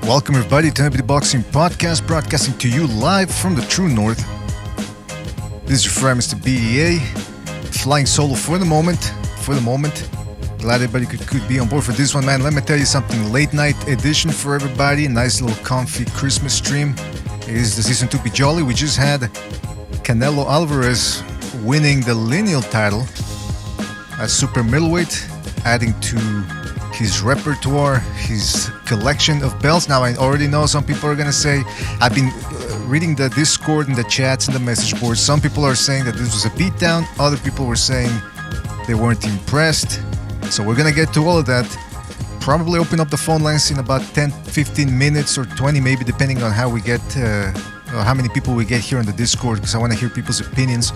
Welcome everybody to NBD Boxing Podcast, broadcasting to you live from the True North. This is your friend Mr. BEA, flying solo for the moment. Glad everybody could be on board for this one, man. Let me tell you something, late night edition for everybody, a nice little comfy Christmas stream. It is the season to be jolly. We just had Canelo Alvarez winning the lineal title at super middleweight, adding to his repertoire, his collection of belts. Now, I already know some people are going to say, I've been reading the Discord and the chats and the message boards. Some people are saying that this was a beatdown. Other people were saying they weren't impressed. So we're going to get to all of that. Probably open up the phone lines in about 10, 15 minutes or 20 maybe, depending on how we get, how many people we get here on the Discord, because I want to hear people's opinions.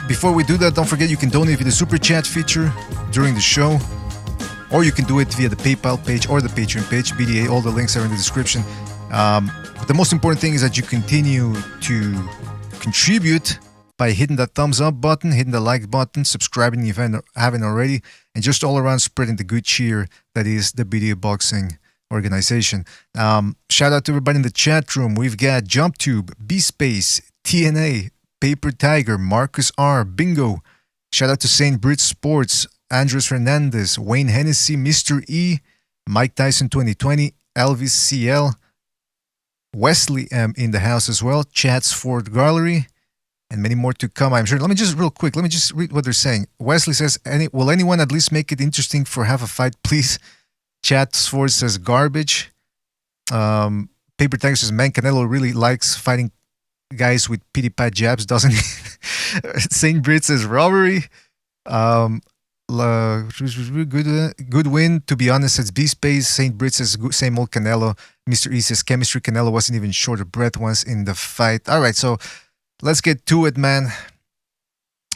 Before we do that, don't forget you can donate via the Super Chat feature during the show. Or you can do it via the PayPal page or the Patreon page, BDA. All the links are in the description. But the most important thing is that you continue to contribute by hitting that thumbs up button, hitting the like button, subscribing if you haven't already, and just all around spreading the good cheer that is the BDA Boxing organization. Shout out to everybody in the chat room. We've got JumpTube, B-Space, TNA, Paper Tiger, Marcus R, Bingo. Shout out to St. Brit Sports, Andres Fernandez, Wayne Hennessy, Mr. E, Mike Tyson 2020, Elvis CL, Wesley M in the house as well, Chats Ford Gallery, and many more to come, I'm sure. Let me just read what they're saying. Wesley says, will anyone at least make it interesting for half a fight, please? Chats Ford says garbage. Paper Tiger says, man, Canelo really likes fighting guys with pity pat jabs, doesn't he? St. Brit says robbery. Good win. To be honest, it's B-Space. St. Brit says same old Canelo. Mr. E says chemistry. Canelo wasn't even short of breath once in the fight. All right, so let's get to it, man.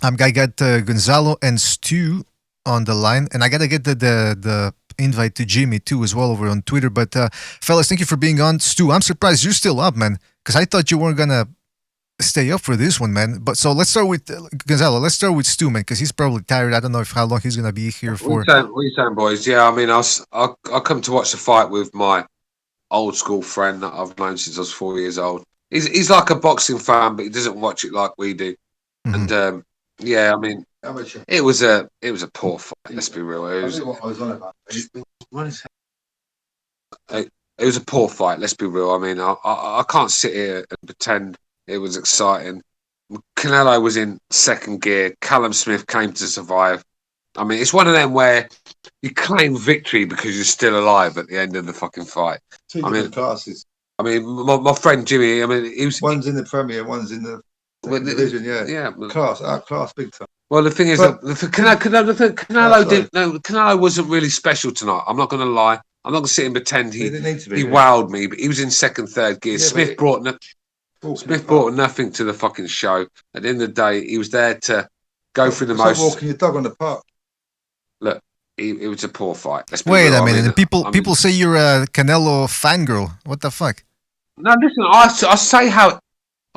I got Gonzalo and Stu on the line, and I gotta get the invite to Jimmy too as well over on Twitter. But fellas, thank you for being on. Stu, I'm surprised you're still up, man, because I thought you weren't gonna stay up for this one, man. But so let's start with Gonzalo. Let's start with Stu, man, because he's probably tired. I don't know how long he's gonna be here for. What are you saying, boys? Yeah, I mean, I'll come to watch the fight with my old school friend that I've known since I was 4 years old. He's like a boxing fan, but he doesn't watch it like we do. Mm-hmm. And yeah, I mean, it was a poor fight. Let's be real. It was a poor fight. Let's be real. I mean, I can't sit here and pretend it was exciting. Canelo was in second gear. Callum Smith came to survive. I mean, it's one of them where you claim victory because you're still alive at the end of the fucking fight. Two different classes. I mean, my friend Jimmy. I mean, he was one's in the Premier, one's in the division. Yeah. Class, big time. Well, the thing is, Canelo wasn't really special tonight. I'm not going to lie. I'm not going to sit and pretend he wowed me, but he was in second, third gear. Yeah, Smith brought nothing to the fucking show. At the end of the day, he was there to go through the most. Like walking your dog on the park. Look, it was a poor fight. Wait a minute. I mean, people say you're a Canelo fangirl. What the fuck? No, listen. I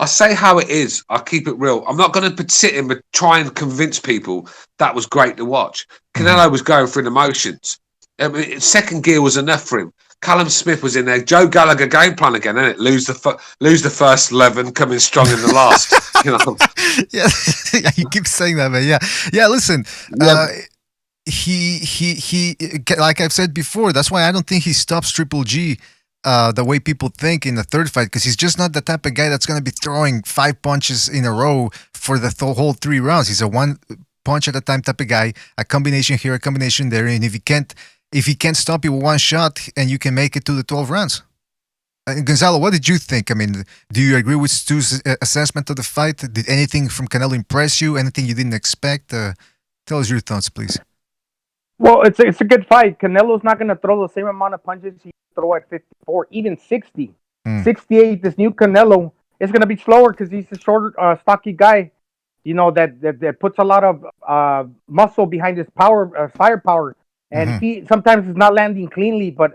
say how it is. I keep it real. I'm not going to sit and try and convince people that was great to watch. Canelo was going through the motions. I mean, second gear was enough for him. Callum Smith was in there. Joe Gallagher game plan again, isn't it? Lose the first 11, come in strong in the last. You know. Yeah, you keep saying that, man. Yeah. Listen, he like I've said before. That's why I don't think he stops Triple G the way people think in the third fight, because he's just not the type of guy that's going to be throwing 5 punches in a row for the whole 3 rounds. He's a one punch at a time type of guy. A combination here, a combination there, and if he can't stop you with one shot, and you can make it to the 12 rounds. Gonzalo, what did you think? I mean, do you agree with Stu's assessment of the fight? Did anything from Canelo impress you? Anything you didn't expect? Tell us your thoughts, please. Well, it's a good fight. Canelo's not going to throw the same amount of punches he throw at 54, even 60. 68, this new Canelo is going to be slower because he's a shorter, stocky guy, you know, that puts a lot of muscle behind his firepower. And he sometimes is not landing cleanly, but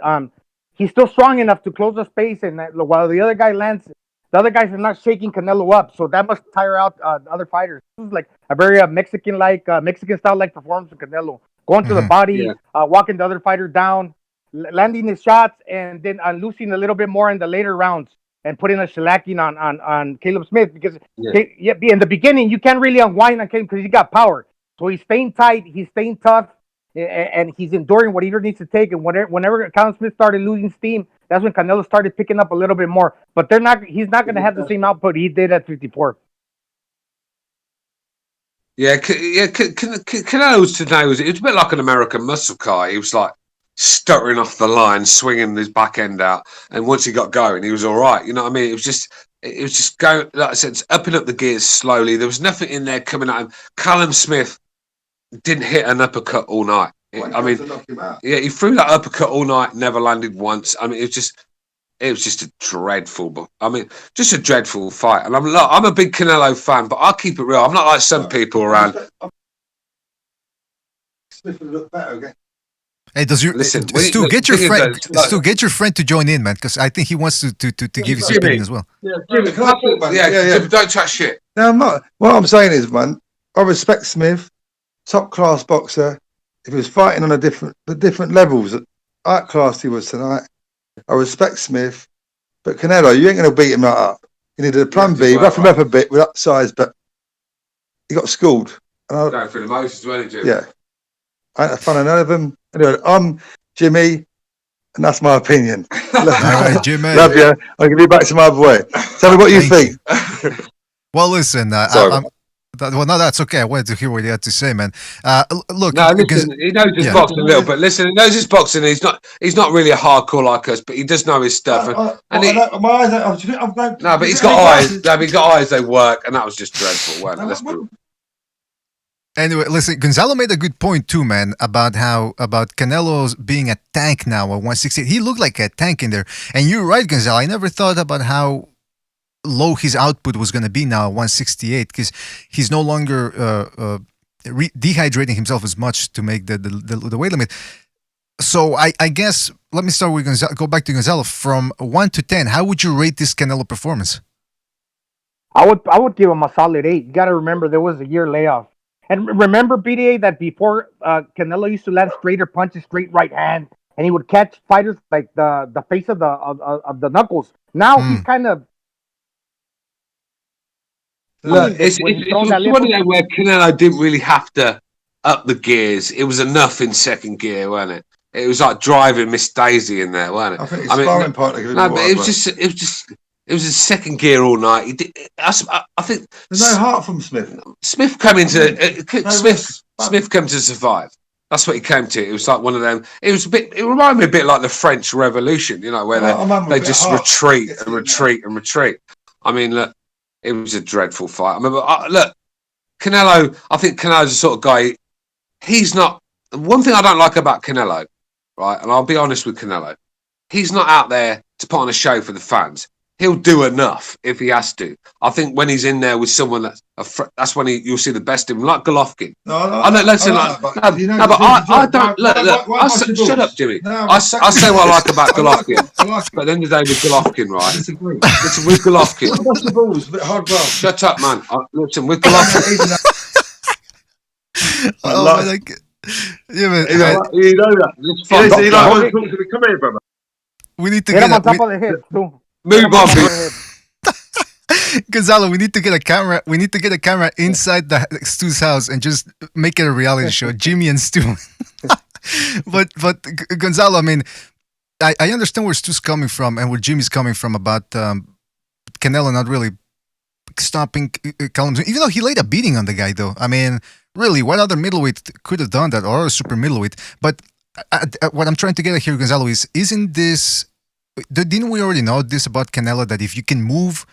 he's still strong enough to close the space. And while the other guy lands, the other guys are not shaking Canelo up. So that must tire out the other fighters. This is like a very Mexican style performance of Canelo. Going to the body, walking the other fighter down. landing his shots and then losing a little bit more in the later rounds and putting a shellacking on Callum Smith because in the beginning you can't really unwind on Callum because he got power. So he's staying tight, he's staying tough, and he's enduring whatever needs to take. And whenever Callum Smith started losing steam, that's when Canelo started picking up a little bit more. But he's not going to have the same output he did at 54. Canelo's today was a bit like an American muscle car. He was like stuttering off the line, swinging his back end out, and once he got going, he was all right. You know what I mean? It was just going, like I said, upping up the gears slowly. There was nothing in there coming at him. Callum Smith didn't hit an uppercut all night. He threw that uppercut all night, never landed once. I mean, it was just a dreadful, just a dreadful fight. And I'm a big Canelo fan, but I'll keep it real. I'm not like some people around. Smith would look better again. Hey, Stu, get your friend to join in, man, because I think he wants to give his opinion as well. Don't touch shit. No, I'm not. What I'm saying is, man, I respect Smith, top class boxer. If he was fighting on the different levels, outclassed he was tonight. I respect Smith, but Canelo, you ain't going to beat him like up. You needed a plan B, rough him up a bit with that size, but he got schooled. Going through the motions, wasn't it, Jim? Yeah. I ain't a fan of none of them. Anyway, I'm Jimmy, and that's my opinion. All right, Jimmy. Love you. I'll give you back to my other way. Tell me what you think. Well, listen, that's okay. I wanted to hear what you had to say, man. Look, listen, he knows his boxing a little bit. Listen, he knows his boxing. He's not really a hardcore like us, but he does know his stuff. But he's got eyes. He's got eyes. They work, and that was just dreadful. Wasn't it? Anyway, listen, Gonzalo made a good point too, man, about Canelo's being a tank now at 168. He looked like a tank in there, and you're right, Gonzalo. I never thought about how low his output was going to be now at 168 because he's no longer dehydrating himself as much to make the weight limit. So I guess let me start with Gonzalo. Go back to Gonzalo from 1 to 10. How would you rate this Canelo performance? I would give him a solid 8. You got to remember there was a year layoff. And remember, BDA, that before Canelo used to land straighter punches, straight right hand, and he would catch fighters like the face of the knuckles. Now he's kind of. Look, it's one of them where Canelo didn't really have to up the gears. It was enough in second gear, wasn't it? It was like driving Miss Daisy in there, wasn't it? I think his sparring partner. No, but it was a second gear all night. He did. I think there's no heart from Smith. Smith came to survive. That's what he came to. It was like one of them. It was a bit. It reminded me a bit like the French Revolution, you know, where they just retreat and retreat and retreat. I mean, look, it was a dreadful fight. I remember. Look, Canelo. I think Canelo's the sort of guy. He's not. One thing I don't like about Canelo, right? And I'll be honest with Canelo. He's not out there to put on a show for the fans. He'll do enough if he has to. I think when he's in there with someone that's when you'll see the best of him, like Golovkin. I don't. Shut up, Jimmy. I say what I like about Golovkin, but at the end of the day, with Golovkin, right? Listen, with Golovkin. What's the balls? A bit hard ground. Shut up, man. Listen, with Golovkin. Yeah, man. You know that. Come here, brother. We need to get him on top of the head, too. Move on, Gonzalo. We need to get a camera. We need to get a camera inside Stu's house and just make it a reality show. Jimmy and Stu. but Gonzalo, I mean, I understand where Stu's coming from and where Jimmy's coming from about Canelo not really stopping Callum Smith, even though he laid a beating on the guy. Though, I mean, really, what other middleweight could have done that, or a super middleweight? But what I'm trying to get at here, Gonzalo, isn't this? Didn't we already know this about Canelo, that if you can move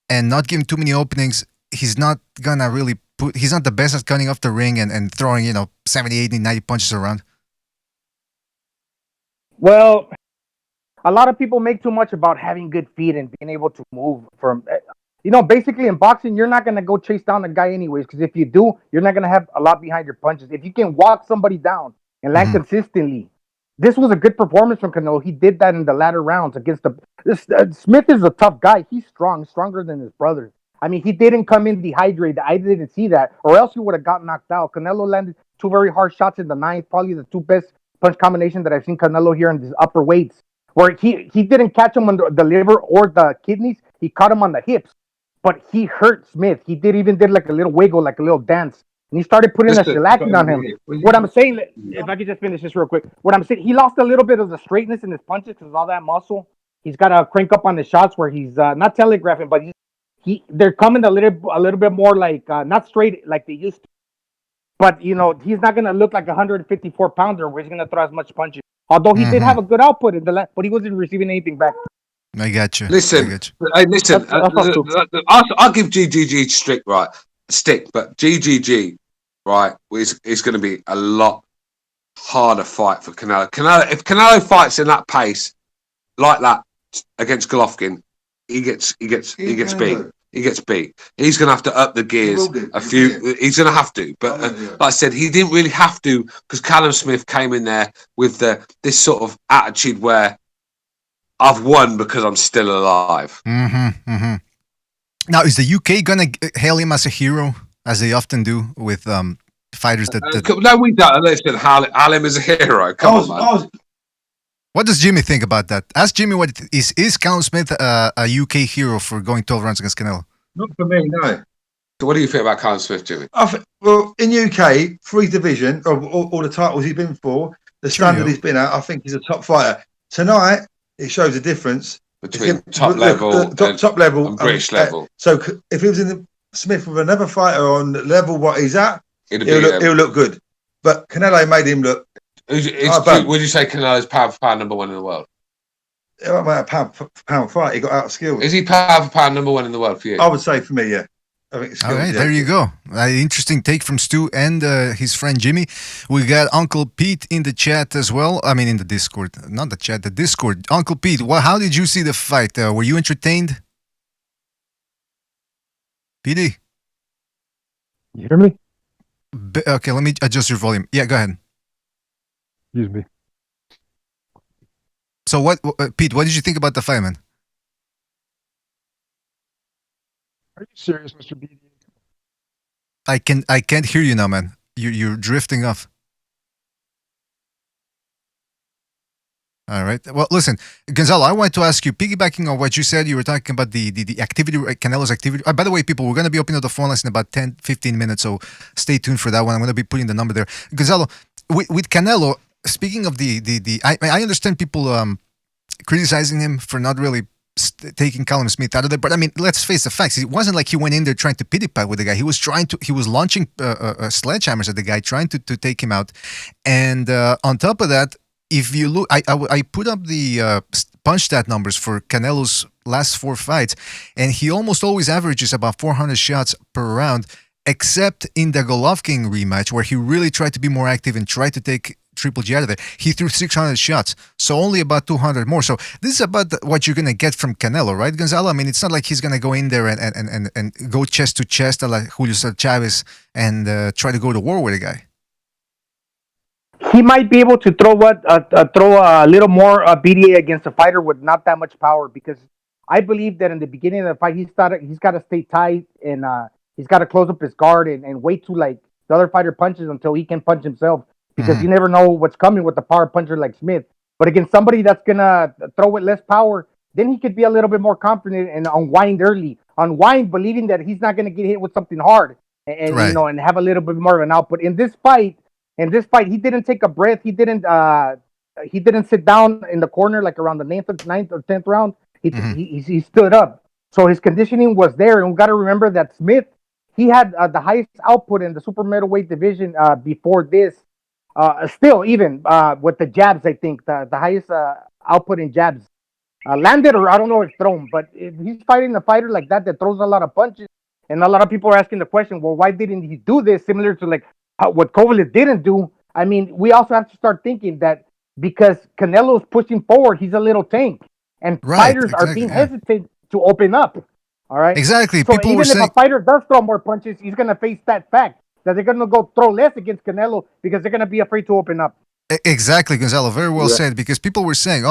and not give him too many openings, he's not gonna really he's not the best at cutting off the ring and throwing, 70, 80, 90 punches around? Well, a lot of people make too much about having good feet and being able to move from, basically in boxing, you're not going to go chase down a guy anyways, because if you do, you're not going to have a lot behind your punches. If you can walk somebody down and land consistently, this was a good performance from Canelo. He did that in the latter rounds against Smith is a tough guy. He's stronger than his brother. I mean, he didn't come in dehydrated. I didn't see that, or else he would have got knocked out. Canelo landed 2 very hard shots in the ninth, probably the 2 best punch combination that I've seen Canelo here in these upper weights, where he didn't catch him on the liver or the kidneys. He caught him on the hips, but he hurt Smith. He even did like a little wiggle, like a little dance, and he started putting a shellacking on him. What I'm saying, if I could just finish this real quick, what I'm saying, he lost a little bit of the straightness in his punches because of all that muscle. He's got to crank up on the shots where he's not telegraphing, but they're coming a little bit more like not straight like they used to. But he's not gonna look like a 154 pounder where he's gonna throw as much punches. Although he did have a good output in the last, but he wasn't receiving anything back. I got you. Listen, That's I'll give GGG stick, but GGG, right, is going to be a lot harder fight for Canelo. If Canelo fights in that pace like that against Golovkin, he gets beat. He gets beat. He's going to have to up the gears a few. He's going to have to. But like I said, he didn't really have to because Callum Smith came in there with this sort of attitude where I've won because I'm still alive. Now, is the UK going to hail him as a hero, as they often do with fighters that... No, we don't. Listen, hail him as a hero. Come on, man. What does Jimmy think about that? Ask Jimmy what is Callum Smith a UK hero for going 12 rounds against Canelo? Not for me, no. So what do you think about Callum Smith, Jimmy? Well, in UK, free division, of all the titles he's been for, the standard he's been at, I think he's a top fighter. Tonight, it shows a difference between top level and British level. So if he was in the Smith with another fighter on the level what he's at, he'll look good. But Canelo made him look... Would you say Canelo's pound for pound number one in the world? It don't matter pound for pound fight. He got out-skilled. Is he pound for pound number one in the world for you? I would say for me, yeah. I think it's all right, there you go. Interesting take from Stu and his friend Jimmy. We got Uncle Pete in the chat as well. I mean, in the Discord, not the chat, the Discord. Uncle Pete, how did you see the fight? Were you entertained? PD? You hear me? Okay, let me adjust your volume. Yeah, go ahead. Excuse me. So Pete, what did you think about the fight, man? Are you serious, Mr. BD? I can't hear you now, man. You're drifting off. All right. Well, listen, Gonzalo, I wanted to ask you, piggybacking on what you said, you were talking about the activity, Canelo's activity. By the way, people, we're going to be opening up the phone lines in about 10-15 minutes, so stay tuned for that one. I'm going to be putting the number there. Gonzalo, with Canelo, speaking of I understand people criticizing him for not really taking Callum Smith out of there, but I mean, let's face the facts. It wasn't like he went in there trying to pity pat with the guy. He was launching sledgehammers at the guy, trying to take him out. And on top of that, if you look, I put up the punch stat numbers for Canelo's last 4 fights, and he almost always averages about 400 shots per round, except in the Golovkin rematch, where he really tried to be more active and tried to take Triple G out of there. He threw 600 shots, so only about 200 more. So this is about what you're going to get from Canelo, right, Gonzalo? I mean, it's not like he's going to go in there and go chest to chest like Julio Cesar Chavez and try to go to war with a guy. He might be able to throw a little more BDA against a fighter with not that much power, because I believe that in the beginning of the fight, he's got to stay tight and he's got to close up his guard and wait till like the other fighter punches until he can punch himself, because you never know what's coming with the power puncher like Smith. But against somebody that's gonna throw with less power, then he could be a little bit more confident and unwind early. Unwind, believing that he's not gonna get hit with something hard and right. and have a little bit more of an output. In this fight, he didn't take a breath. He didn't sit down in the corner like around the 9th or 10th round. He stood up. So his conditioning was there. And we got to remember that Smith, he had the highest output in the super middleweight division before this. Still, even with the jabs, I think the highest output in jabs landed, or I don't know if thrown. But if he's fighting a fighter like that throws a lot of punches, and a lot of people are asking the question, well, why didn't he do this? Similar to like what Kovalev didn't do. I mean, we also have to start thinking that because Canelo's pushing forward, he's a little tank, and fighters are being hesitant to open up. All right, exactly. So even if a fighter does throw more punches, he's going to face that fact that they're going to go throw less against Canelo because they're going to be afraid to open up. Exactly, Gonzalo. Very well said, because people were saying,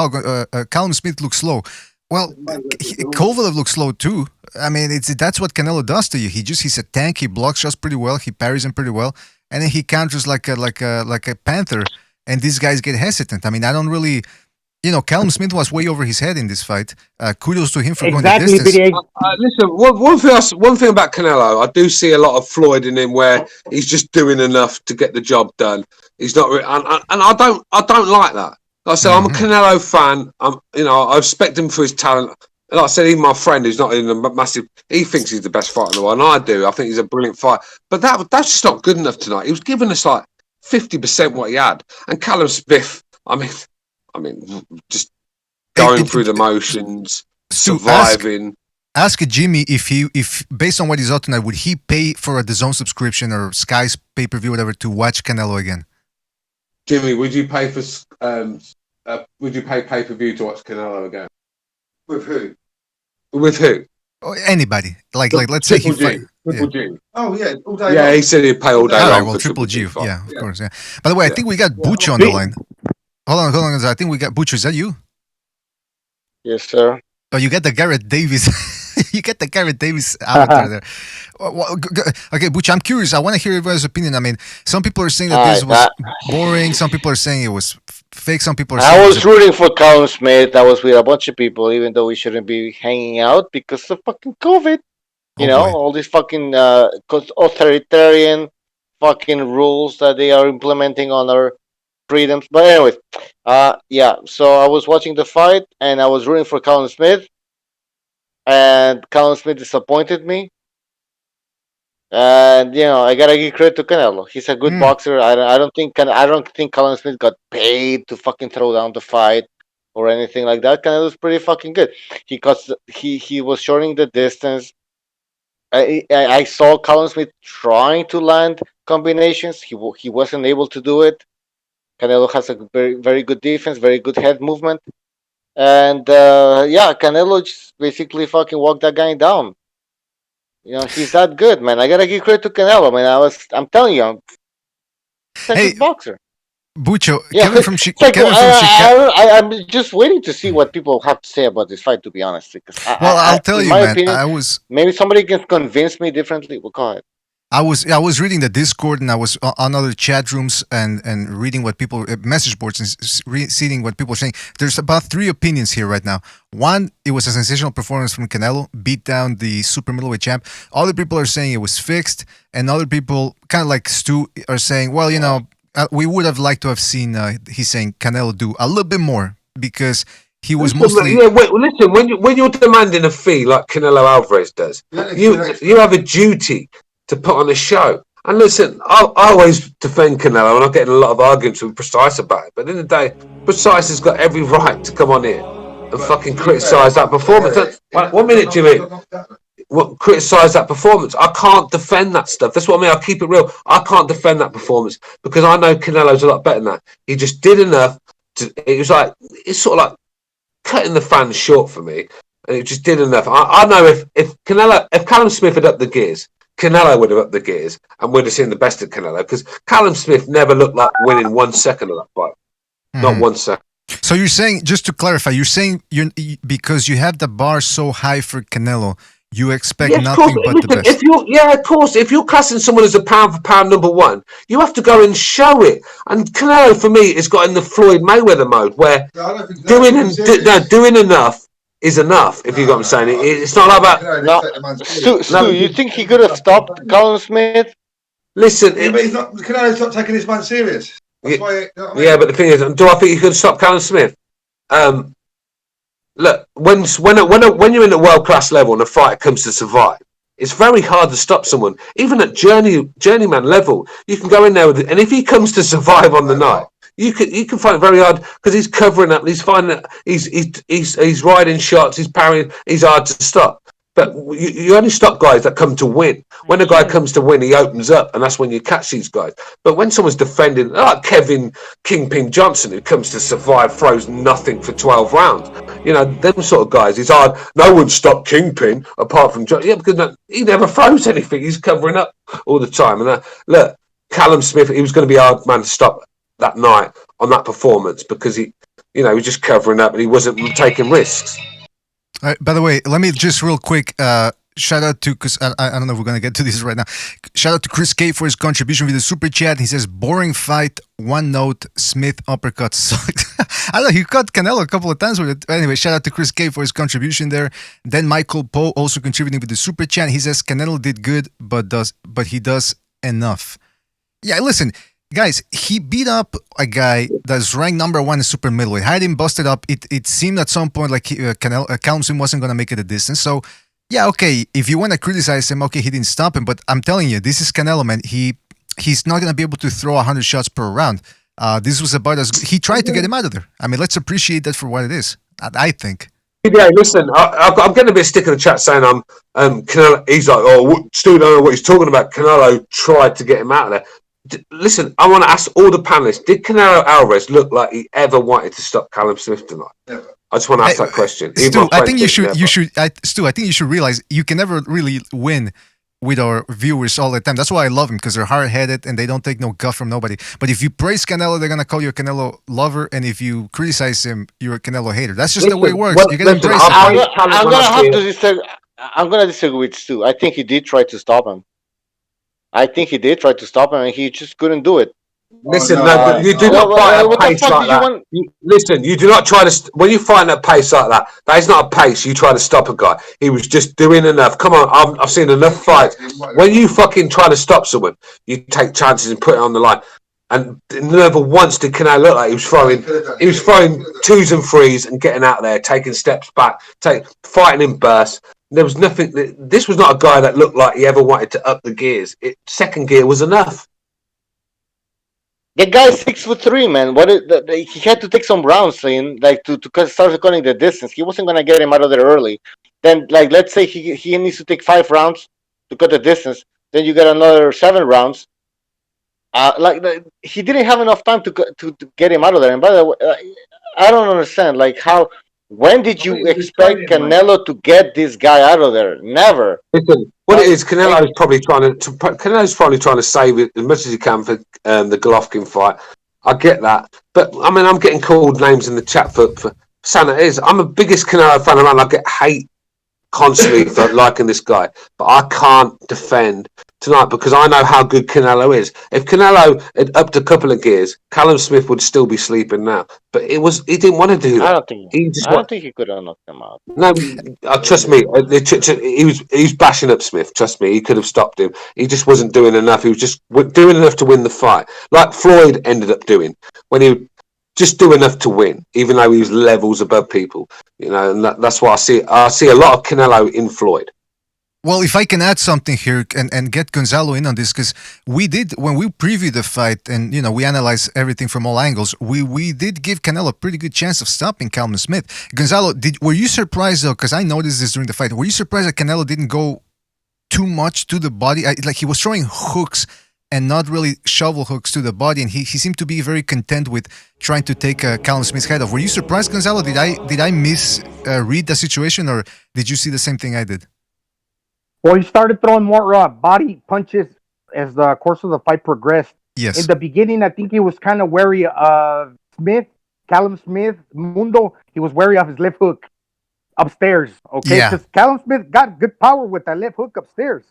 Callum Smith looks slow. Well, Kovalev looks slow too. I mean, that's what Canelo does to you. He's a tank. He blocks shots pretty well. He parries them pretty well, and then he counters like a panther. and these guys get hesitant. I mean, I don't really, Callum Smith was way over his head in this fight. Kudos to him for going the distance. Listen, one thing about Canelo, I do see a lot of Floyd in him where he's just doing enough to get the job done. He's not, and I don't like that. Like I said, I'm a Canelo fan. I respect him for his talent. Like I said, even my friend who's not in a massive, he thinks he's the best fighter in the world, and I do. I think he's a brilliant fighter. But that's just not good enough tonight. He was giving us like 50% what he had, and Callum Smith. I mean, just going through the motions, surviving. Ask Jimmy if based on what he's out tonight, would he pay for a DAZN subscription or Sky's pay-per-view, whatever, to watch Canelo again? Jimmy, would you pay for? Would you pay pay-per-view to watch Canelo again? With who? With who? Or anybody. Like let's say he fight. Triple G. Oh yeah, all day. Yeah, long. he said he'd pay all day All long. right, well, Triple G. fight. Yeah, of course. Yeah. By the way, I think we got Bucho on the line. Hold on. I think we got Bucho. Is that you? Yes, sir. Oh, you got the Garrett Davis. You get the Garrett Davis avatar there. Okay, Bucho, I'm curious. I want to hear everybody's opinion. I mean, some people are saying that this was boring. Some people are saying it was fake. Some people are saying I was rooting for Callum Smith. I was with a bunch of people, even though we shouldn't be hanging out because of fucking COVID. All these fucking authoritarian fucking rules that they are implementing on our freedoms. But anyways, so I was watching the fight and I was rooting for Callum Smith. And Callum Smith disappointed me. And I gotta give credit to Canelo. He's a good boxer. I don't think Callum Smith got paid to fucking throw down the fight or anything like that. Canelo's pretty fucking good. He was shortening the distance. I saw Callum Smith trying to land combinations. He wasn't able to do it. Canelo has a very, very good defense, very good head movement. And Canelo just basically fucking walked that guy down. He's that good, man. I gotta give credit to Canelo, man. I'm telling you, I'm a good boxer. Bucho, Yeah, Kevin from Chicago. I'm just waiting to see what people have to say about this fight, to be honest. Because I'll tell you, man. Opinion, maybe somebody can convince me differently. Well, go ahead. I was reading the Discord and I was on other chat rooms and reading what people message boards and seeing what people are saying. There's about 3 opinions here right now. One, it was a sensational performance from Canelo, beat down the super middleweight champ. Other people are saying it was fixed, and other people, kind of like Stu, are saying, well, we would have liked to have seen. He's saying Canelo do a little bit more because he was mostly. Yeah, listen. When you're demanding a fee like Canelo Alvarez does, you have a duty to put on a show. And listen, I always defend Canelo, and I'm getting a lot of arguments with Precise about it. But at the end of the day, Precise has got every right to come on here and fucking criticise that performance. 1 minute, Jimmy. Criticise that performance. I can't defend that stuff. That's what I mean. I'll keep it real. I can't defend that performance because I know Canelo's a lot better than that. He just did enough. It's sort of like cutting the fans short for me, and it just did enough. I know if Callum Smith had upped the gears, Canelo would have upped the gears and would have seen the best of Canelo because Callum Smith never looked like winning 1 second of that fight. Not 1 second. So you're saying, just to clarify, you're saying because you have the bar so high for Canelo, you expect nothing but the best. Of course. If you're classing someone as a pound for pound number 1, you have to go and show it. And Canelo, for me, has got in the Floyd Mayweather mode where doing enough is enough, if you got what I'm saying. It's not about... Stu, you think he could have stopped Callum Smith? Listen... but he's not... Canelo's not taking this man serious. That's why, but the thing is, do I think he could have stopped Callum Smith? Look, when you're in a world-class level and a fighter comes to survive, it's very hard to stop someone. Even at journeyman level, you can go in there and if he comes to survive on the night, you can find it very hard because he's covering up, he's finding, he's riding shots, he's parrying, he's hard to stop. But you only stop guys that come to win. When a guy comes to win, he opens up, and that's when you catch these guys. But when someone's defending, like Kevin Kingpin Johnson, who comes to survive, throws nothing for 12 rounds, them sort of guys, it's hard. No one stopped Kingpin apart from Johnson. Yeah, because he never throws anything. He's covering up all the time. And look, Callum Smith, he was going to be a hard man to stop that night on that performance because he was just covering up and he wasn't taking risks. By the way, let me just real quick, shout out to, because I don't know if we're going to get to this right now. Shout out to Chris K for his contribution with the super chat. He says, boring fight, one note, Smith uppercut sucked. I don't know, he cut Canelo a couple of times with it. Anyway, shout out to Chris K for his contribution there. Then Michael Poe also contributing with the super chat. He says, Canelo did good, but he does enough. Yeah, listen, guys, he beat up a guy that's ranked number 1 in super middleweight. Had him busted up. It seemed at some point like Callum Smith wasn't going to make it a distance. So, yeah, okay, if you want to criticize him, okay, he didn't stop him. But I'm telling you, this is Canelo, man. He's not going to be able to throw 100 shots per round. This was about as he tried to get him out of there. I mean, let's appreciate that for what it is, I think. Yeah, listen, I'm getting a bit stick in the chat saying Canelo. He's like, oh, Stu don't know what he's talking about. Canelo tried to get him out of there. Listen, I want to ask all the panelists: did Canelo Alvarez look like he ever wanted to stop Callum Smith tonight? Never. I just want to ask that question. Stu, I think you should realize you can never really win with our viewers all the time. That's why I love them, because they're hard-headed and they don't take no guff from nobody. But if you praise Canelo, they're gonna call you a Canelo lover, and if you criticize him, you're a Canelo hater. That's just the way it works. You gotta embrace it. I'm gonna disagree with Stu. I think he did try to stop him. And he just couldn't do it. Listen, but you do not fight at a pace like that. Listen, you do not try to. When you fight at a pace like that, that is not a pace. You try to stop a guy. He was just doing enough. Come on, I've seen enough fights. When you fucking try to stop someone, you take chances and put it on the line. And never once did Canelo look like he was throwing 2s and 3s and getting out there, taking steps back, fighting in bursts. There was nothing. This was not a guy that looked like he ever wanted to up the gears. Second gear was enough. The guy's 6'3", man. He had to take some rounds in, like to start cutting the distance. He wasn't gonna get him out of there early. Then, like, let's say he needs to take 5 rounds to cut the distance. Then you get another 7 rounds. He didn't have enough time to get him out of there. And by the way, I don't understand, like, how. When did you expect Canelo to get this guy out of there? Never. Listen, what it is, Canelo's probably trying to save it as much as he can for the Golovkin fight. I get that, but I mean, I'm getting called names in the chat for saying it is. I'm the biggest Canelo fan around. I get hate constantly for liking this guy, but I can't defend tonight because I know how good Canelo is. If Canelo had upped a couple of gears, Callum Smith would still be sleeping now. But he didn't want to do that. I don't think he could have knocked him out. No, trust me. He was bashing up Smith. Trust me, he could have stopped him. He just wasn't doing enough. He was just doing enough to win the fight, like Floyd ended up doing when he just do enough to win, even though he was levels above people. You know, and that's why I see a lot of Canelo in Floyd. Well, if I can add something here and get Gonzalo in on this, because we did, when we previewed the fight and, you know, we analyzed everything from all angles, we did give Canelo a pretty good chance of stopping Callum Smith. Gonzalo, were you surprised, though, because I noticed this during the fight, were you surprised that Canelo didn't go too much to the body? Like, he was throwing hooks and not really shovel hooks to the body, and he seemed to be very content with trying to take Callum Smith's head off. Were you surprised, Gonzalo? Did I misread the situation, or did you see the same thing I did? Well, he started throwing more body punches as the course of the fight progressed. Yes. In the beginning, I think he was kind of wary of Smith, Callum Smith, Mundo. He was wary of his left hook upstairs, okay? Because Callum Smith got good power with that left hook upstairs.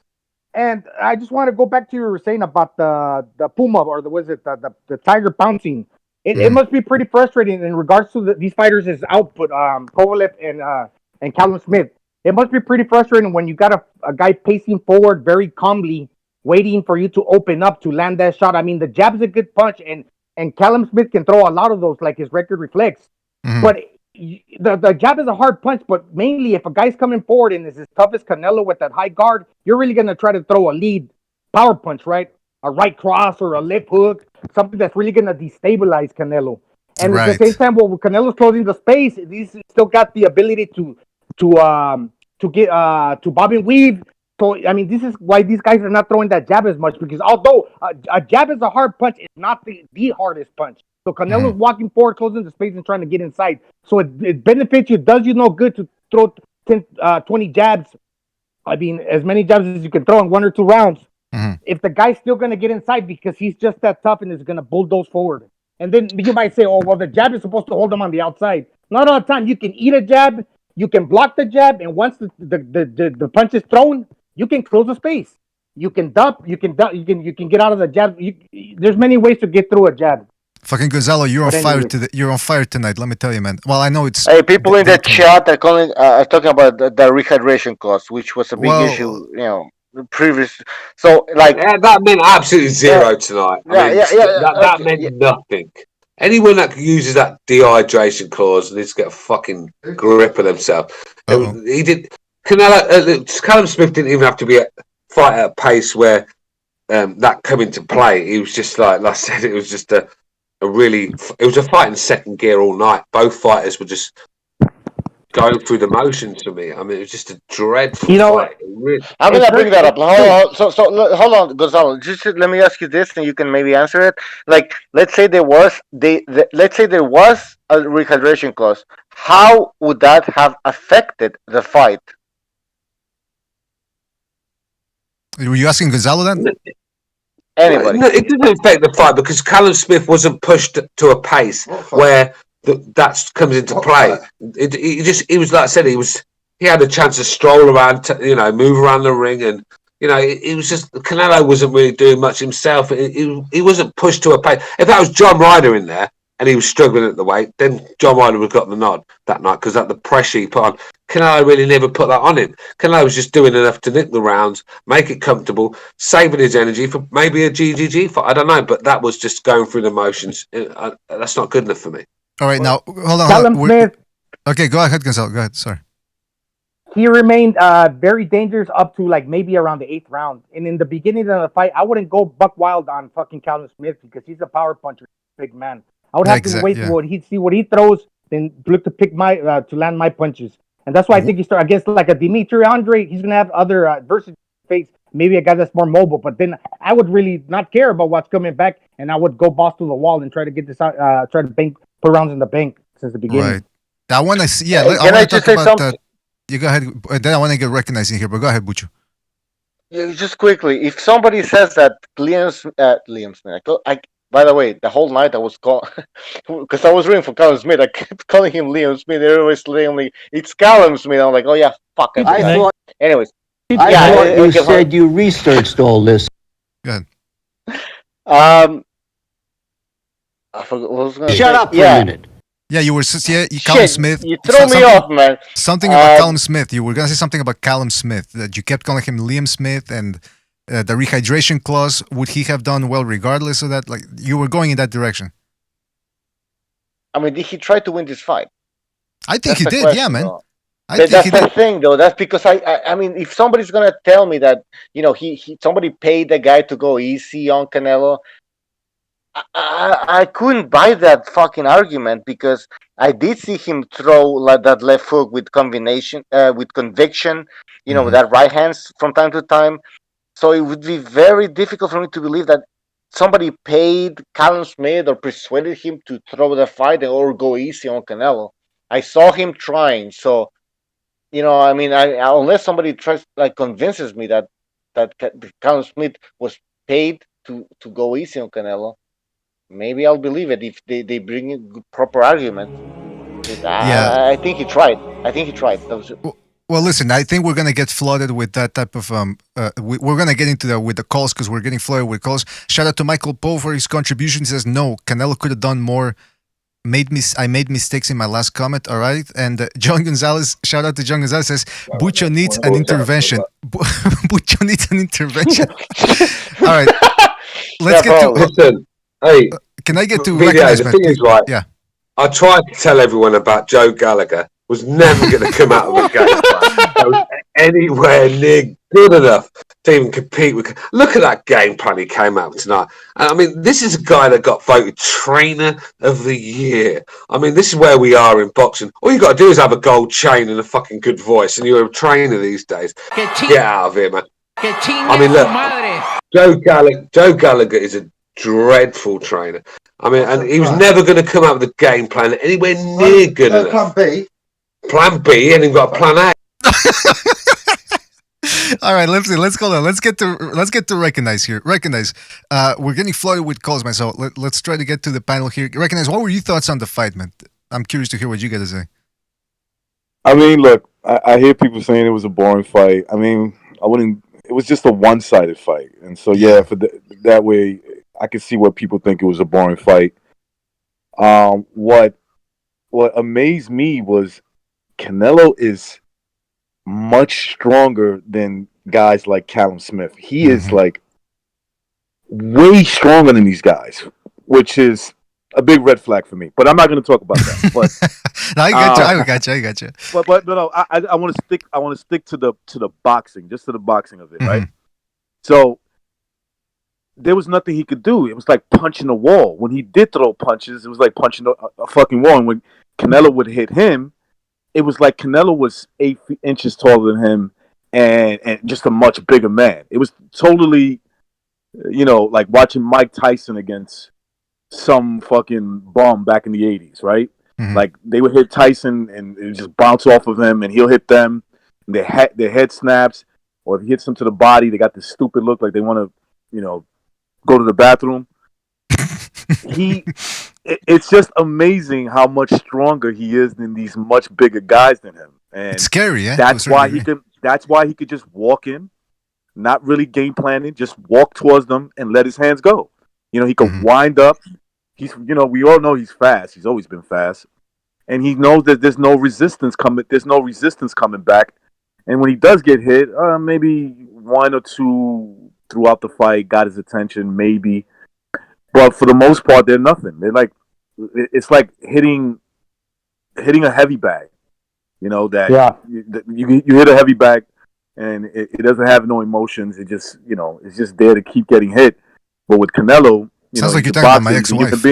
And I just want to go back to what you were saying about the Puma, or the Tiger pouncing. It must be pretty frustrating in regards to these fighters' output, Kovalev and Callum Smith. It must be pretty frustrating when you got a guy pacing forward very calmly, waiting for you to open up to land that shot. I mean, the jab's a good punch, and Callum Smith can throw a lot of those, like his record reflects. Mm-hmm. But the jab is a hard punch, but mainly if a guy's coming forward and is as tough as Canelo with that high guard, you're really going to try to throw a lead power punch, right? A right cross or a left hook, something that's really going to destabilize Canelo. And at the same time, when Canelo's closing the space, he's still got the ability to bob and weave. So, I mean, this is why these guys are not throwing that jab as much, because although a jab is a hard punch, it's not the hardest punch. So Canelo's walking forward, closing the space and trying to get inside. So it benefits you, does you no good to throw 10, 20 jabs. I mean, as many jabs as you can throw in 1 or 2 rounds. Mm-hmm. If the guy's still going to get inside because he's just that tough and is going to bulldoze forward. And then you might say, oh, well, the jab is supposed to hold him on the outside. Not all the time. You can eat a jab You can block the jab, and once the punch is thrown, you can close the space. You can dump. You can get out of the jab. There's many ways to get through a jab. Fucking Gonzalo, you're on But fire anyway. You're on fire tonight. Let me tell you, man. Well, I know it's. Hey, people in the delicate. chat are talking about the rehydration cost, which was a big Well, issue, previous. So, like, Yeah, that meant absolutely zero tonight. I mean, that okay, meant nothing. Anyone that uses that dehydration clause needs to get a fucking grip of themselves. He did. Callum Smith didn't even have to be fight at a pace where that come into play. He was just like I said, it was just it was a fight in second gear all night. Both fighters were just going through the motions for me. I mean, it was just a dreadful fight. I'm gonna bring that up. Hold on, Gonzalo. Just let me ask you this, and you can maybe answer it. Like, let's say there was a rehydration clause. How would that have affected the fight? Were you asking Gonzalo then? Anybody? No, it didn't affect the fight because Callum Smith wasn't pushed to a pace where that comes into play. He was like I said. He had a chance to stroll around, move around the ring, and it was just Canelo wasn't really doing much himself. He wasn't pushed to a pace. If that was John Ryder in there and he was struggling at the weight, then John Ryder would have got the nod that night because the pressure he put on. Canelo really never put that on him. Canelo was just doing enough to nick the rounds, make it comfortable, saving his energy for maybe a GGG fight. I don't know, but that was just going through the motions. That's not good enough for me. All right, now hold on. Callum Smith. Okay, go ahead, Gonzalo. Go ahead. Sorry. He remained very dangerous up to like maybe around the 8th round. And in the beginning of the fight, I wouldn't go buck wild on fucking Callum Smith because he's a power puncher, big man. I would have to wait for what he throws, then look to pick to land my punches. And that's why I think he started against like a Dimitri Andre. He's gonna have other adversity face. Maybe a guy that's more mobile. But then I would really not care about what's coming back, and I would go boss to the wall and try to get this out. Try to put rounds in the bank since the beginning. Right. I want to see. Yeah. Can I just say something? You go ahead. Then I want to get recognized in here, but go ahead, Bucho. Yeah, just quickly, if somebody says that Liam Smith, by the way, the whole night I was because I was rooting for Callum Smith. I kept calling him Liam Smith. Everybody's telling me it's Callum Smith. I'm like, oh yeah, fuck it. Anyways, I thought you said you researched all this. Go ahead. I forgot what I was going to say. Shut up for a minute. Yeah, you were Callum Smith. You threw me off, man. Something about Callum Smith. You were gonna say something about Callum Smith that you kept calling him Liam Smith and the rehydration clause. Would he have done well regardless of that? Like you were going in that direction. I mean, did he try to win this fight? I think he did. Yeah, man. That's the thing, though. That's because I mean, if somebody's gonna tell me that somebody paid the guy to go easy on Canelo. I couldn't buy that fucking argument because I did see him throw like that left hook with conviction, with that right hands from time to time. So it would be very difficult for me to believe that somebody paid Callum Smith or persuaded him to throw the fight or go easy on Canelo. I saw him trying, so I mean, unless somebody convinces me that Callum Smith was paid to go easy on Canelo. Maybe I'll believe it if they bring a proper argument. I think he tried. Well, listen, I think we're going to get flooded with that type of... we're going to get into that with the calls because we're getting flooded with calls. Shout out to Michael Poe for his contribution. He says, no, Canelo could have done more. I made mistakes in my last comment, all right? And John Gonzalez, shout out to John Gonzalez, says, Bucho needs an intervention. Bucho needs an intervention. All right. Let's get to... Listen. Hey, can I get to recognize the thing is, right? Yeah. I tried to tell everyone about Joe Gallagher. Was never going to come out of the game plan. Anywhere near good enough to even compete with. Look at that game plan he came out with tonight. I mean, this is a guy that got voted Trainer of the Year. I mean, this is where we are in boxing. All you got to do is have a gold chain and a fucking good voice, and you're a trainer these days. Get out of here, man. I mean, look, Joe Gallagher is a dreadful trainer. I mean, and he was never going to come up with a game plan anywhere near good enough. Plan B, and he got plan A. All right, let's go on. Let's get to recognize here. Recognize. We're getting flooded with calls, man. So let's try to get to the panel here. Recognize. What were your thoughts on the fight, man? I'm curious to hear what you got to say. I mean, look, I hear people saying it was a boring fight. I mean, I wouldn't. It was just a one-sided fight, and so yeah, for that way, I can see where people think it was a boring fight. What amazed me was Canelo is much stronger than guys like Callum Smith. He is like way stronger than these guys, which is a big red flag for me. But I'm not going to talk about that. But No, I got you. But no, I want to stick. I want to stick to the boxing, just to the boxing of it, right? So there was nothing he could do. It was like punching a wall. When he did throw punches, it was like punching a fucking wall. And when Canelo would hit him, it was like Canelo was 8 inches taller than him and just a much bigger man. It was totally, like watching Mike Tyson against some fucking bum back in the 80s, right? Like they would hit Tyson and it would just bounce off of him and he'll hit them. And their head snaps. Or if he hits them to the body, they got this stupid look like they want to, go to the bathroom. It's just amazing how much stronger he is than these much bigger guys than him. And it's scary, yeah. That's why he could just walk in, not really game planning, just walk towards them and let his hands go. He could wind up. He's we all know he's fast. He's always been fast. And he knows that there's no resistance coming back. And when he does get hit, maybe one or two throughout the fight got his attention, maybe. But for the most part, they're nothing. It's like hitting a heavy bag. That you hit a heavy bag and it doesn't have no emotions. It just it's just there to keep getting hit. But with Canelo, sounds like you're talking about my ex-wife.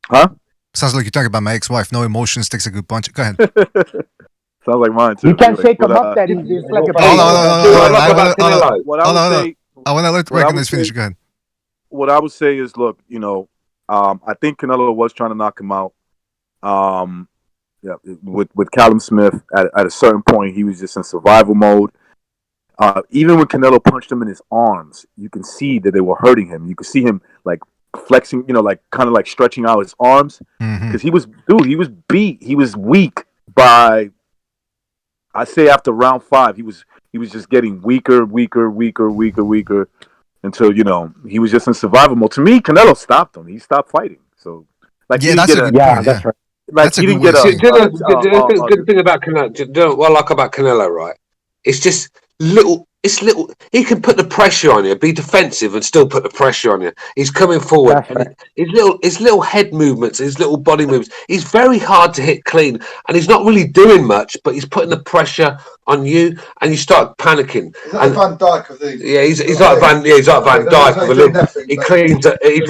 Huh? Sounds like you're talking about my ex-wife. No emotions, takes a good punch. Go ahead. Sounds like mine too. You can't shake him up. That he's like a. Hold on. I want to let Recognize finish. Go ahead. What I would say is, look, I think Canelo was trying to knock him out. With Callum Smith, at a certain point, he was just in survival mode. Even when Canelo punched him in his arms, you can see that they were hurting him. You could see him like flexing, like kind of like stretching out his arms because he was beat. He was weak by, I say after round 5, he was just getting weaker until he was just in survival mode. To me, Canelo stopped him. He stopped fighting. So that's a good point. That's right. Like he didn't get a good thing about Canelo. What I like about Canelo, right? It's just little. It's little. He can put the pressure on you, be defensive, and still put the pressure on you. He's coming forward. Right. His little head movements, his little body movements. He's very hard to hit clean, and he's not really doing much, but he's putting the pressure on you, and you start panicking. He's like Van Dijk of these. Yeah, he's like Van Dijk. He cleans. He's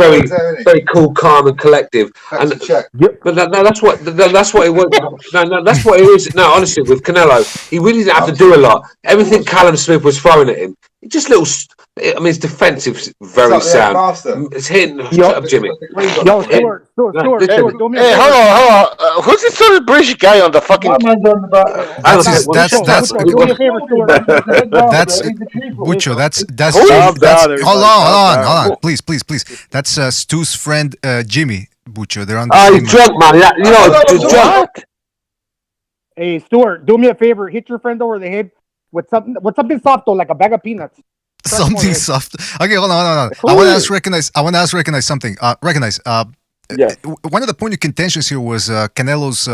very cool, calm, and collective. And but that's what it was. No, that's what it is. No, honestly, with Canelo, he really didn't have to do a lot. Everything Callum Smith was throwing at him, just little. I mean, his defensive very sound. It's hitting Jimmy. Yo, Stuart, Hey, hold on. Who's this sort of British guy on the fucking? That's Bucho. That's hold on. Please. That's Stu's friend Jimmy Bucho. They're on the same. He's drunk, man. He's drunk. Hey, Stuart, do me a favor. Hit your friend over the head with something soft, though, like a bag of peanuts. Something soft. Okay, hold on. I want to ask Recognize something. Recognize. Yes. One of the point of contentions here was Canelo's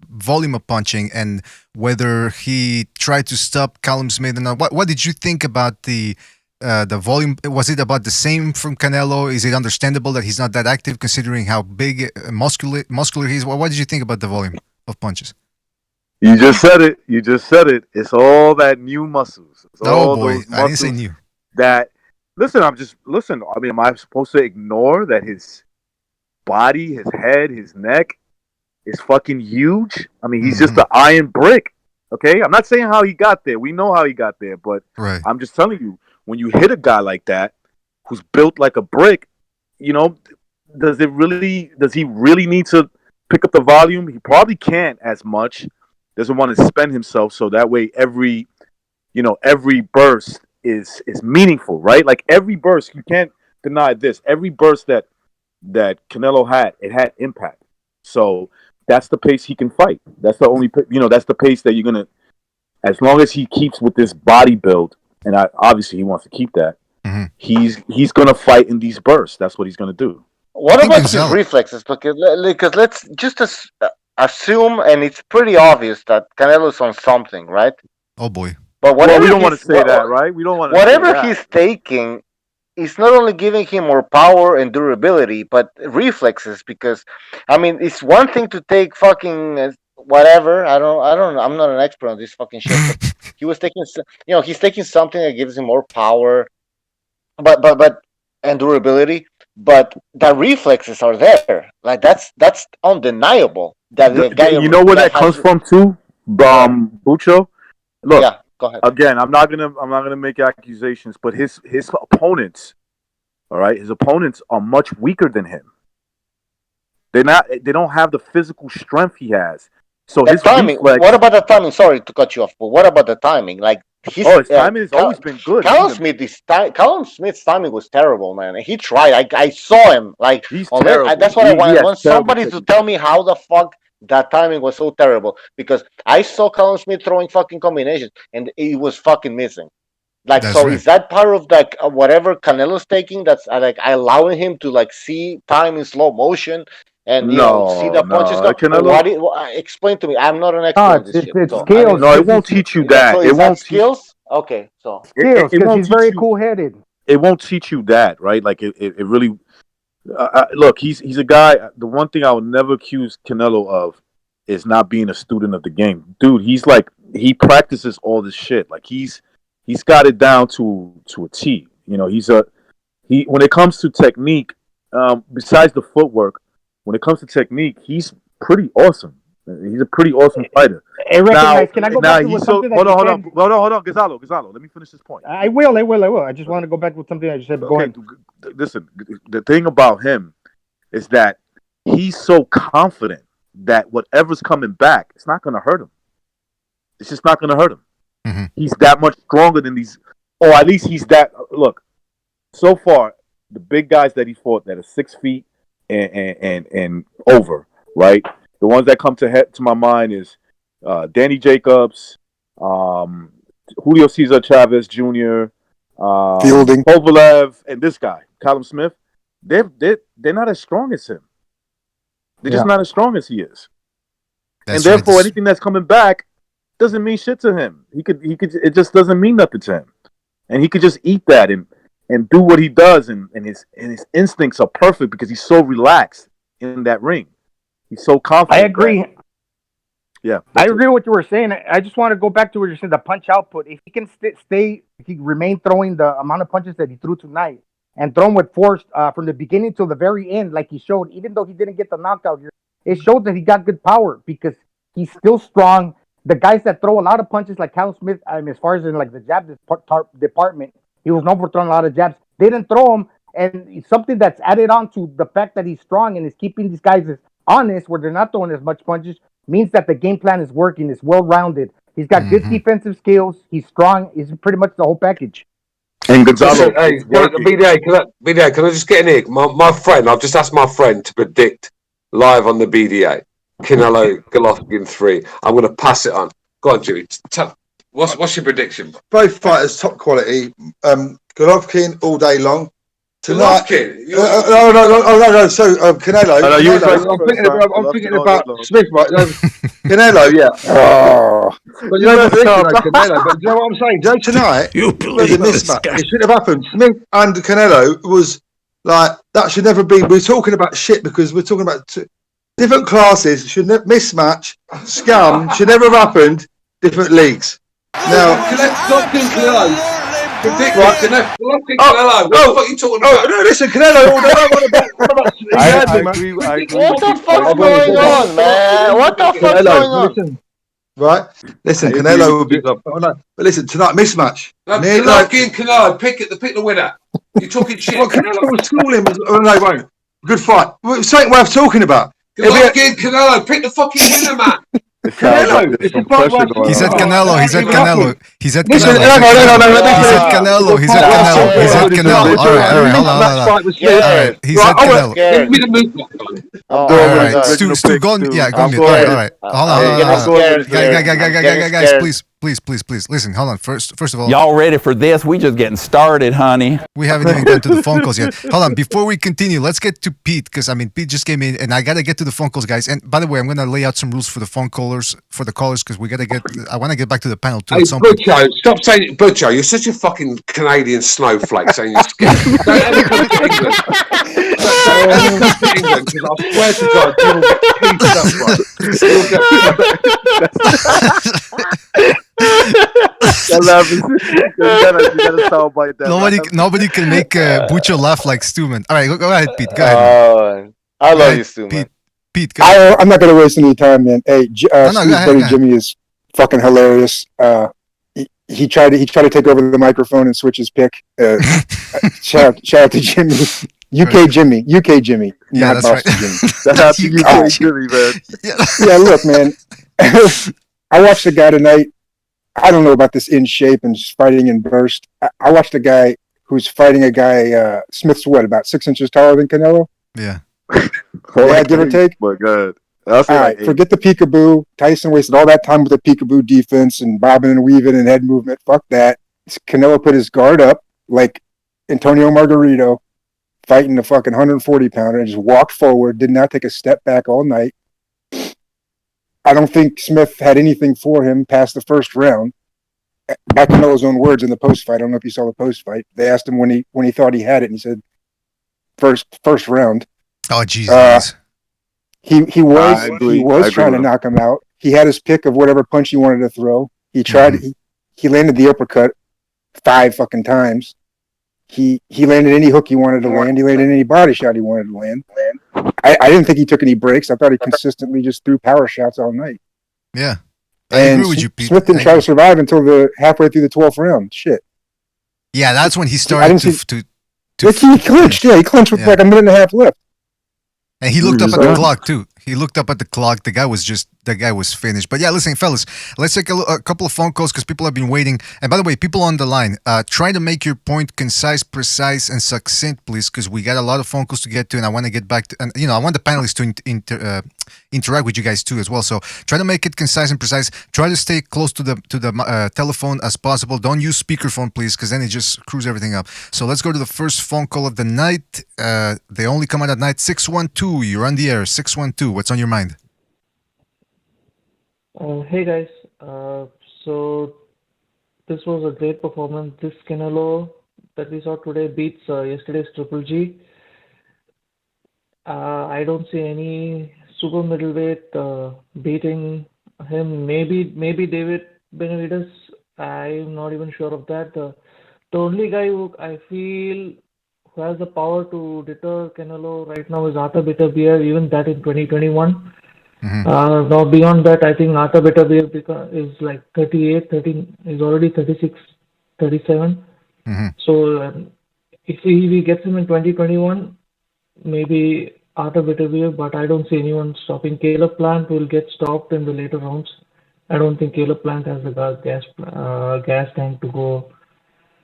volume of punching and whether he tried to stop Callum Smith. And what did you think about the volume? Was it about the same from Canelo? Is it understandable that he's not that active considering how big, muscular he is? What did you think about the volume of punches? You just said it. It's all that new muscles. It's all boy, those muscles I didn't say new. That listen. I mean, am I supposed to ignore that his body, his head, his neck is fucking huge? I mean, he's just an iron brick. Okay, I'm not saying how he got there. We know how he got there, but I'm just telling you, when you hit a guy like that, who's built like a brick, does he really need to pick up the volume? He probably can't as much. Doesn't want to spend himself, so that way every burst is meaningful, right? Like every burst, you can't deny this. Every burst that Canelo had, it had impact. So that's the pace he can fight. That's the only, that's the pace that you're gonna. As long as he keeps with this body build, and obviously he wants to keep that, he's gonna fight in these bursts. That's what he's gonna do. What about his reflexes? Because let's just assume, and it's pretty obvious that Canelo's on something, right? Oh boy! But we don't want to say that, right? We don't want to. Whatever he's taking, it's not only giving him more power and durability, but reflexes. Because, I mean, it's one thing to take fucking whatever. I don't know. I'm not an expert on this fucking shit. But he was taking, he's taking something that gives him more power, but and durability. But the reflexes are there. Like that's undeniable. That you know where that comes from too, Bucho. Look, yeah, go ahead. Again, I'm not gonna make accusations, but his opponents, all right, his opponents are much weaker than him. They don't have the physical strength he has. So his timing. What about the timing? Sorry to cut you off, but what about the timing? Like his timing has always been good. Callum Smith's timing was terrible, man. He tried. I saw him. Like he's terrible. That's what I want. I want somebody to tell me how the fuck that timing was so terrible, because I saw Callum Smith throwing fucking combinations and he was fucking missing. Like, that's so right. Is that part of like whatever Canelo's taking? That's like allowing him to like see time in slow motion and see the punches go. Canelo, explain to me. I'm not an expert on this shit. It's skills. No, it won't teach you that. So it won't skills. Okay, so skills because he's very cool-headed. It won't teach you that, right? Like it really. Look, he's a guy. The one thing I would never accuse Canelo of is not being a student of the game, dude. He practices all this shit. Like he's got it down to a T. When it comes to technique, besides the footwork, when it comes to technique, he's pretty awesome. He's a pretty awesome fighter. Hey, recognize. Can I go back to something that hold on, Gonzalo. Let me finish this point. I will. I just want to go back with something I just said. Go ahead. Listen, the thing about him is that he's so confident that whatever's coming back, it's not going to hurt him. It's just not going to hurt him. Mm-hmm. He's that much stronger than these, or at least he's that. Look, so far, the big guys that he fought that are 6 feet and over, right? The ones that come to my mind is Danny Jacobs, Julio Cesar Chavez Jr., Fielding, Kovalev, and this guy, Callum Smith. They're not as strong as him. They're just not as strong as he is. And therefore, anything that's coming back doesn't mean shit to him. He could. It just doesn't mean nothing to him. And he could just eat that and do what he does. And his instincts are perfect because he's so relaxed in that ring. He's so confident. I agree. Yeah, I agree with what you were saying. I just want to go back to what you're saying, the punch output. If he can remain throwing the amount of punches that he threw tonight and throw them with force from the beginning till the very end, like he showed, even though he didn't get the knockout here, it showed that he got good power because he's still strong. The guys that throw a lot of punches, like Callum Smith, as far as in like the jab department, he was known for throwing a lot of jabs. They didn't throw him, and it's something that's added on to the fact that he's strong and is keeping these guys honest, where they're not throwing as much punches, means that the game plan is working. It's well-rounded. He's got good defensive skills. He's strong. He's pretty much the whole package. And Gonzalo, hey, BDA, can I just get in here? My friend, I've just asked my friend to predict live on the BDA. Canelo Golovkin 3. I'm going to pass it on. Go on, Jimmy. What's your prediction? Both fighters top quality. Golovkin all day long. Tonight, no. So Canelo. I'm thinking about Smith, right? Canelo, yeah. But you know Canelo. But you know what I'm saying? Joe, tonight there's a mismatch. It shouldn't have happened. Smith and Canelo was like that. Should never be. We're talking about shit because we're talking about different classes. Should mismatch. Scam should never have happened. Different leagues. Now, Canelo. Canelo. What the fuck are you talking about? No, listen, Canelo. I agree. What the fuck's going on, man? What the fuck's going on? Listen, right? Listen, Canelo will be. But listen, tonight mismatch. Canelo, pick the winner. You're talking shit. Well, Canelo will school him. No, he won't. Good fight. It's something worth talking about. Canelo, pick the fucking winner, man. It sounds like Canelo, there's some it's a top pressure round going He said on. Canelo. He said Even Canelo. after. He said Listen, Canelo. let me He said finish. Canelo. He said Top Canelo. round. He said Yes. Canelo. All right, all right. Hold on, hold on. Fight with Smith. Yes. All right. He Right, said all right. Canelo. Give Scared. me the movement. Oh All my right, all right. God. Original Stu, go on. pick, Yeah, Stu. go on I'm mute. All right, scared. all right. Hold on, I'm hold on, getting hold on. scared Guys, here. guys, I'm guys, getting guys, guys, scared. please. Listen, hold on. First of all, Y'all ready for this? We just getting started, honey. we haven't even gotten to the phone calls yet. Hold on. Before we continue, let's get to Pete because I mean Pete just came in, and I gotta get to the phone calls, guys. And by the way, I'm gonna lay out some rules for the phone callers because we gotta get. I want to get back to the panel too Hey, at some point. Butcho, stop saying it, Butcho. You're such a fucking Canadian snowflake saying you're scared. Don't ever come to England. Don't ever come to England because I swear to God, you will get pieced up, bro. You'll get That laugh is you gotta sound bite that. Nobody can make Bucho laugh like Stu, man. All right, go ahead, Pete. Go ahead. Man. I Go love ahead, you, Stu, man. Pete, go ahead. I'm not going to waste any time, man. Hey, No, Stu's go ahead, buddy go ahead. Jimmy is fucking hilarious. He tried to take over the microphone and switch his pick. Shout out to Jimmy. UK Jimmy, Yeah, not that's right. Boston Jimmy. Shout out to UK UK Jimmy, man. Yeah, look, man. I watched a guy tonight. I don't know about this in shape and just fighting in burst. I watched a guy who's fighting a guy. Smith's about 6 inches taller than Canelo. Yeah. Yeah, give or take. But good. I'll say All like right, forget the peekaboo. Tyson wasted all that time with the peekaboo defense and bobbing and weaving and head movement. Fuck that. Canelo put his guard up like Antonio Margarito fighting a fucking 140 pounder and just walked forward, did not take a step back all night. I don't think Smith had anything for him past the first round. By Canelo's own words in the post fight, I don't know if you saw the post fight. They asked him when he thought he had it, and he said first round. Oh, Jesus. He I agree was trying to with him. knock him out. He had his pick of whatever punch he wanted to throw. He tried. He landed the uppercut 5 fucking times. He landed any hook he wanted to land. He landed any body shot he wanted to land. I didn't think he took any breaks. I thought he consistently just threw power shots all night. Yeah. I And agree with you, Pete. Smith didn't try to survive until halfway through the 12th round. Shit. Yeah, that's when he I started didn't to He clinched. Yeah, he clinched with like a minute and a half left. And he looked up at the clock too. He looked up at the clock. The guy was finished. But yeah, listen, fellas, let's take a couple of phone calls because people have been waiting. And by the way, people on the line, try to make your point concise, precise, and succinct, please, because we got a lot of phone calls to get to, and I want to get back to, and I want the panelists to interact with you guys too as well. So try to make it concise and precise. Try to stay close to the telephone as possible. Don't use speakerphone, please, because then it just screws everything up. So let's go to the first phone call of the night. They only come out at night. 612. You're on the air. 612. What's on your mind? Hey guys, so this was a great performance. This Canelo that we saw today beats yesterday's Triple G. I don't see any super middleweight beating him. Maybe David Benavidez. I'm not even sure of that. The only guy who I feel who has the power to deter Canelo right now is Arthur Beterbiev, even that in 2021. Now beyond that, I think Arthur Beterbiev is like 38, 13, is already 36, 37. So if he gets him in 2021, maybe Arthur Beterbiev, but I don't see anyone stopping. Caleb Plant will get stopped in the later rounds. I don't think Caleb Plant has the gas tank to go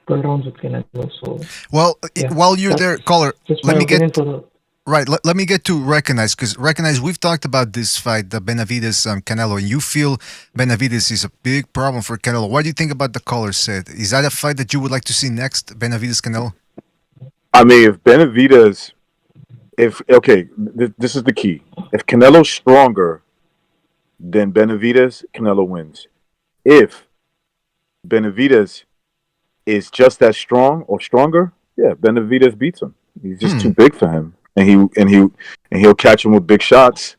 12 rounds with Canelo. So while you're there, caller, let me get Right. Let me get to Recognize, because Recognize, we've talked about this fight, the Benavidez Canelo, and you feel Benavidez is a big problem for Canelo. What do you think about the caller said? Is that a fight that you would like to see next, Benavidez Canelo? I mean, if Benavidez, this is the key. If Canelo's stronger than Benavidez, Canelo wins. If Benavidez is just as strong or stronger, yeah, Benavidez beats him. He's just too big for him. And he'll catch him with big shots.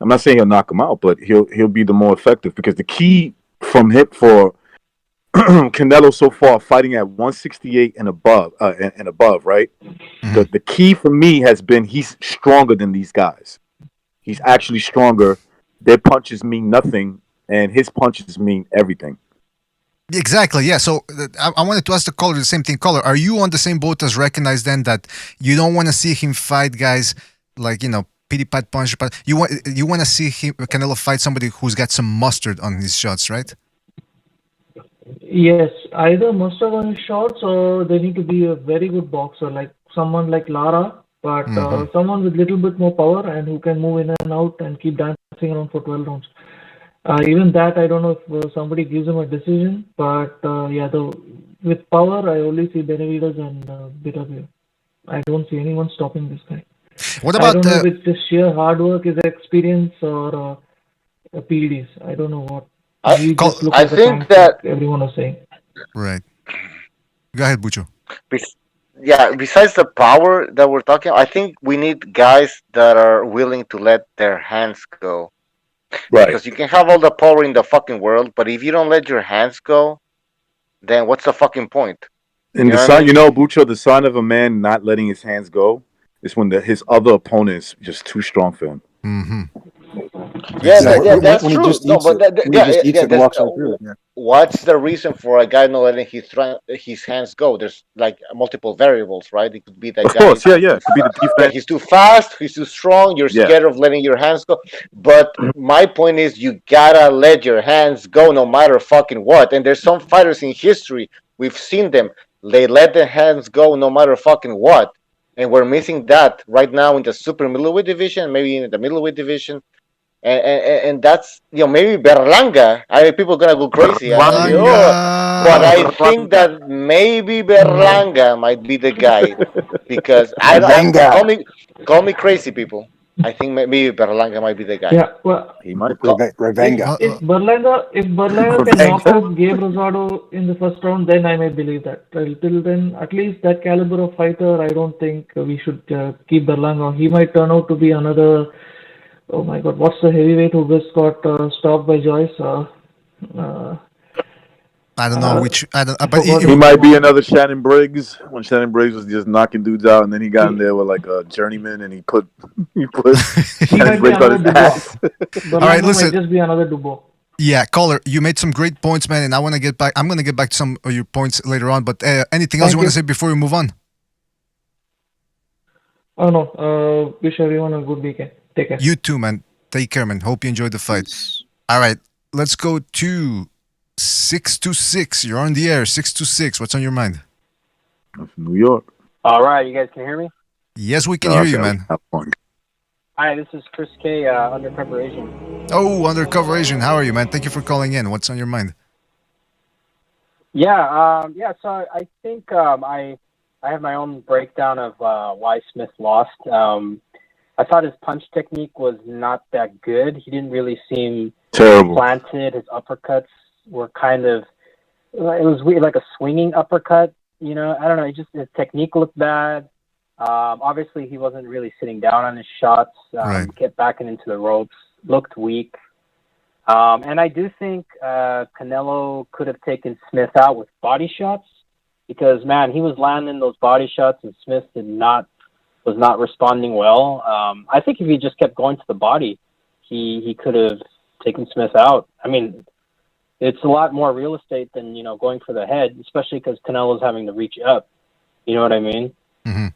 I'm not saying he'll knock him out, but he'll be the more effective, because the key from him for Canelo so far, fighting at 168 and above, right? The key for me has been he's stronger than these guys. He's actually stronger. Their punches mean nothing, and his punches mean everything. Exactly, yeah. So I wanted to ask the caller the same thing. Caller, are you on the same boat as Recognize then, that you don't want to see him fight guys like, pity pat punch. But you want to see Canelo fight somebody who's got some mustard on his shots, right? Yes, either mustard on his shots or they need to be a very good boxer, like someone like Lara, but someone with little bit more power and who can move in and out and keep dancing around for 12 rounds. Even that, I don't know if somebody gives him a decision, but with power, I only see Benavidez and Bitabir. I don't see anyone stopping this guy. What about I don't know if it's just sheer hard work, his experience, or PEDs. I don't know what. I think that everyone is saying. Right. Go ahead, Bucho. Besides the power that we're talking, I think we need guys that are willing to let their hands go. Right. Because you can have all the power in the fucking world, but if you don't let your hands go, then what's the fucking point? And Bucho, the sign of a man not letting his hands go is when his other opponent is just too strong for him. Mm-hmm. That's true. What's the reason for a guy not letting his hands go? There's like multiple variables, right? It could be that guy. Of course, yeah. It could be the defense. He's too fast. He's too strong. You're scared of letting your hands go. But my point is, you gotta let your hands go, no matter fucking what. And there's some fighters in history, we've seen them. They let their hands go, no matter fucking what. And we're missing that right now in the super middleweight division, maybe in the middleweight division. And that's, maybe Berlanga. People are going to go crazy. But I think that maybe Berlanga might be the guy. Because call me crazy, people. I think maybe Berlanga might be the guy. Yeah, well, he might. Revenga. If Berlanga can knock out Gabe Rosado in the first round, then I may believe that. Till then, at least that caliber of fighter, I don't think we should keep Berlanga. He might turn out to be another. Oh my God! What's the heavyweight who just got stopped by Joyce? I don't know which. But he might be another Shannon Briggs when Shannon Briggs was just knocking dudes out, and then he got in there with like a journeyman, and he put Shannon Briggs on his ass. All right, listen. Might just be another Dubo. Yeah, caller, you made some great points, man, and I want to get back. I'm going to get back to some of your points later on. But anything else you want to say before we move on? Oh no. Wish everyone a good weekend. Take care. You too, man. Take care, man. Hope you enjoyed the fight. All right, let's go to 626. You're on the air. 626. What's on your mind? I'm from New York. All right, you guys can hear me? Yes, we can hear you, man. Hi, this is Chris K, Undercover Asian. Oh, Undercover Asian. How are you, man? Thank you for calling in. What's on your mind? Yeah, so I think I have my own breakdown of why Smith lost. I thought his punch technique was not that good. He didn't really seem terrible. Planted. His uppercuts were kind of, it was weird, like a swinging uppercut. I don't know. His technique looked bad. Obviously, he wasn't really sitting down on his shots. Kept backing into the ropes. Looked weak. And I do think Canelo could have taken Smith out with body shots because, man, he was landing those body shots and Smith was not responding well. I think if he just kept going to the body, he could have taken Smith out. I mean, it's a lot more real estate than, going for the head, especially because Canelo's having to reach up. You know what I mean? Mm-hmm.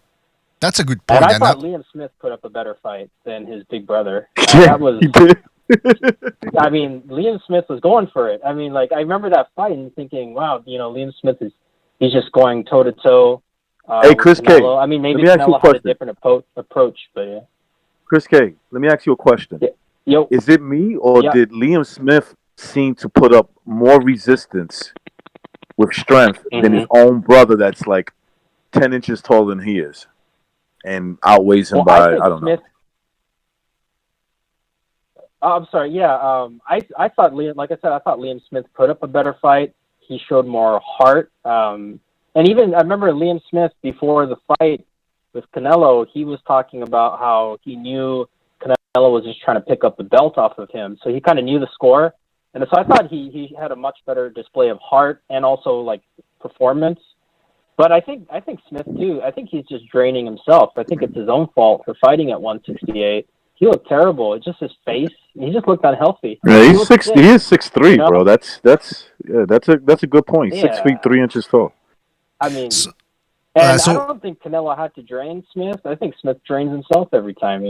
That's a good point. And I thought Liam Smith put up a better fight than his big brother. That was. I mean, Liam Smith was going for it. I mean, like, I remember that fight and thinking, wow, Liam Smith he's just going toe to toe. Hey, Chris K. I mean, maybe Canelo had a different approach, but yeah. Chris K, let me ask you a question. Yo. Is it me or did Liam Smith seem to put up more resistance with strength than his own brother that's like 10 inches taller than he is and outweighs him by, I don't know. I'm sorry, yeah. I thought Liam Smith put up a better fight. He showed more heart. And even, I remember Liam Smith, before the fight with Canelo, he was talking about how he knew Canelo was just trying to pick up the belt off of him. So he kind of knew the score. And so I thought he had a much better display of heart and also, like, performance. But I think Smith, too, I think he's just draining himself. I think it's his own fault for fighting at 168. He looked terrible. It's just his face. He just looked unhealthy. Yeah, he is 6'3", bro. That's a good point. Yeah. 6 feet 3 inches tall. I mean, I don't think Canelo had to drain Smith. I think Smith drains himself every time,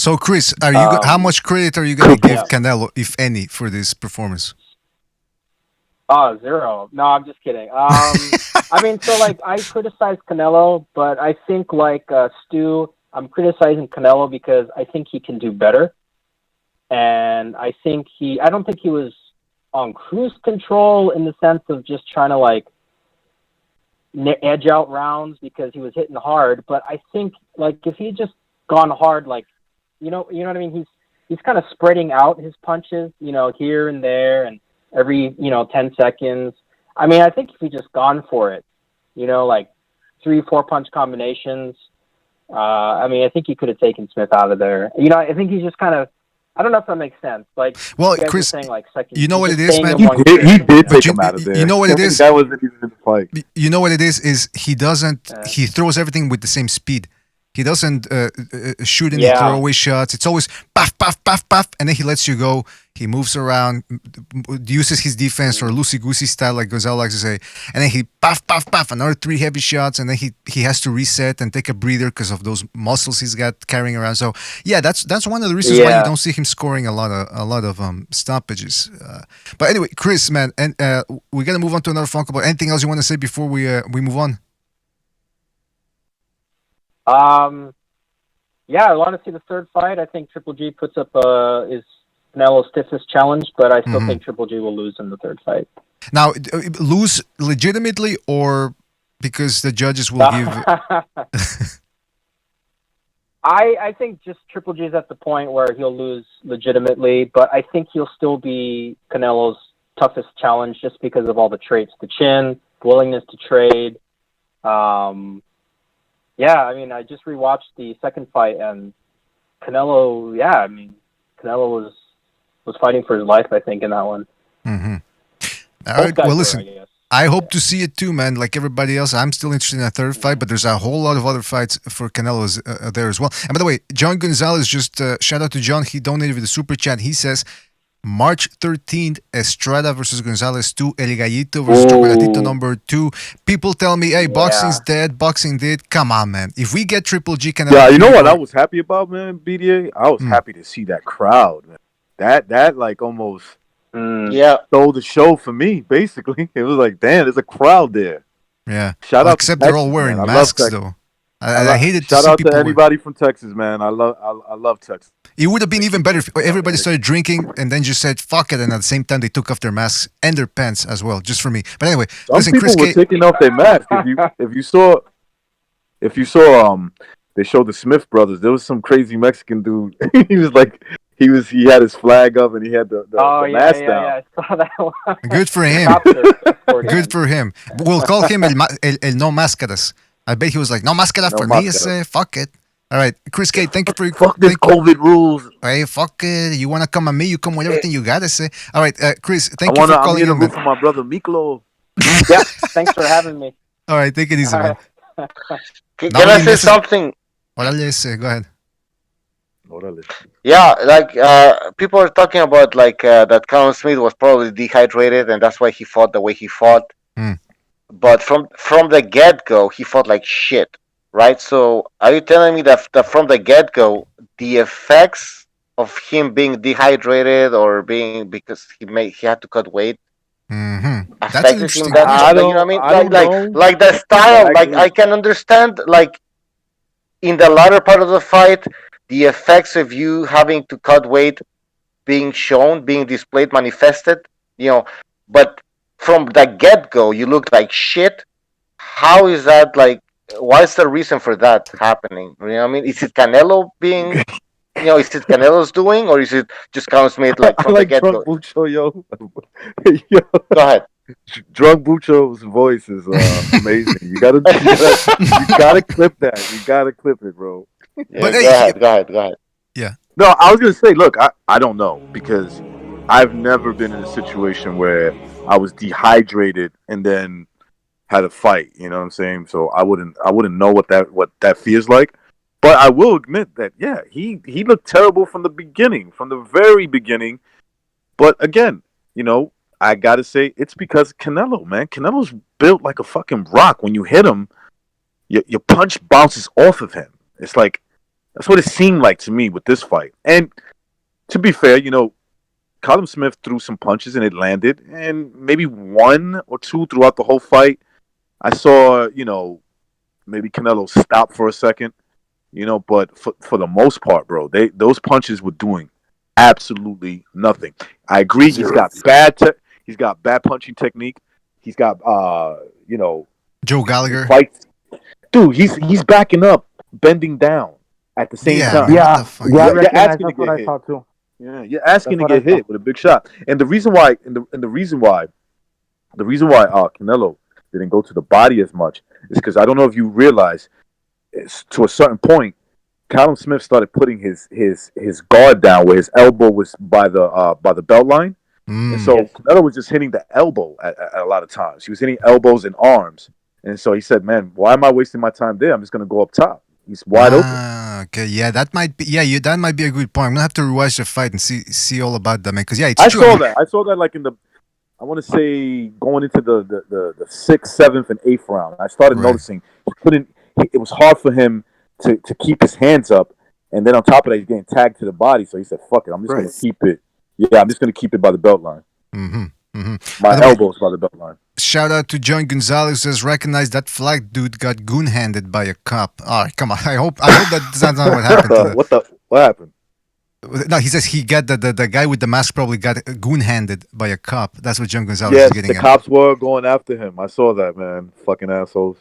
So, Chris, how much credit are you going to give Canelo, if any, for this performance? Oh, 0. No, I'm just kidding. I mean, so like I criticize Canelo, but I think like Stu, I'm criticizing Canelo because I think he can do better, and I don't think he was on cruise control in the sense of just trying to like edge out rounds because he was hitting hard. But I think like if he just gone hard, like you know what I mean. He's kind of spreading out his punches, here and there, and every 10 seconds. I mean, I think if he just gone for it, like 3-4 punch combinations. I mean, I think he could have taken Smith out of there. I think he's just kind of. I don't know if that makes sense. Like, well, Chris, saying, like, second, you know what it is, man. He did take him out of there. You know what it is. That wasn't even in the fight. You know what it is? Is he doesn't? He throws everything with the same speed. He doesn't shoot any throwaway shots. It's always puff, puff, puff, puff, and then he lets you go. He moves around, uses his defense or loosey-goosey style, like Gonzalo likes to say, and then he puff, puff, puff, another 3 heavy shots, and then he has to reset and take a breather because of those muscles he's got carrying around. So yeah, that's one of the reasons why you don't see him scoring a lot of stoppages. But anyway, Chris, man, and we gotta move on to another phone call. But anything else you want to say before we move on? Yeah, I want to see the third fight. I think Triple G puts up is Canelo's stiffest challenge, but I still think Triple G will lose in the third fight. Now, lose legitimately or because the judges will give... I think just Triple G is at the point where he'll lose legitimately, but I think he'll still be Canelo's toughest challenge just because of all the traits. The chin, willingness to trade. Yeah, I mean, I just rewatched the second fight, and Canelo, Canelo was fighting for his life, I think, in that one. Mm-hmm. All right, well, listen, I hope to see it too, man, like everybody else. I'm still interested in a third fight, but there's a whole lot of other fights for Canelo there as well. And by the way, John Gonzalez, just shout out to John. He donated with the super chat. He says, March 13th, Estrada versus Gonzalez 2, El Gallito versus Chocolatito number 2. People tell me, hey, boxing's dead, boxing dead. Come on, man. If we get Triple G, Canelo... Yeah, you know what I was happy about, man, BDA? I was happy to see that crowd, man. That like almost stole the show for me, basically. It was like, damn, there's a crowd there. Yeah. Shout out except they're all wearing masks, though. I hated to see shout out to anybody from Texas, man. I love Texas. It would have been even better if everybody started drinking and then just said fuck it, and at the same time they took off their masks and their pants as well, just for me. But anyway, some people were taking off their masks. If you saw, they showed the Smith brothers. There was some crazy Mexican dude. He was like, he had his flag up and he had the mask down. Yeah, I saw that one. Good for him. Good for him. We'll call him el no máscaras. I bet he was like, no máscara for me. Fuck it. All right, Chris K, thank you for your fuck this COVID rules. Hey, fuck it. You want to come at me? You come with everything you got to say. All right, Chris, thank you for calling in. I'm here to root for my brother Miklo. Yeah, thanks for having me. All right, take it easy, man. Can I say something? Go ahead. Yeah, like people are talking about like that Callum Smith was probably dehydrated and that's why he fought the way he fought. But from the get-go, he fought like shit. Right, so are you telling me that from the get-go, the effects of him being dehydrated or being because he had to cut weight affected him that much? You know what I mean? Like the style. Like I can understand, like in the latter part of the fight, the effects of you having to cut weight being shown, being displayed, manifested. But from the get-go, you look like shit. How is that like? What's the reason for that happening? You know what I mean? Is it Canelo being, is it Canelo's doing, or is it just Callum Smith like from the get-go? Drunk Bucho, yo. Go ahead. Drunk Bucho's voice is amazing. You gotta clip that. You gotta clip it, bro. Yeah, but go ahead. Yeah. No, I was gonna say, look, I don't know because I've never been in a situation where I was dehydrated and then had a fight, you know what I'm saying? So I wouldn't know what that feels like. But I will admit that he looked terrible from the beginning, from the very beginning. But again, I gotta say it's because Canelo, man. Canelo's built like a fucking rock. When you hit him, your punch bounces off of him. It's like That's what it seemed like to me with this fight. And to be fair, Callum Smith threw some punches and it landed, and maybe one or two throughout the whole fight. I saw, maybe Canelo stop for a second, but for the most part, bro, those punches were doing absolutely nothing. I agree. He's got bad punching technique. He's got Joe Gallagher. Fights. Dude, he's backing up, bending down at the same time. You're asking to get hit. Yeah, you're asking to get hit with a big shot. And the reason why Canelo didn't go to the body as much is because I don't know if you realize, to a certain point, Callum Smith started putting his guard down where his elbow was by the belt line. And so Canelo was just hitting the elbow at a lot of times. He was hitting elbows and arms. And so he said, man, why am I wasting my time there? I'm just going to go up top. He's wide open. Okay, yeah, that might be that might be a good point. I'm gonna have to rewatch the fight and see all about that, man. Because it's I true. saw that like in the, I want to say going into the 6th, 7th, and 8th round. I started noticing it was hard for him to keep his hands up, and then on top of that, he's getting tagged to the body. So he said, "Fuck it, I'm just gonna keep it. Yeah, I'm just gonna keep it by the belt line. My elbows by the belt line." Shout out to John Gonzalez, who says, recognize that flag dude got goon-handed by a cop. Oh, come on. I hope that's not what happened. What happened? No, he says he got the guy with the mask probably got goon-handed by a cop. That's what John Gonzalez is getting at. The cops were going after him. I saw that, man. Fucking assholes.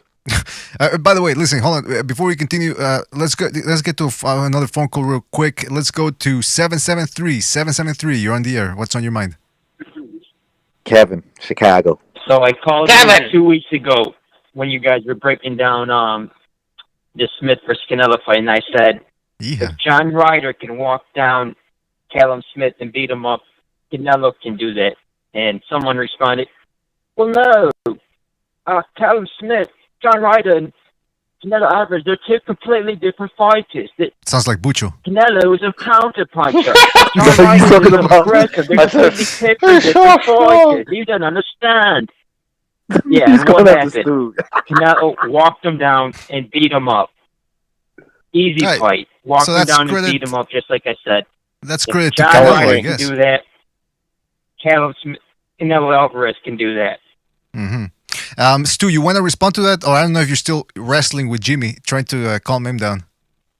By the way, listen, hold on. Before we continue, let's get to another phone call real quick. Let's go to 773. 773, you're on the air. What's on your mind? Kevin, Chicago. So I called you 2 weeks ago when you guys were breaking down the Smith versus Canelo fight, and I said, if John Ryder can walk down Callum Smith and beat him up, Canelo can do that. And someone responded, well, no. Callum Smith, John Ryder, and Canelo Alvarez, they're two completely different fighters. Sounds like Bucho. Canelo is a counter-puncher. John Ryder is aggressive. They're completely different fighters. You don't understand. Yeah, and what happened? Canelo walked him down and beat him up. Easy fight. Walked him down and beat him up, just like I said. That's credit to John Canelo, Ryder I guess. can do that. Callum Smith, Canelo Alvarez can do that. Stu, you want to respond to that? Or I don't know if you're still wrestling with Jimmy, trying to calm him down.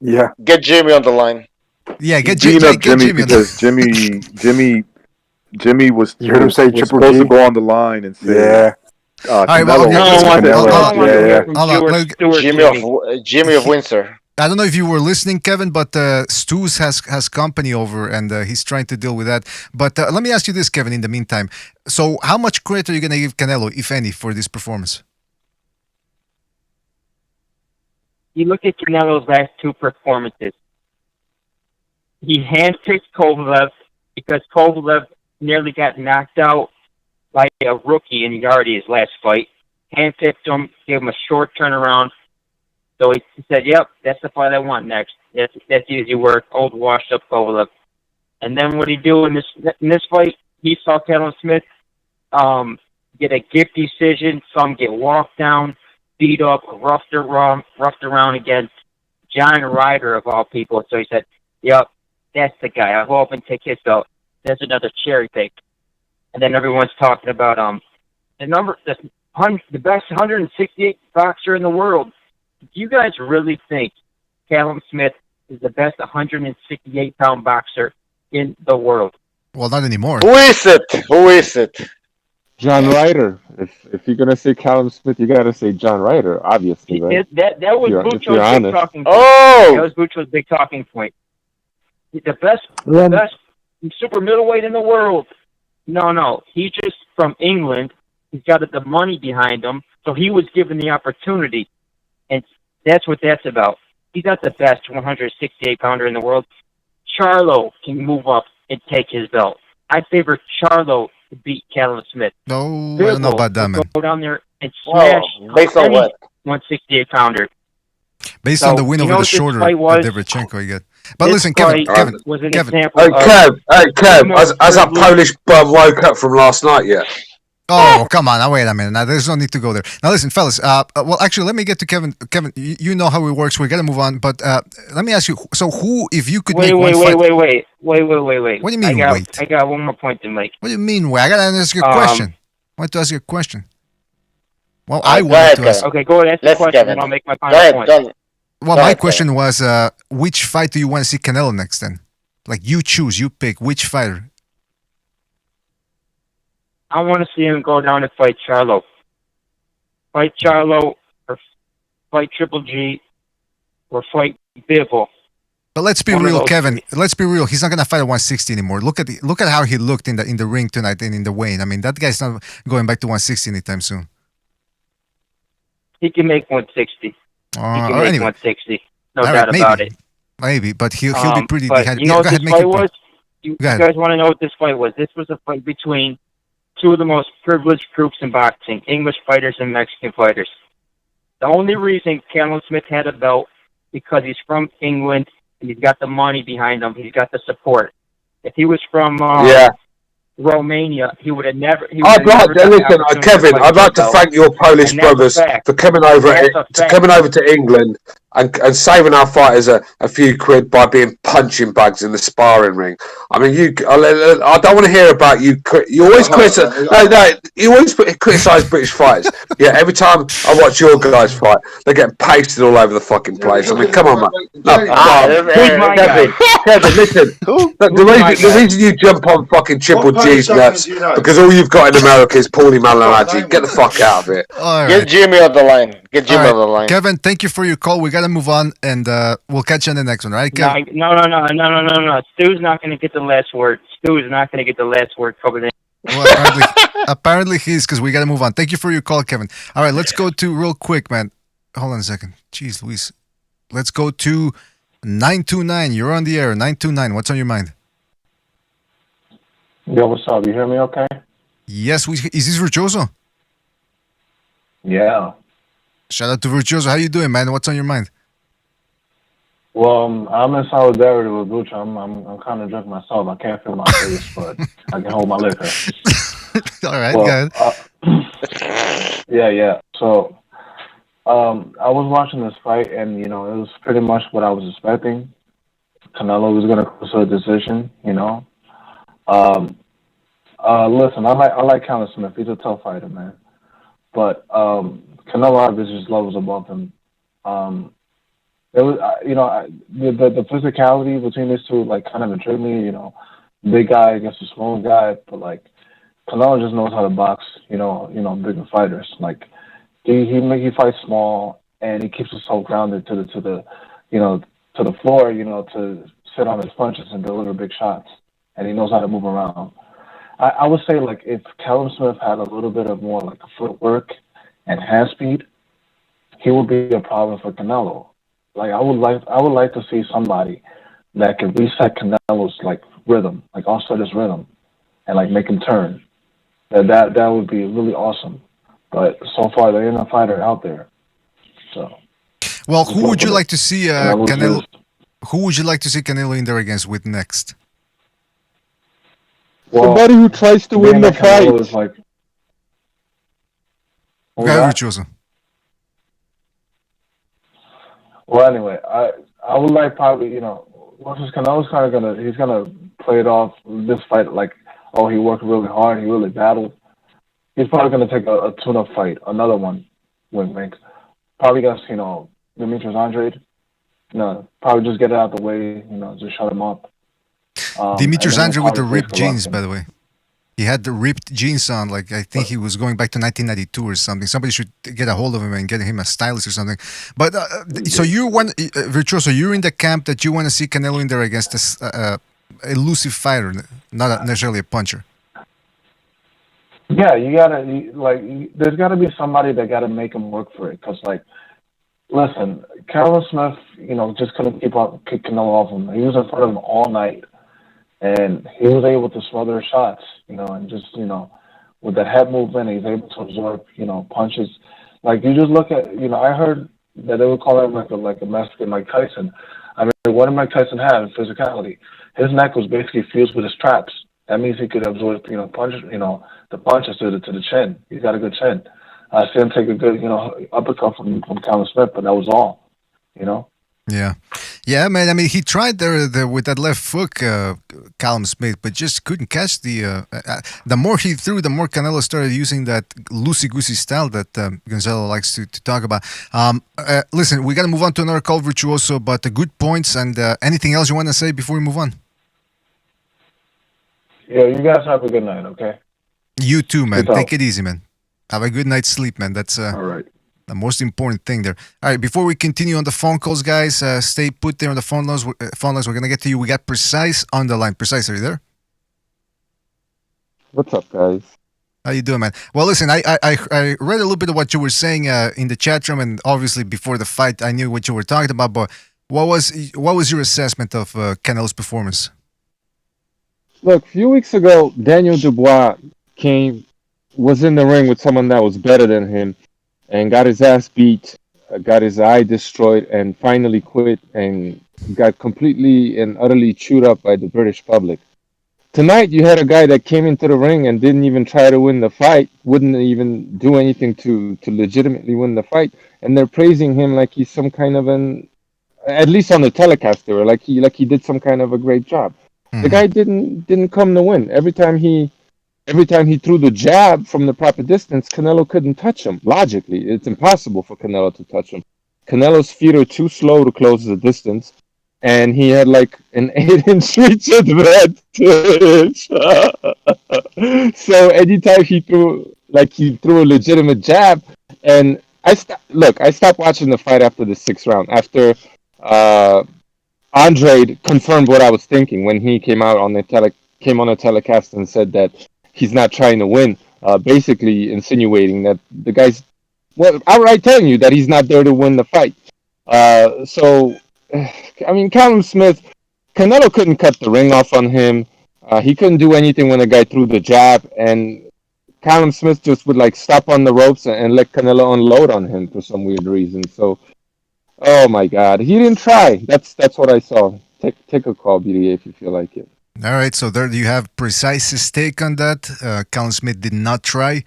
Yeah. Get Jimmy on the line. Yeah, get Jimmy Jimmy because Jimmy was You heard him say Triple supposed G? to go on the line and say, Yeah. All right, well, Jimmy of Windsor. I don't know if you were listening, Kevin, but Stu has company over, and he's trying to deal with that. But let me ask you this, Kevin, in the meantime. So how much credit are you going to give Canelo, if any, for this performance? You look at Canelo's last two performances. He handpicked Kovalev because Kovalev nearly got knocked out by a rookie in Yardy his last fight. Handpicked him, gave him a short turnaround. So he said, yep, that's the fight I want next. That's easy work, old washed-up Kovalev. And then what he do in this fight, he saw Callum Smith get a gift decision, some get walked down, beat up, roughed around against John Ryder, of all people. So he said, yep, that's the guy. I hope and take his belt. That's another cherry pick. And then everyone's talking about the best 168 boxer in the world. Do you guys really think Callum Smith is the best 168-pound boxer in the world? Well, not anymore. Who is it? John Ryder. If you're gonna say Callum Smith, you gotta say John Ryder, obviously, right? That was Bucho's big talking point. Oh! That was Bucho's big talking point. The best super middleweight in the world. No. He's just from England. He's got the money behind him, so he was given the opportunity. And that's what that's about. He's not the best 168-pounder in the world. Charlo can move up and take his belt. I favor Charlo to beat Callum Smith. No, I don't know about that, man. Go down there and smash based on what? 168-pounder. Based on the win over the shoulder that Derevchenko I get. But listen, Kevin. Was an Kev, example Kev, as that Polish bum woke up from last night yet? Oh, come on. Now, wait a minute. Now, there's no need to go there. Now, listen, fellas. Well, actually, let me get to Kevin. Kevin, you know how it works. We're going to move on. But let me ask you. So, who, if you could Wait. make one fight... Wait. What do you mean, wait? I got one more point to make. What do you mean, wait? I got to ask you a question. I want to ask you a question. Well, I go wanted ahead, to ask... Kevin. Okay, go ahead. Ask the Let's question, Kevin. and I'll make my Go final ahead, point. Kevin. Well, Go my ahead, question was, which fight do you want to see Canelo next then? Like, you choose, you pick. Which fighter? I want to see him go down and fight Charlo. Fight Charlo, or fight Triple G, or fight Bivol. But let's be One of real, those Kevin. three. Let's be real. He's not gonna fight at 160 anymore. Look at how he looked in the ring tonight and in the weigh-in. I mean, that guy's not going back to 160 anytime soon. He can make 160. He can make Anyway. 160. No All doubt right, about it. Maybe, but he'll be pretty But dehydrated. you know Yeah, what go ahead, this make fight your was? point. You Go ahead. guys want to know what this fight was? This was a fight between two of the most privileged groups in boxing, English fighters and Mexican fighters. The only reason Callum Smith had a belt because he's from England and he's got the money behind him. He's got the support. If he was from Romania, he would have never. I'd like to listen, Kevin. I'd like to thank your Polish brothers for coming over to England and saving our fighters a few quid by being punching bags in the sparring ring. I mean, I don't want to hear about you. You always criticize. You always criticize British fighters. Yeah, every time I watch your guys fight, they get pasted all over the fucking place. I mean, come on, man. Kevin, listen. The reason you jump on fucking Triple G's nuts because all you've got in America is Paulie Malignaggi. Get the fuck out of it. All Get right. Jimmy on the line. Get Jimmy on the line. Kevin, thank you for your call. We gotta move on, and we'll catch you on the next one, all right, Kevin? No. Stu's not going to get the last word. Stu is not going to get the last word covered in. Well, apparently he's, because we gotta move on. Thank you for your call, Kevin. All right, let's go to real quick, man. Hold on a second. Jeez, Luis. Let's go to 929. You're on the air. 929. What's on your mind? Yo, what's up? You hear me okay? Yes, is this Virtuoso? Yeah. Shout out to Virtuoso. How you doing, man? What's on your mind? Well, I'm in solidarity with Bucha. I'm kind of drunk myself. I can't feel my face, but I can hold my liquor. All right, go ahead. Yeah. So, I was watching this fight, and it was pretty much what I was expecting. Canelo was gonna close to a decision. Listen, I like Callum Smith. He's a tough fighter, man. But Canelo obviously just levels above him. It was, the physicality between these two, kind of intrigued me. Big guy against a small guy, but Canelo just knows how to box. Bigger fighters. He fights small and he keeps himself grounded to the floor. To sit on his punches and deliver big shots, and he knows how to move around. I would say if Callum Smith had a little bit of more footwork and hand speed, he would be a problem for Canelo. I would like to see somebody that can reset Canelo's rhythm, offset his rhythm, and make him turn. That would be really awesome. But so far there ain't a fighter out there. So. Well, who would you like to see Canelo? Who would you like to see Canelo in there against with next? Somebody who tries to win the fight. Go ahead, Virtuoso. Well, anyway, I would like probably Canelo's he's gonna play it off this fight he worked really hard, he really battled. He's probably gonna take a tune-up fight, another one, wink. Probably against Demetrius Andrade. Probably just get it out the way. Just shut him up. Demetrius Andrade with the ripped jeans, by the way. He had the ripped jeans on, I think he was going back to 1992 or something. Somebody should get a hold of him and get him a stylist or something. But so Virtuoso, you're in the camp that you want to see Canelo in there against a elusive fighter, not necessarily a puncher. Yeah, you gotta there's gotta be somebody that gotta make him work for it. Cause listen, Callum Smith, just couldn't keep Canelo off him. He was in front of him all night. And he was able to smother shots, and just, with that head movement, he's able to absorb, punches. You just look at, I heard that they would call him like a Mexican Mike Tyson. I mean, what did Mike Tyson have in physicality? His neck was basically fused with his traps. That means he could absorb, punch, the punches to the chin. He's got a good chin. I see him take a good, uppercut from Callum Smith, but that was all, Yeah, man. I mean, he tried there with that left hook, Callum Smith, but just couldn't catch the more he threw, the more Canelo started using that loosey-goosey style that Gonzalo likes to talk about. Listen, we got to move on to another call, Virtuoso, but the good points and anything else you want to say before we move on? Yeah, you guys have a good night, okay? You too, man. Take it easy, man. Have a good night's sleep, man. That's all right. The most important thing there. All right, before we continue on the phone calls, guys, stay put there on the phone lines. We're going to get to you. We got Precise on the line. Precise, are you there? What's up, guys? How you doing, man? Well, listen, I read a little bit of what you were saying in the chat room, and obviously before the fight, I knew what you were talking about, but what was your assessment of Canelo's performance? Look, a few weeks ago, Daniel Dubois was in the ring with someone that was better than him and got his ass beat, got his eye destroyed, and finally quit and got completely and utterly chewed up by the British public. Tonight, you had a guy that came into the ring and didn't even try to win the fight, wouldn't even do anything to legitimately win the fight, and they're praising him like he's some kind of at least on the telecast, they were like he did some kind of a great job. The guy didn't come to win. Every time he threw the jab from the proper distance, Canelo couldn't touch him. Logically, it's impossible for Canelo to touch him. Canelo's feet are too slow to close the distance, and he had like an 8-inch reach advantage. So anytime he threw a legitimate jab, and I stopped watching the fight after the 6th round. After Andre confirmed what I was thinking when he came out on the telecast and said that he's not trying to win, basically insinuating that the guy's outright telling you that he's not there to win the fight. So, I mean, Callum Smith, Canelo couldn't cut the ring off on him. He couldn't do anything when the guy threw the jab, and Callum Smith just would like stop on the ropes and let Canelo unload on him for some weird reason. So, oh my God, he didn't try. That's what I saw. Take a call, BDA, if you feel like it. All right, so there you have Precise's take on that. Callum Smith did not try.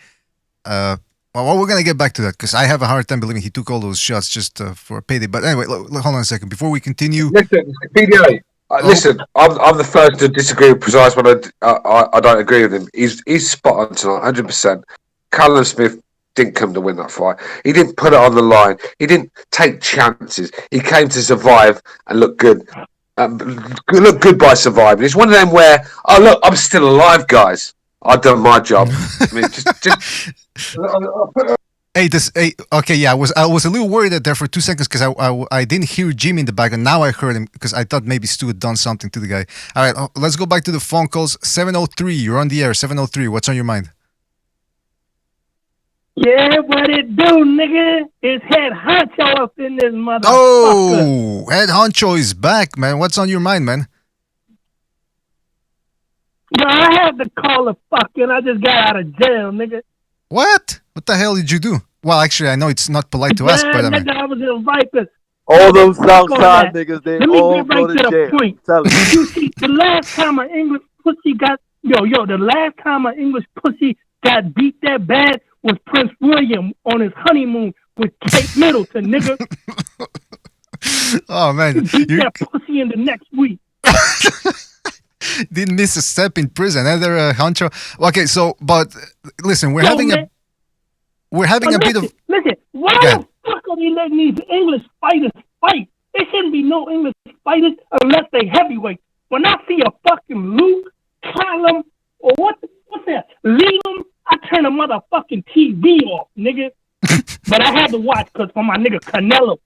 Well, we're going to get back to that because I have a hard time believing he took all those shots just for a payday. But anyway, hold on a second. Before we continue... Listen, BDA, listen, I'm the first to disagree with Precise when I don't agree with him. He's spot on tonight, 100%. Callum Smith didn't come to win that fight. He didn't put it on the line. He didn't take chances. He came to survive and look good. Look good by surviving. It's one of them where, oh look, I'm still alive, guys. I've done my job. I mean, just... Okay, yeah, I was a little worried there for 2 seconds because I didn't hear Jim in the back, and now I heard him because I thought maybe Stu had done something to the guy. All right, let's go back to the phone calls. 703, you're on the air. 703, what's on your mind? Yeah, what it do, nigga? It's Head Honcho up in this motherfucker. Oh, Head Honcho is back, man. What's on your mind, man? No, I had to call a fucking. I just got out of jail, nigga. What? What the hell did you do? Well, actually, I know it's not polite to ask, but I mean... Nigga, I was in Rikers. All those Southside niggas, they all go to jail. The point. You see, the last time an English pussy got... the last time an English pussy got beat that bad was Prince William on his honeymoon with Kate Middleton, nigga. Oh, man. He beat that pussy in the next week. Didn't miss a step in prison, either, Honcho. Okay, so, but listen, we're having a bit of... Listen, why the fuck are they letting these English fighters fight? There shouldn't be no English fighters unless they heavyweight. When I see a fucking Luke, Callum, or what's that, Liam, I turn the motherfucking TV off, nigga. But I had to watch because for my nigga Canelo.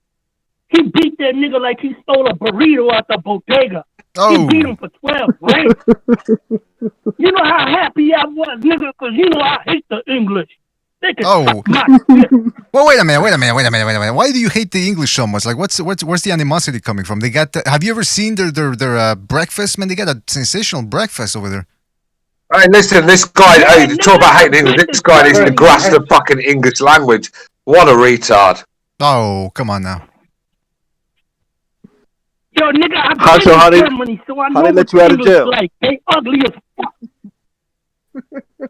He beat that nigga like he stole a burrito out the bodega. Oh. He beat him for 12 rings. You know how happy I was, nigga, because you know I hate the English. They can suck my shit. Well, wait a minute. Why do you hate the English so much? Like, where's the animosity coming from? They got. Have you ever seen their breakfast? Man, they got a sensational breakfast over there. Hey, listen, this guy. Hey, talk about hating English. This guy needs to grasp the fucking English language. What a retard! Oh, come on now. Yo, nigga, Honcho, how they Germany, so I know let you out of jail? Like, they ugly as fuck.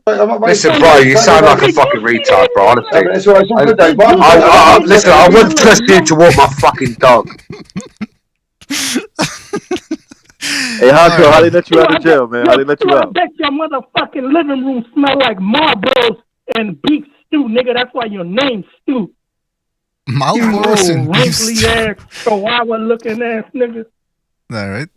Listen, bro, you sound like a fucking retard, bro. Honestly. Listen, I wouldn't trust you to walk my fucking dog. Hey, Honcho, how they let you out of jail, man? How they let you I out? bet your motherfucking living room smell like Marlboros and beef stew, nigga. That's why your name's Stew. Marlboros and beef wrinkly stew. ass, chihuahua looking ass nigga. All right.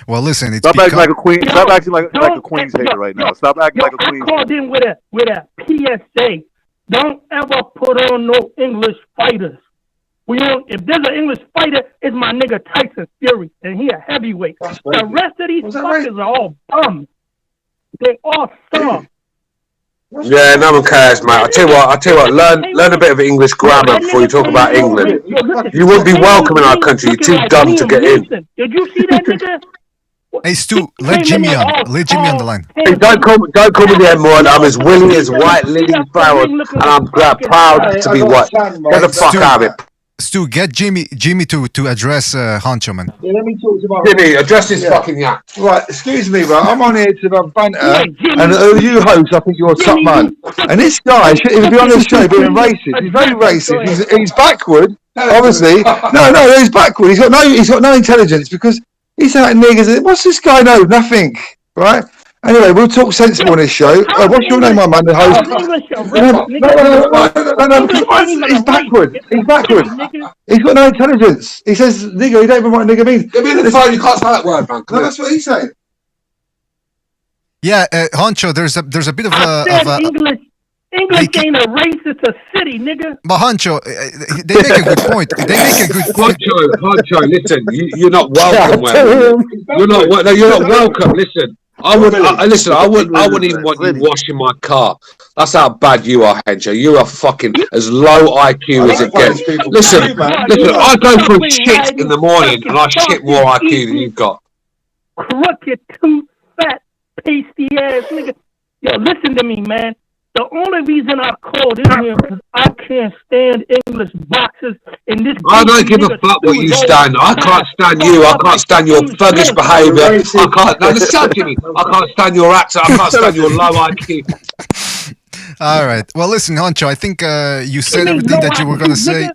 Well, listen, it's Stop acting like a queen. Stop acting like a Queens hater right now. Stop acting like a Queens. I called in with a PSA. Don't ever put on no English fighters. If there's an English fighter, it's my nigga Tyson Fury, and he a heavyweight. The rest of these fuckers are all bums. They all suck. Yeah, no one cares, mate. I tell you what. Learn a bit of English grammar before you talk about England. You wouldn't be welcome in our country. You're too dumb to get in. Did you see that nigga? Hey, Stu, let Jimmy on. Let Jimmy on the line. Hey, don't call me the M-word. I'm as willy as white lily flowers, and I'm proud to be what. Get the fuck out of it. Stu, get Jimmy to address Honcho, man. Yeah, let me talk to my Jimmy, address this fucking yak. Right, excuse me, bro. I'm on here to have banter, and you host, I think you're a top man. And this guy, he would be on the show being racist. He's very racist. He's backward, obviously. No, he's backward. He's got no intelligence because he's like niggas. What's this guy know? Nothing, right? Anyway, we'll talk sensible on this show. What's your name, my man, the host? No, he's backward. He's backward. He's got no intelligence. He says nigger, he don't even know what nigger means. Give me the phone, you can't say that word, man. No, that's what he's saying. Yeah, Honcho, there's a bit of English ain't a race, it's a city, nigga. But Honcho, they make a good point. Honcho, listen, you're not welcome. You're not welcome. Listen, I wouldn't even want you washing my car. That's how bad you are, Hencho. You are fucking as low IQ as it gets. Listen, I go through shit in the morning and I shit more IQ than you've got. Crooked, tooth, fat, pasty ass nigga. Yo, listen to me, man. The only reason I called in here because I can't stand English boxers in this. I don't give a fuck what you stand. I can't stand you. I can't stand your thuggish behaviour. I can't. No, listen to me. I can't stand your accent. I can't stand your low IQ. All right. Well, listen, Honcho. I think you said everything that you were gonna say.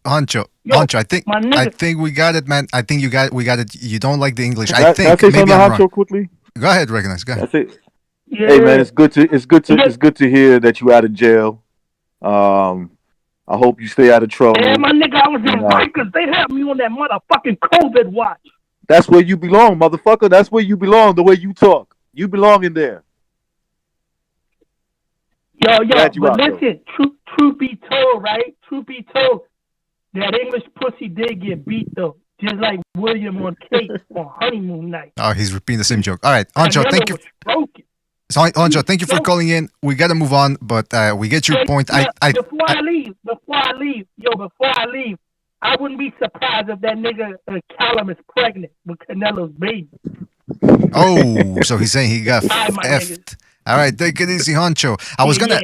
Honcho, I think we got it, man. I think we got it. You don't like the English. I think can I say maybe something, I'm Honcho, wrong. quickly? Go ahead, Recognize. Go ahead. That's it. Yeah. Hey man, it's good to hear that you out of jail. I hope you stay out of trouble. Yeah, my nigga, I was in Rikers. They had me on that motherfucking COVID watch. That's where you belong, motherfucker. That's where you belong. The way you talk, you belong in there. Yo, but listen, truth be told, right? Truth be told, that English pussy did get beat though, just like William on Kate on honeymoon night. Oh, he's repeating the same joke. All right, Honcho, thank you. So, Honcho, thank you for calling in. We gotta move on, but we get your point. Before I leave, I wouldn't be surprised if that nigga Callum is pregnant with Canelo's baby. Oh, so he's saying he got effed. All right, take it easy, Honcho. I was gonna.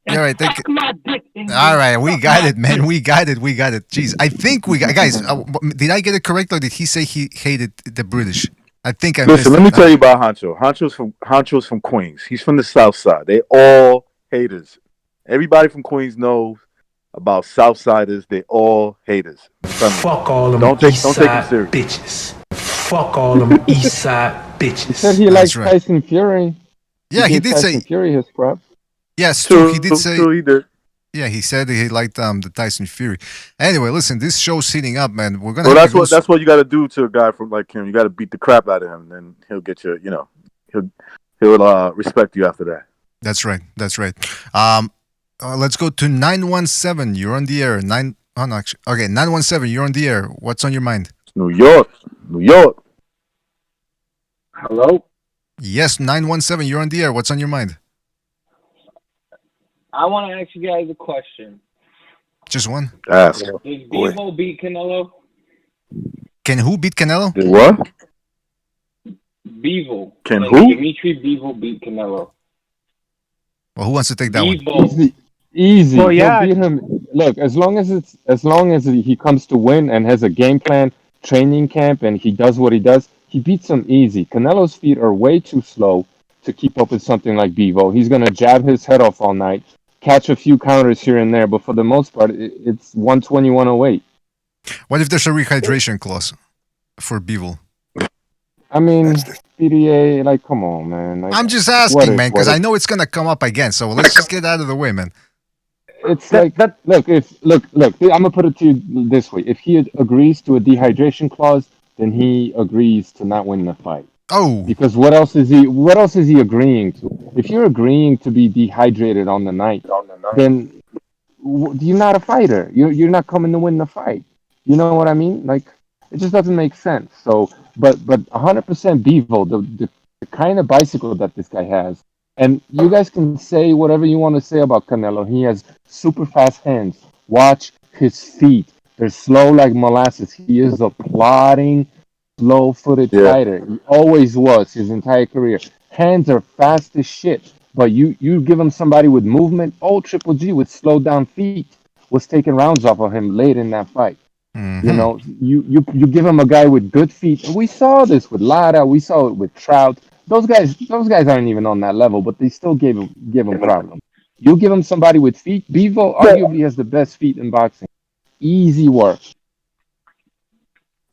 All right, all right, we got it, man. We got it. Jeez, I think we got. Guys, did I get it correct, or did he say he hated the British? I think I Listen, let me tell you about Honcho. Honcho's from Queens. He's from the South Side. They all haters. Everybody from Queens knows about Southsiders. They all haters. Fuck all them don't take them serious. Bitches. Fuck all them East Side bitches. He said he likes Tyson Fury. Yeah, he did Tyson say Fury his crap. Yes, true, he did say. True, he did. Yeah, he said he liked the Tyson Fury. Anyway, listen, this show's heating up, man. We're gonna. Well, that's what you got to do to a guy from like him. You got to beat the crap out of him, then he'll get you. You know, he'll respect you after that. That's right. Let's go to 917. You're on the air. 917. You're on the air. What's on your mind? New York. Hello. Yes, 917. You're on the air. What's on your mind? I want to ask you guys a question. Just one? Ask. Did Bivol beat Canelo? Can who beat Canelo? Did what? Bivol. Can who? Dimitri Bivol beat Canelo. Well, who wants to take that one? Easy. Well, yeah. He'll beat him. Look, as long as he comes to win and has a game plan, training camp, and he does what he does, he beats him easy. Canelo's feet are way too slow to keep up with something like Bivol. He's gonna jab his head off all night, catch a few counters here and there, but for the most part, it's 120, 108. What if there's a rehydration clause for Bivol? I mean, PDA, like, come on, man. Like, I'm just asking, man, because I know it's gonna come up again. So let's just get out of the way, man. It's look. I'm gonna put it to you this way: if he agrees to a dehydration clause, then he agrees to not win the fight. Oh, because what else is he? What else is he agreeing to? If you're agreeing to be dehydrated on the night, then you're not a fighter. You're not coming to win the fight. You know what I mean? Like, it just doesn't make sense. So, but 100% Bivol, the kind of bicycle that this guy has. And you guys can say whatever you want to say about Canelo. He has super fast hands. Watch his feet. They're slow like molasses. He is a plodding, slow-footed fighter. He always was his entire career. Hands are fast as shit. But you give him somebody with movement. Oh, Triple G with slowed down feet was taking rounds off of him late in that fight. Mm-hmm. You know, you give him a guy with good feet. And we saw this with Lara. We saw it with Trout. Those guys aren't even on that level, but they still give him problems. You give him somebody with feet. Bivol arguably has the best feet in boxing. Easy work.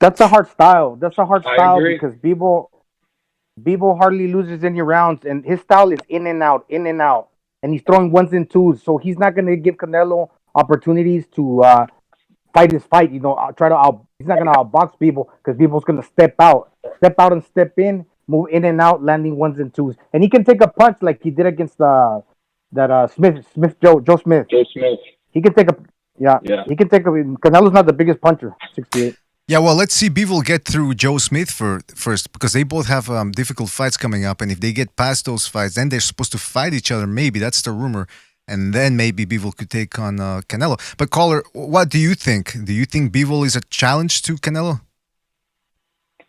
That's a hard style. That's a hard I style agree. because Bivol hardly loses any rounds, and his style is in and out, and he's throwing ones and twos. So he's not going to give Canelo opportunities to fight his fight. You know, he's not going to outbox Bivol because Bivol's going to step out and step in, move in and out, landing ones and twos, and he can take a punch like he did against Joe Smith. Joe Smith. He can take he can take a. Canelo's not the biggest puncher, 68. Yeah, well, let's see Bivol get through Joe Smith first, because they both have difficult fights coming up, and if they get past those fights, then they're supposed to fight each other. Maybe that's the rumor, and then maybe Bivol could take on Canelo. But caller, what do you think? Do you think Bivol is a challenge to Canelo?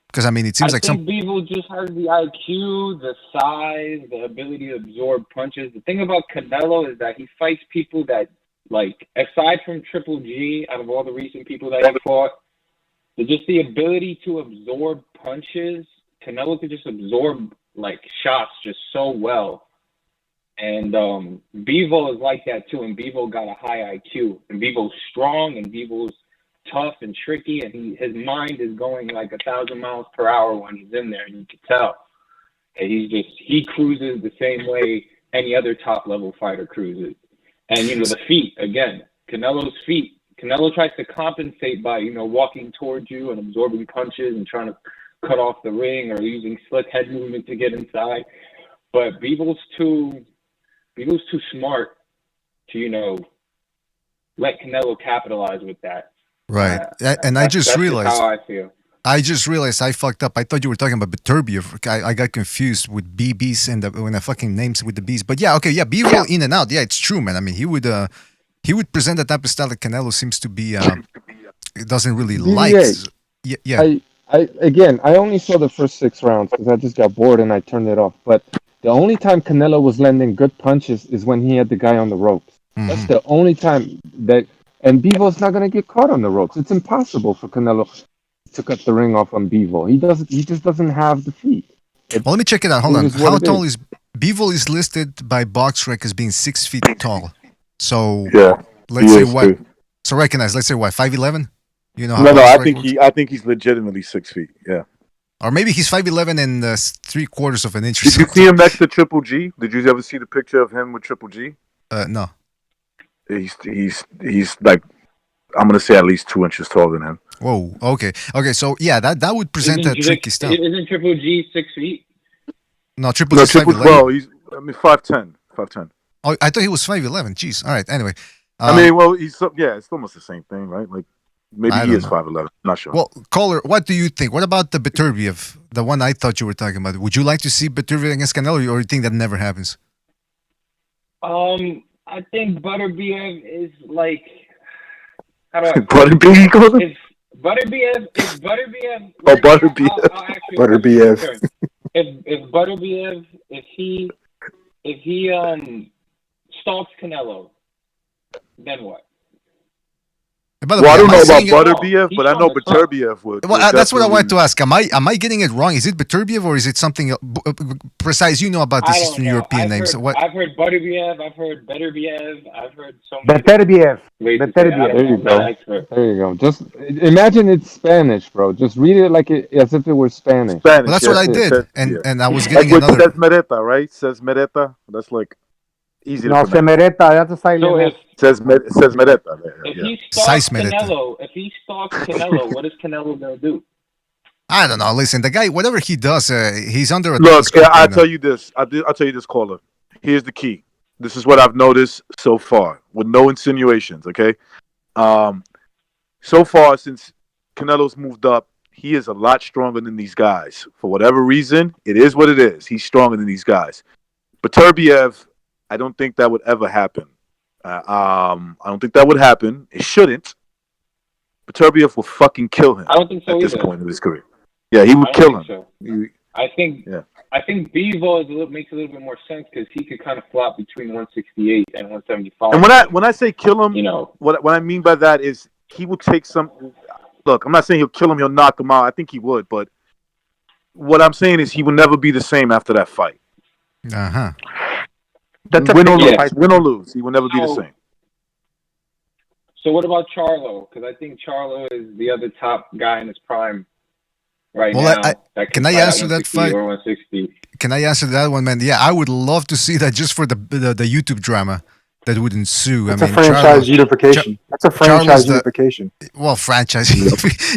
Because I mean, it seems I like think Bivol just has the IQ, the size, the ability to absorb punches. The thing about Canelo is that he fights people that, like, aside from Triple G, out of all the recent people that he fought, just the ability to absorb punches. Canelo could just absorb, like, shots just so well. And Bivol is like that too, and Bivol got a high IQ. And Bivol's strong, and Bivol's tough and tricky, and his mind is going like 1,000 miles per hour when he's in there, and you can tell. And he cruises the same way any other top-level fighter cruises. And, you know, the feet, again, Canelo's feet. Canelo tries to compensate by, you know, walking towards you and absorbing punches and trying to cut off the ring or using slick head movement to get inside. But Bivol's too smart to, you know, let Canelo capitalize with that. Right. And I just realized. That's how I feel. I just realized I fucked up. I thought you were talking about Beterbiev. I got confused with BBs and when I fucking names with the Bs. But yeah, okay, yeah, Bivol in and out. Yeah, it's true, man. I mean, he would present that type of style that Canelo seems to be doesn't really like. Yeah. I only saw the first 6 rounds because I just got bored and I turned it off. But the only time Canelo was landing good punches is when he had the guy on the ropes. Mm-hmm. That's the only time that. And Bivol's not going to get caught on the ropes. It's impossible for Canelo to cut the ring off on Bivol. He just doesn't have the feet. Well, let me check it out. Hold on. How tall is Bivol? Is listed by BoxRec as being 6 feet tall. So yeah, let's say what? Too. So recognize. Let's say what? 5'11". You know? No. I think he's legitimately 6 feet. Yeah. Or maybe he's 5'11" and 3/4 of an inch. Did you see him next to Triple G? Did you ever see the picture of him with Triple G? No. He's like, I'm gonna say at least 2 inches taller than him. Whoa. Okay. So yeah, that would present a tricky stuff. Isn't Triple G 6 feet? No, Triple G's 5'11". Well, he's 5'10". 5'10". Oh, I thought he was 5'11". Jeez. All right. Anyway. I mean, well, it's almost the same thing, right? Like maybe he is 5'11". Not sure. Well, caller, what do you think? What about the Beterbiev, the one I thought you were talking about? Would you like to see Beterbiev against Canelo, or you think that never happens? I think Butterbiev is like, how do I Butterbiev, you call him? If Butterbiev. Oh, Butterbiev. Butterbiev. If Butterbiev, if he stalks Canelo, then what? By the Well, way, I don't am I know saying about it? Beterbiev, but I know Beterbiev would. Well, that's what I wanted to ask. Am I getting it wrong? Is it Beterbiev or is it something precise? You know about these I don't Eastern know. European names. So what? I've heard Butterbiev. I've heard Betterbiev. I've heard so many Beterbiev. ways to say it. I There don't you know. I'm not go. an expert. There you go. Just imagine it's Spanish, bro. Just read it like as if it were Spanish. Spanish. Well, that's yeah. what I did, Says, and I was like getting with another. says Mereta, right? Says Mereta. That's like easy No, to pronounce. Semereta. That's a silent So S. Says Mereta. If Yeah. he stalks Canelo, what is Canelo gonna do? I don't know. Listen, the guy, whatever he does, he's under a Look, telescope I'll right now. tell you this. I'll tell you this, caller. Here's the key. This is what I've noticed so far, with no insinuations. Okay. So far since Canelo's moved up, he is a lot stronger than these guys. For whatever reason, it is what it is. He's stronger than these guys. But Beterbiev, I don't think that would ever happen. I don't think that would happen. It shouldn't. Beterbiev will fucking kill him. I don't think so at this either. point of his career. Yeah, he would I kill don't him. think so. I think Bevo makes a little bit more sense because he could kind of flop between 168 and 175. And when I say kill him, you know, what I mean by that is he will take some. Look, I'm not saying he'll kill him. He'll knock him out. I think he would, but what I'm saying is he will never be the same after that fight. Uh-huh. Win or lose, he will never be the same. So what about Charlo? Because I think Charlo is the other top guy in his prime right now. Can I answer that fight? Or 160. Can I answer that one, man? Yeah, I would love to see that just for the YouTube drama that would ensue. That's I mean, a franchise unification. That's a franchise Charlo's unification. Well, franchise.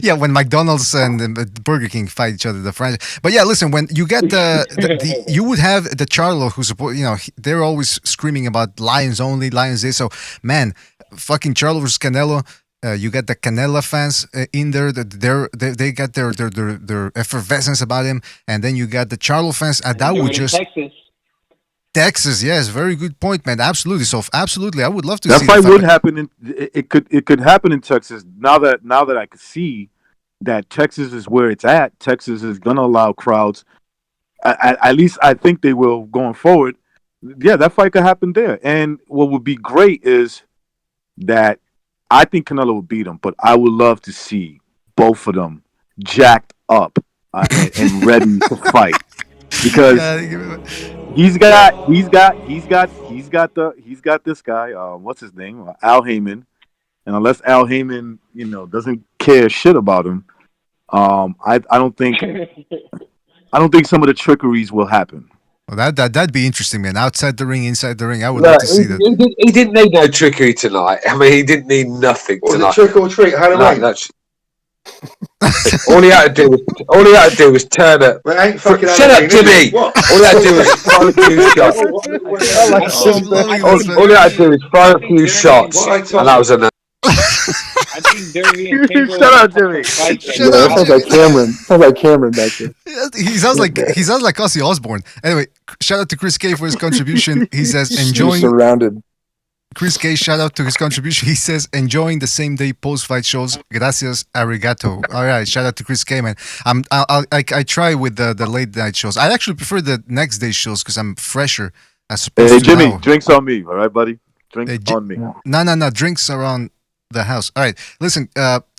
Yeah, when McDonald's and Burger King fight each other, the franchise. But yeah, listen, when you get the you would have the Charlo who support. You know, they're always screaming about Lions only, Lions this. So man, fucking Charlo versus Canelo. You got the Canelo fans in there. They got their effervescence about him, and then you got the Charlo fans. That would just Texas, yes, very good point, man. Absolutely. So absolutely, I would love to see that fight. Would happen. It could happen in Texas. Now that I could see that Texas is where it's at. Texas is gonna allow crowds. At least I think they will going forward. Yeah, that fight could happen there. And what would be great is that I think Canelo will beat him, but I would love to see both of them jacked up and ready to fight because he's got this guy. What's his name? Al Heyman. And unless Al Heyman, doesn't care shit about him, I don't think some of the trickeries will happen. Well, that'd be interesting, man. Outside the ring, inside the ring, I would love to see that. He didn't need no trickery tonight. I mean, he didn't need nothing tonight. Trick or treat? How do I? All he had to do was turn it. Shut up, Jimmy! All he had to do was fire a few shots. All he had to do was fire a few shots, and that was enough. I think Derby and Tingle. Shut up, Jimmy. That sounds like Cameron. Sounds like Cameron back there. He sounds like Ozzy Osbourne. Anyway, shout out to Chris K for his contribution. He says enjoying. Surrounded. Chris K, shout out to his contribution. He says enjoying the same day post fight shows. Gracias, arigato. All right, shout out to Chris K, man. I try with the late night shows. I actually prefer the next day shows because I'm fresher. As opposed to Jimmy, now. drinks on me, all right, buddy. Drinks on me. No, drinks around the house. All right, listen,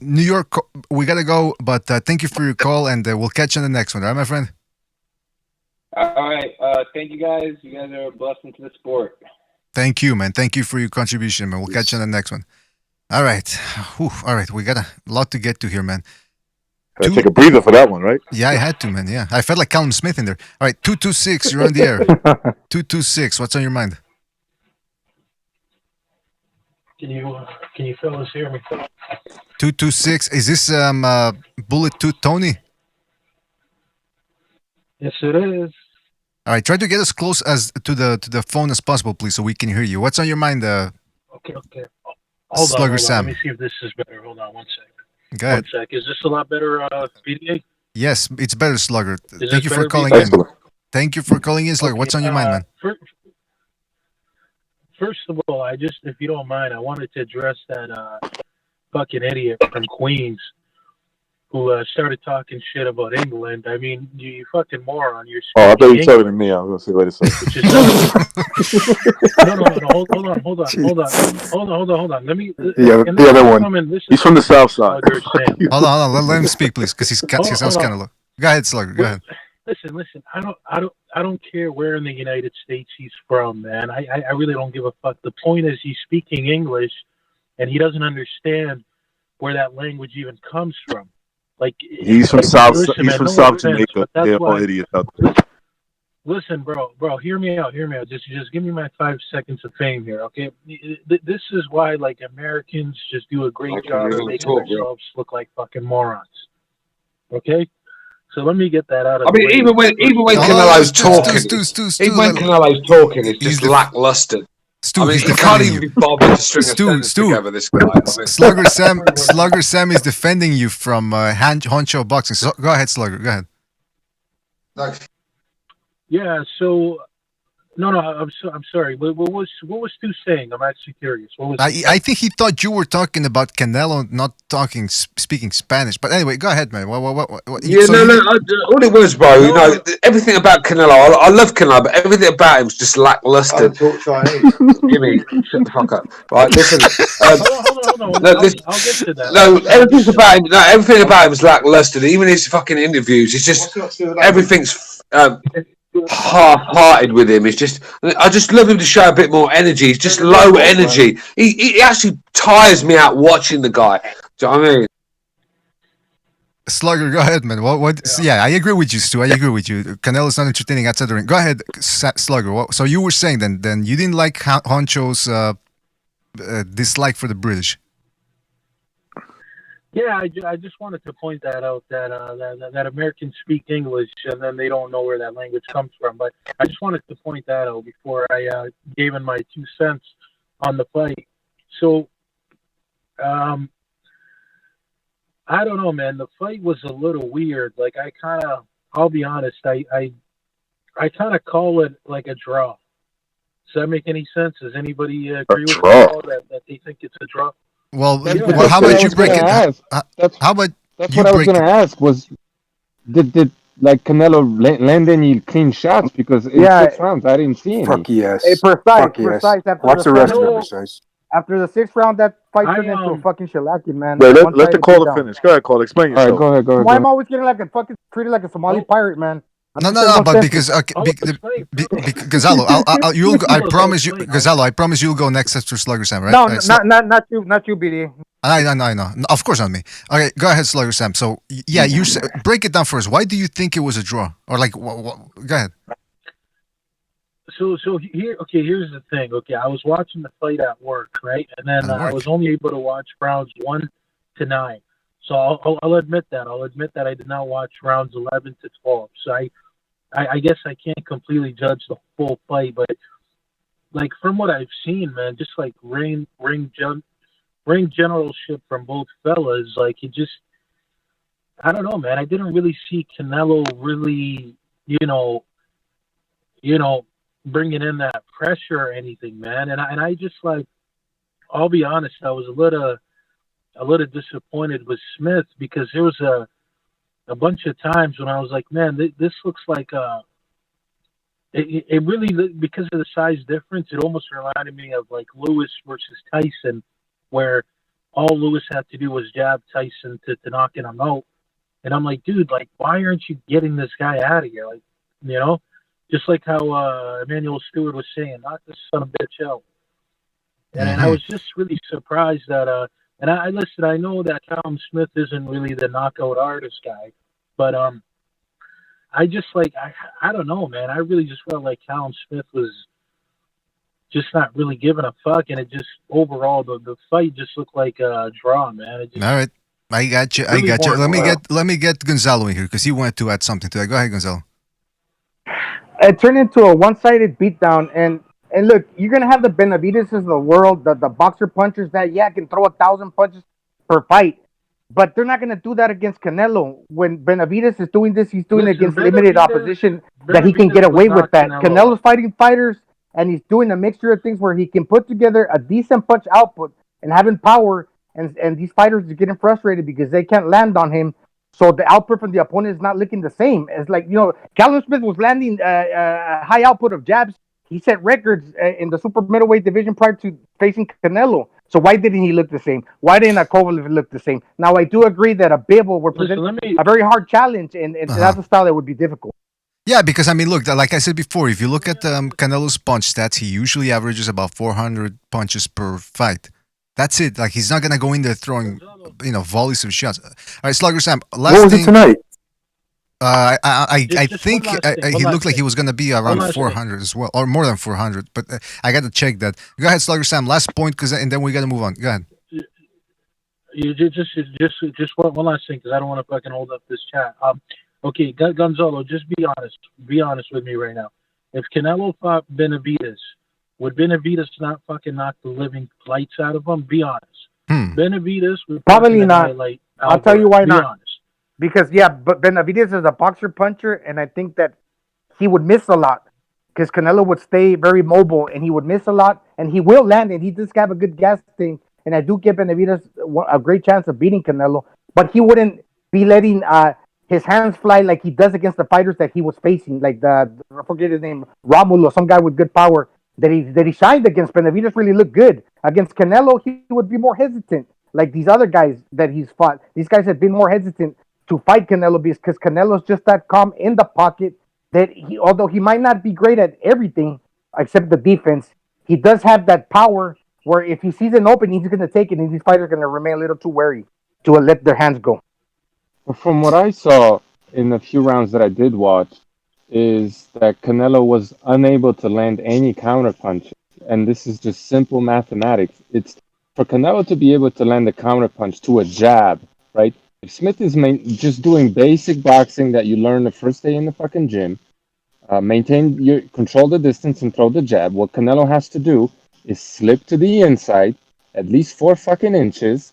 New York, we gotta go, but thank you for your call, and we'll catch you on the next one. All right, my friend. All right, thank you guys. You guys are a blessing to the sport. Thank you, man. Thank you for your contribution, man. We'll catch you on the next one. All right. Whew. All right. We got a lot to get to here, man. Take a breather for that one, right? Yeah, I had to, man. Yeah. I felt like Callum Smith in there. All right. 226, you're on the air. 226, what's on your mind? Can you fellas hear me? 226, is this Bullet Tooth Tony? Yes, it is. All right, try to get as close as to the phone as possible, please, so we can hear you. What's on your mind, Okay. Hold Slugger on. Sam? Let me see if this is better. Hold on one second. Go ahead. 1 sec. Is this a lot better, PDA? Yes, it's better, Slugger. Is Thank this you for better, calling PDA? in. Thank you for calling in, Slugger. What's on your mind, man? First of all, if you don't mind, I wanted to address that fucking idiot from Queens who started talking shit about England. I mean, you fucking moron. You're Oh, I thought you speaking were talking English. to me. I was gonna say, wait a second. Which is no. Hold on. Let me. The other one. He's from the South Side. Hold on. Let him speak, please, because he sounds kind of low. Go ahead, Slugger. Go ahead. Listen. I don't care where in the United States he's from, man. I really don't give a fuck. The point is he's speaking English, and he doesn't understand where that language even comes from. Like He's from South. Listen, He's man, from no South offense, Jamaica. but that's They're all why. idiots out there. Listen, bro, hear me out. Just give me my 5 seconds of fame here, okay? This is why, like, Americans just do a great job of making themselves look like fucking morons. Okay? So let me get that out of the way. Even when Canelo's talking, even when Canelo's talking, it's just lackluster. Stu, I mean, he's he can't defending even you. be bothered to string a sentence together. This guy. I mean. Slugger Sam is defending you from Honcho Boxing. So go ahead, Slugger. Go ahead. Yeah. So, no. I'm sorry. What was Stu saying? I'm actually curious. What was I think he thought you were talking about Canelo, not speaking Spanish. But anyway, go ahead, man. What, Yeah, so all it was, bro. You know, everything about Canelo. I love Canelo, but everything about him was just lackluster. Talk Chinese. Jimmy, shut the fuck up. Right, listen. Hold on. No, I'll get to that. No, everything about him is lackluster. Even his fucking interviews, it's just everything's half-hearted with him. It's just, I just love him to show a bit more energy. He's just low energy. He actually tires me out watching the guy. Do you know what I mean? Slugger, go ahead, man. Yeah, I agree with you, Stu. I agree with you. Canelo's not entertaining outside the ring. Go ahead, Slugger. So you were saying then you didn't like Honcho's dislike for the British. Yeah, I just wanted to point that out that Americans speak English and then they don't know where that language comes from. But I just wanted to point that out before I gave in my 2 cents on the fight. So, I don't know, man. The fight was a little weird. Like I'll be honest, I kind of call it like a draw. Does that make any sense? Does anybody agree with that they think it's a draw? Well, Well, how about you break it? How about That's you what I was break gonna it? ask. Was did like Canelo land any clean shots? Because in 6 rounds I didn't see any. Fuck yes. Hey, Fuck precise. yes. Watch the rest of it, precise. After the 6th round, that fight turned into a fucking shellacking, man. Wait, let the One-sided caller beatdown. finish. Go ahead, caller. Explain yourself. All right, go ahead. Why am I always getting like a fucking treated like a Somali pirate, man? No, but because Gonzalo, I promise you, Gonzalo, I promise you'll go next after Slugger Sam, right? No, not you, BD. I know. Of course not me. Okay, go ahead, Slugger Sam. So yeah, break it down for us. Why do you think it was a draw? Or like, go ahead. So here's the thing. Okay, I was watching the fight at work, right? And then I was only able to watch rounds 1 to 9. So I'll admit that. I did not watch rounds 11 to 12. So I guess I can't completely judge the full fight, but like from what I've seen, man, just like ring generalship from both fellas, like it just, I don't know, man. I didn't really see Canelo really, you know, bringing in that pressure or anything, man. And I just like, I'll be honest, I was a little disappointed with Smith because there was a bunch of times when I was like, man, this looks like it really, because of the size difference, it almost reminded me of like Lewis versus Tyson, where all Lewis had to do was jab Tyson to knock him out. And I'm like, dude, like, why aren't you getting this guy out of here? Like, you know, just like how Emmanuel Stewart was saying, knock this son of a bitch out. And I was just really surprised that, and I know that Callum Smith isn't really the knockout artist guy, but I just like, I don't know, man. I really just felt like Callum Smith was just not really giving a fuck, and it just overall the fight just looked like a draw, man. All right, I got you. Let me get Gonzalo in here because he wanted to add something to that. Go ahead, Gonzalo. It turned into a one-sided beatdown, and look, you're gonna have the Benavides of the world, the boxer punchers that can throw 1,000 punches per fight, but they're not gonna do that against Canelo. When Benavides is doing this, he's doing it against limited opposition that he can get away with that. Canelo's fighting fighters, and he's doing a mixture of things where he can put together a decent punch output and having power, and these fighters are getting frustrated because they can't land on him. So the output from the opponent is not looking the same. It's like, Callum Smith was landing a high output of jabs. He set records in the super middleweight division prior to facing Canelo. So why didn't he look the same? Why didn't Kovalev look the same? Now, I do agree that a Bivol would present a very hard challenge, and that's a style that would be difficult. Yeah, because, I mean, look, like I said before, if you look at Canelo's punch stats, he usually averages about 400 punches per fight. That's it. Like, he's not going to go in there throwing, volleys of shots. All right, Slugger Sam, last What was thing. it tonight? I think he looked like he was going to be around 400 as well, or more than 400, but I got to check that. Go ahead, Slugger Sam, last point, and then we got to move on. Go ahead. You just one last thing, because I don't want to fucking hold up this chat. Okay, Gonzalo, just be honest. Be honest with me right now. If Canelo fought Benavidez, would Benavidez not fucking knock the living lights out of him? Be honest. Benavidez would probably not. I'll tell you why not. Honest. Because but Benavidez is a boxer puncher, and I think that he would miss a lot. Because Canelo would stay very mobile, and he would miss a lot, and he will land, and he does have a good gas tank. And I do give Benavidez a great chance of beating Canelo, but he wouldn't be letting his hands fly like he does against the fighters that he was facing, like I forget his name, Romulo, some guy with good power that he shined against. Benavidez really looked good against Canelo. He would be more hesitant, like these other guys that he's fought. These guys have been more hesitant to fight Canelo because Canelo's just that calm in the pocket that although he might not be great at everything except the defense, he does have that power where if he sees an opening, he's going to take it, and these fighters are going to remain a little too wary to let their hands go. From what I saw in the few rounds that I did watch, is that Canelo was unable to land any counter punches, and this is just simple mathematics. It's for Canelo to be able to land a counter punch to a jab, right? If Smith is just doing basic boxing that you learn the first day in the fucking gym, control the distance and throw the jab. What Canelo has to do is slip to the inside at least 4 fucking inches,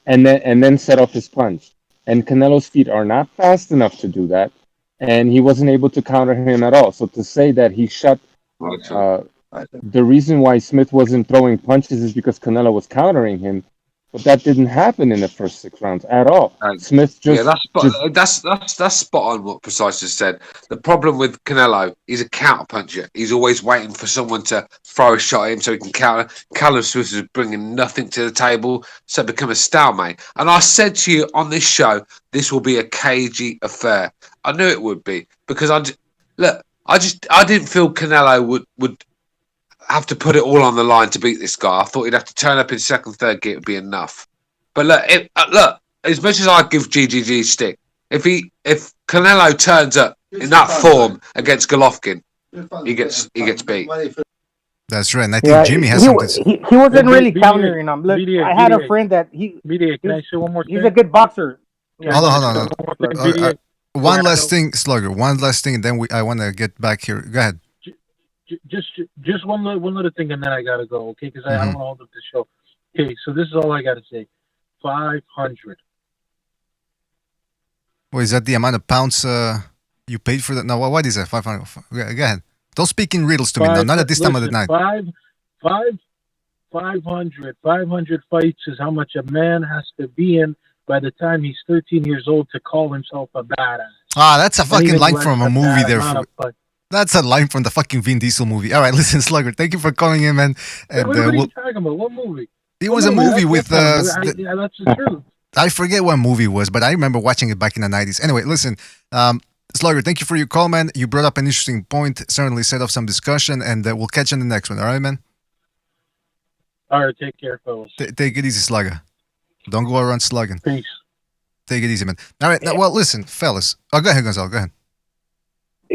and then set off his punch. And Canelo's feet are not fast enough to do that, and he wasn't able to counter him at all. So to say that he shut the reason why Smith wasn't throwing punches is because Canelo was countering him, but that didn't happen in the first 6 rounds at all. Smith just that's spot on what Precise just said. The problem with Canelo, he's a counter puncher. He's always waiting for someone to throw a shot at him so he can counter. Callum Smith is bringing nothing to the table, so it become a stalemate. And I said to you on this show, this will be a cagey affair. I knew it would be because I didn't feel Canelo would have to put it all on the line to beat this guy. I thought he'd have to turn up in second, third gear to be enough. But look, as much as I give GGG stick, if Canelo turns up in that form against Golovkin, he gets beat. That's right, and I think Jimmy has something. He wasn't really countering him. Look, I had a friend that can I say one more thing? He's a good boxer. Yeah. Hold on. One last thing, Slugger. One last thing, and then I want to get back here. Go ahead. Just one little thing, and then I gotta go. Okay, because I don't want to hold up the show. Okay, so this is all I gotta say. 500. Well, is that the amount of pounds you paid for that? No, what is that? 500. Go ahead. Don't speak in riddles to me now. Not at this time of the night. 500 fights is how much a man has to be in by the time he's 13 years old to call himself a badass. That's a fucking line from a movie there. That's a line from the fucking Vin Diesel movie. All right, listen, Slugger, thank you for calling in, man. And, what are you talking about? What movie? It was a movie with... that's the truth. I forget what movie it was, but I remember watching it back in the 90s. Anyway, listen, Slugger, thank you for your call, man. You brought up an interesting point, certainly set off some discussion, and we'll catch you on the next one. All right, man? All right, take care, fellas. Take it easy, Slugger. Don't go around slugging. Peace. Take it easy, man. All right, now, well, listen, fellas. Oh, go ahead, Gonzalo, go ahead.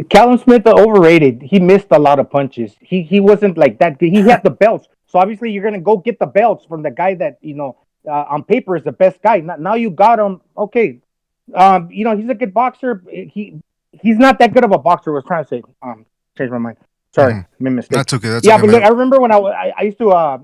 Callum Smith overrated. He missed a lot of punches. He wasn't like that. He had the belts. So obviously you're gonna go get the belts from the guy that on paper is the best guy. Now you got him. Okay, he's a good boxer. He's not that good of a boxer. I was trying to say. Changed my mind. Sorry, made a mistake. That's okay. That's okay, but look, I remember when I used to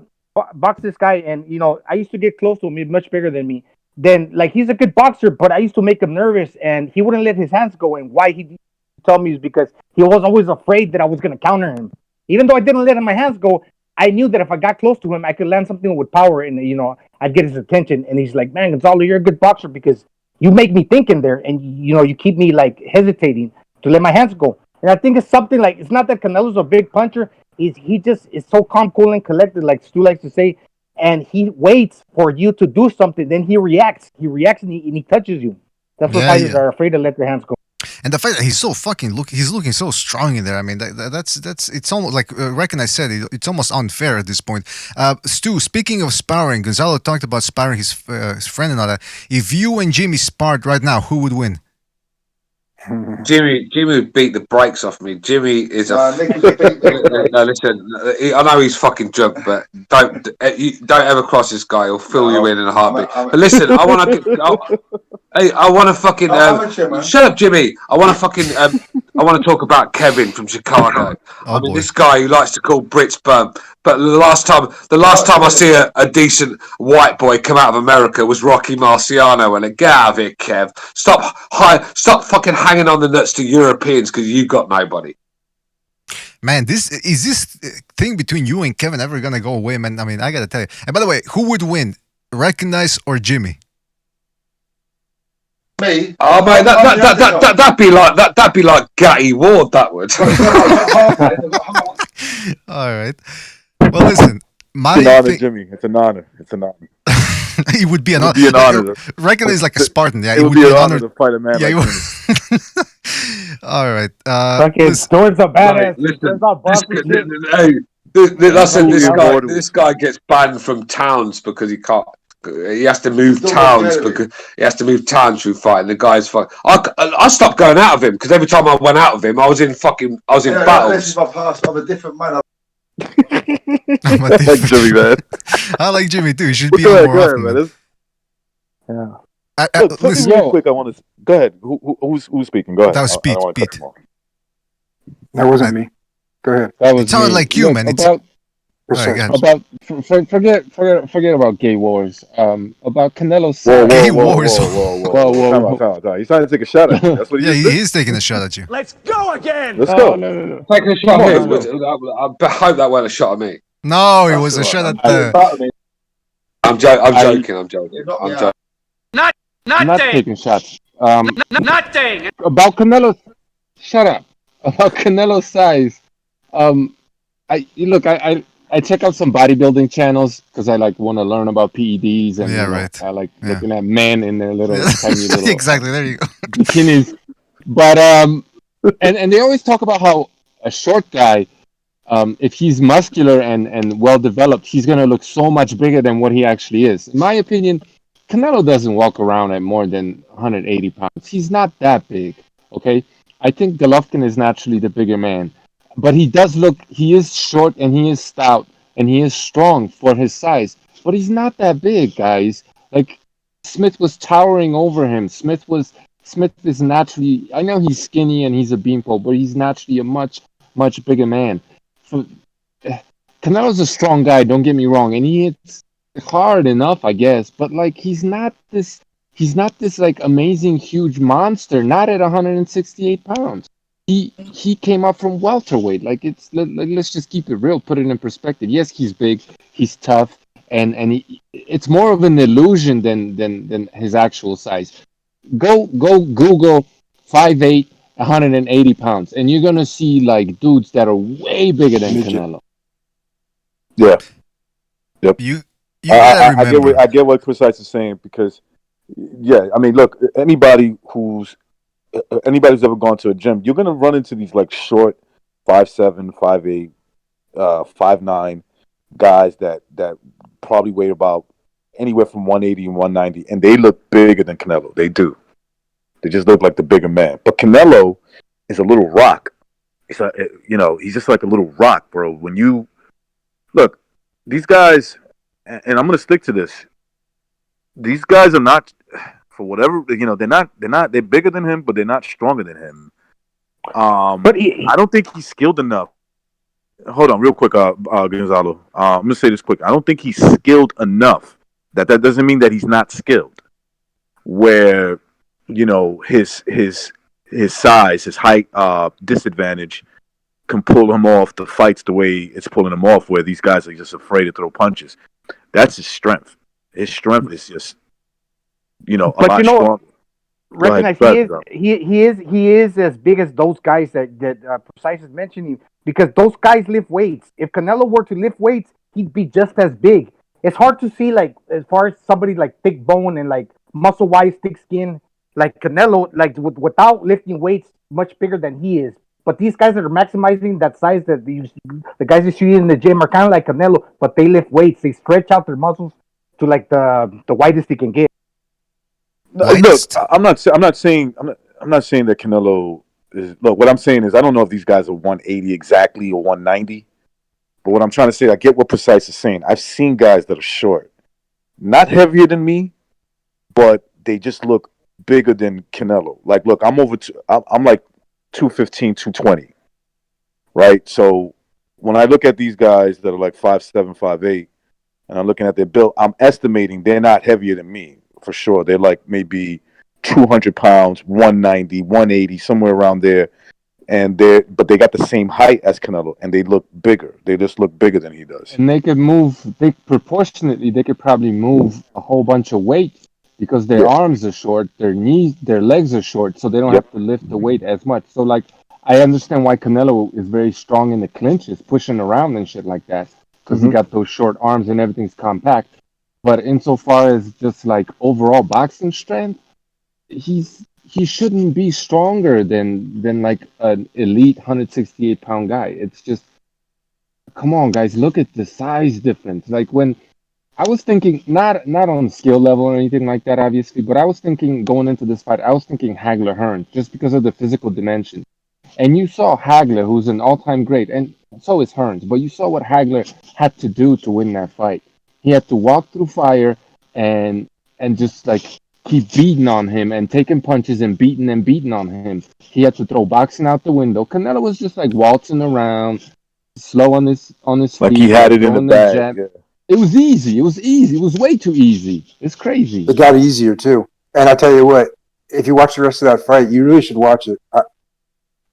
box this guy, and I used to get close to him. He's much bigger than me. Then he's a good boxer, but I used to make him nervous, and he wouldn't let his hands go. And why he told me is because he was always afraid that I was going to counter him. Even though I didn't let my hands go, I knew that if I got close to him, I could land something with power, and I'd get his attention. And he's like, "Man, Gonzalo, you're a good boxer because you make me think in there, and you keep me like hesitating to let my hands go. And I think it's something like, it's not that Canelo's a big puncher. He just is so calm, cool, and collected, like Stu likes to say, and he waits for you to do something. Then he reacts. He reacts and he touches you. That's what fighters are afraid to let their hands go. And the fact that he's so fucking he's looking so strong in there. I mean, that's it's almost like Reckon I said it's almost unfair at this point. Stu, speaking of sparring, Gonzalo talked about sparring his friend and all that. If you and Jimmy sparred right now, who would win? Jimmy would beat the brakes off me. Jimmy is no, listen. I know he's fucking drunk, but don't ever cross this guy. He'll fill you in a heartbeat. But listen, I want to fucking shut up, Jimmy. I want to fucking I want to talk about Kevin from Chicago. This guy who likes to call Brits bum. But the last time I see a decent white boy come out of America was Rocky Marciano. And get out of here, Kev. Stop fucking hanging on the nuts to Europeans because you got nobody. Man, this thing between you and Kevin ever gonna go away, man? I mean, I gotta tell you. And by the way, who would win, Recognize or Jimmy? Me? Oh man, that'd be like Gatty Ward. That would. All right. Well, listen. It's an honor, Jimmy. It's an honor. It would be an honor. Recognize like a Spartan. Yeah, it would be an honor to fight a man like Jimmy. All right. Fucking Stuart's a badass. This guy gets banned from towns because he can't. He has to move towns because he has to move towns through fighting. The guy's fuck. I stopped going out of him because every time I went out of him, I was in battles. This is my past. I'm a different man. I like Jimmy, man. I like Jimmy too. He should be on more often, man. Yeah. Listen, real quick, I want to go ahead. Who's speaking? Go ahead. That was Pete. That wasn't me. Go ahead. It sounded like you, man. Forget about gay wars. About Canelo's gay wars. Whoa. He's trying to take a shot at you. That's what he is taking a shot at you. Let's go again. Let's go. No. Take a shot at him. I hope that wasn't a shot at me. No, it was a shot at the. I'm joking. Not taking shots. Nothing. About Canelo. Shut up. About Canelo's size. I check out some bodybuilding channels because I want to learn about PEDs and I like looking at men in their little tiny little exactly. There you go. bikinis. But and they always talk about how a short guy, if he's muscular and well developed, he's gonna look so much bigger than what he actually is. In my opinion, Canelo doesn't walk around at more than 180 pounds. He's not that big. Okay, I think Golovkin is naturally the bigger man. But he is short and he is stout and he is strong for his size. But he's not that big, guys. Like, Smith was towering over him. Smith is naturally, I know he's skinny and he's a beanpole, but he's naturally a much, much bigger man. Canelo's a strong guy, don't get me wrong. And he hits hard enough, I guess. But, he's not this amazing, huge monster, not at 168 pounds. He came up from welterweight. Let's just keep it real, put it in perspective. Yes, he's big, he's tough, and it's more of an illusion than his actual size. Go Google 5'8", 180 pounds, and you're gonna see dudes that are way bigger than Canelo. Yeah. Yep. I get what Precise is saying because, I mean, look, anybody's ever gone to a gym, you're gonna run into these short 5'7", 5'8", 5'9" guys that probably weigh about anywhere from 180 and 190, and they look bigger than Canelo. They do. They just look like the bigger man. But Canelo is a little rock. He's just like a little rock, bro. When you look, these guys, and I'm gonna stick to this. These guys are not. For whatever, they're bigger than him, but they're not stronger than him. I don't think he's skilled enough. Hold on, real quick, Gonzalo. I'm gonna say this quick. I don't think he's skilled enough. That doesn't mean that he's not skilled. Where, his size, his height, disadvantage can pull him off the fights the way it's pulling him off. Where these guys are just afraid to throw punches. That's his strength. His strength is just. A lot stronger. recognize he is as big as those guys that Precise is mentioning, because those guys lift weights. If Canelo were to lift weights, he'd be just as big. It's hard to see, like, as far as somebody like thick bone and like muscle wise, thick skin, like Canelo, like without lifting weights, much bigger than he is. But these guys that are maximizing that size, the guys you see in the gym are kind of like Canelo, but they lift weights. They stretch out their muscles to like the widest they can get. Look, I'm not saying that Canelo is. Look, what I'm saying is I don't know if these guys are 180 exactly or 190. But what I'm trying to say, I get what Precise is saying. I've seen guys that are short, not heavier than me, but they just look bigger than Canelo. Like, look, I'm like 215, 220, right? So when I look at these guys that are like 5'7", 5'8", and I'm looking at their build, I'm estimating they're not heavier than me for sure. They're like maybe 200 pounds, 190, 180, somewhere around there. But they got the same height as Canelo, and they look bigger. They just look bigger than he does. And they could proportionately, they could probably move a whole bunch of weight because their arms are short, their knees, their legs are short, so they don't have to lift the weight as much. So, like, I understand why Canelo is very strong in the clinches, pushing around and shit like that, because he got those short arms and everything's compact. But insofar as just like overall boxing strength, he shouldn't be stronger than like an elite 168-pound guy. It's just, come on, guys, look at the size difference. Like, when I was thinking, not on skill level or anything like that, obviously, but I was thinking going into this fight, I was thinking Hagler Hearns, just because of the physical dimension. And you saw Hagler, who's an all-time great, and so is Hearns, but you saw what Hagler had to do to win that fight. He had to walk through fire and just like keep beating on him and taking punches and beating on him. He had to throw boxing out the window. Canelo was just like waltzing around, slow on his feet. Like he had it in the bag. Yeah. It was easy. It was way too easy. It's crazy. It got easier too. And I tell you what, if you watch the rest of that fight, you really should watch it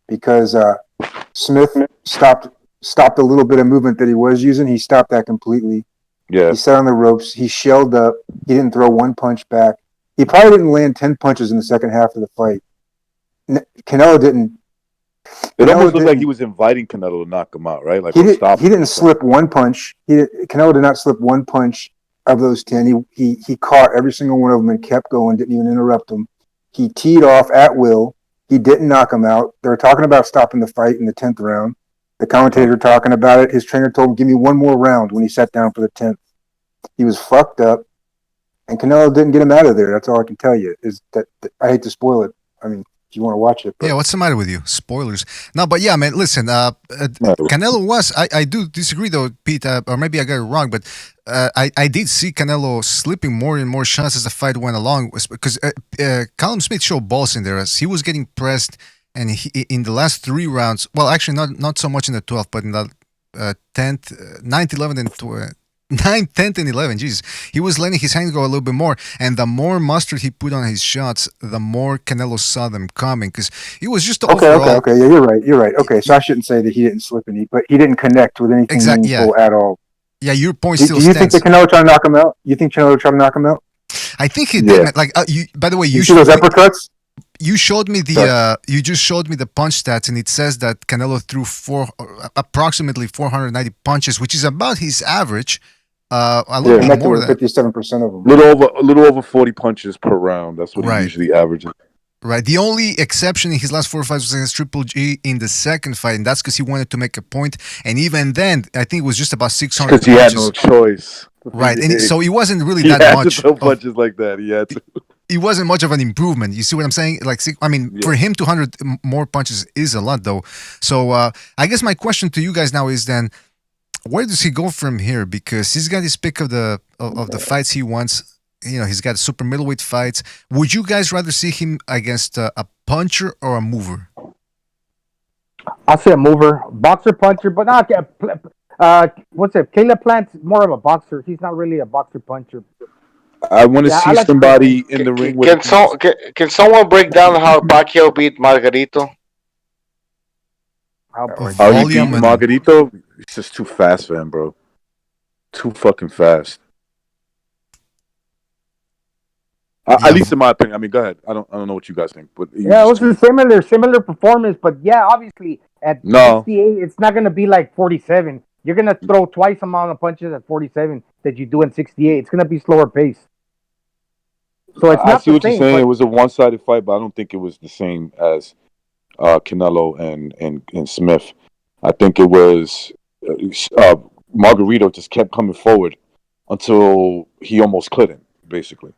because Smith stopped the little bit of movement that he was using. He stopped that completely. Yeah. He sat on the ropes. He shelled up. He didn't throw one punch back. He probably didn't land 10 punches in the second half of the fight. Canelo didn't. It almost looked like he was inviting Canelo to knock him out, right? Like he didn't slip one punch. Canelo did not slip one punch of those 10. He caught every single one of them and kept going. Didn't even interrupt them. He teed off at will. He didn't knock him out. They were talking about stopping the fight in the 10th round. The commentator talking about it. His trainer told him, "Give me one more round." When he sat down for the 10th, he was fucked up. And Canelo didn't get him out of there. That's all I can tell you. Is that I hate to spoil it. I mean, if you want to watch it. But. Yeah, what's the matter with you? Spoilers. No, but yeah, man, listen, Canelo was, I do disagree though, Pete, or maybe I got it wrong, but I did see Canelo slipping more and more shots as the fight went along, because Callum Smith showed balls in there as he was getting pressed, and in the last 3 rounds, well, actually not so much in the 12th, but in the 10th, 9th, 11th, and 9th, 10th, and 11th, Jesus, he was letting his hands go a little bit more, and the more mustard he put on his shots, the more Canelo saw them coming, because it was just overall... Okay, yeah, you're right. Okay, so I shouldn't say that he didn't slip any, but he didn't connect with anything meaningful at all. Yeah, your point still stands. Do you think that Canelo tried to knock him out? You think Canelo tried to knock him out? I think he did. Like, by the way, you see those uppercuts? You showed me the you just showed me the punch stats, and it says that Canelo threw approximately 490 punches, which is about his average. A little bit more than 57% of them. A little over 40 punches per round. That's what he usually averages. Right. The only exception in his last 4 fights was against Triple G in the second fight, and that's because he wanted to make a point. And even then, I think it was just about 600 punches. Because he had no choice. Right. And so it wasn't really that much. He had to throw punches like that. He had to. It wasn't much of an improvement. You see what I'm saying? Like, I mean, for him, 200 more punches is a lot, though. So I guess my question to you guys now is then, where does he go from here? Because he's got his pick of the fights he wants. You know, he's got super middleweight fights. Would you guys rather see him against a puncher or a mover? I'll say a mover, boxer, puncher, but not. What's it? Caleb Plant's more of a boxer. He's not really a boxer puncher. I want to see somebody in the ring. Can someone break down how Pacquiao beat Margarito? How he beat Margarito? It's just too fast for him, bro. Too fucking fast. At least in my opinion. I mean, go ahead. I don't know what you guys think, but yeah, it was a similar performance. But yeah, obviously at 68, it's not gonna be like 47. You're gonna throw twice the amount of punches at 47 that you do in 68. It's gonna be slower pace. So it's I not see the what you're same. saying. It was a one-sided fight, but I don't think it was the same as Canelo and Smith. I think it was Margarito just kept coming forward until he almost couldn't, basically.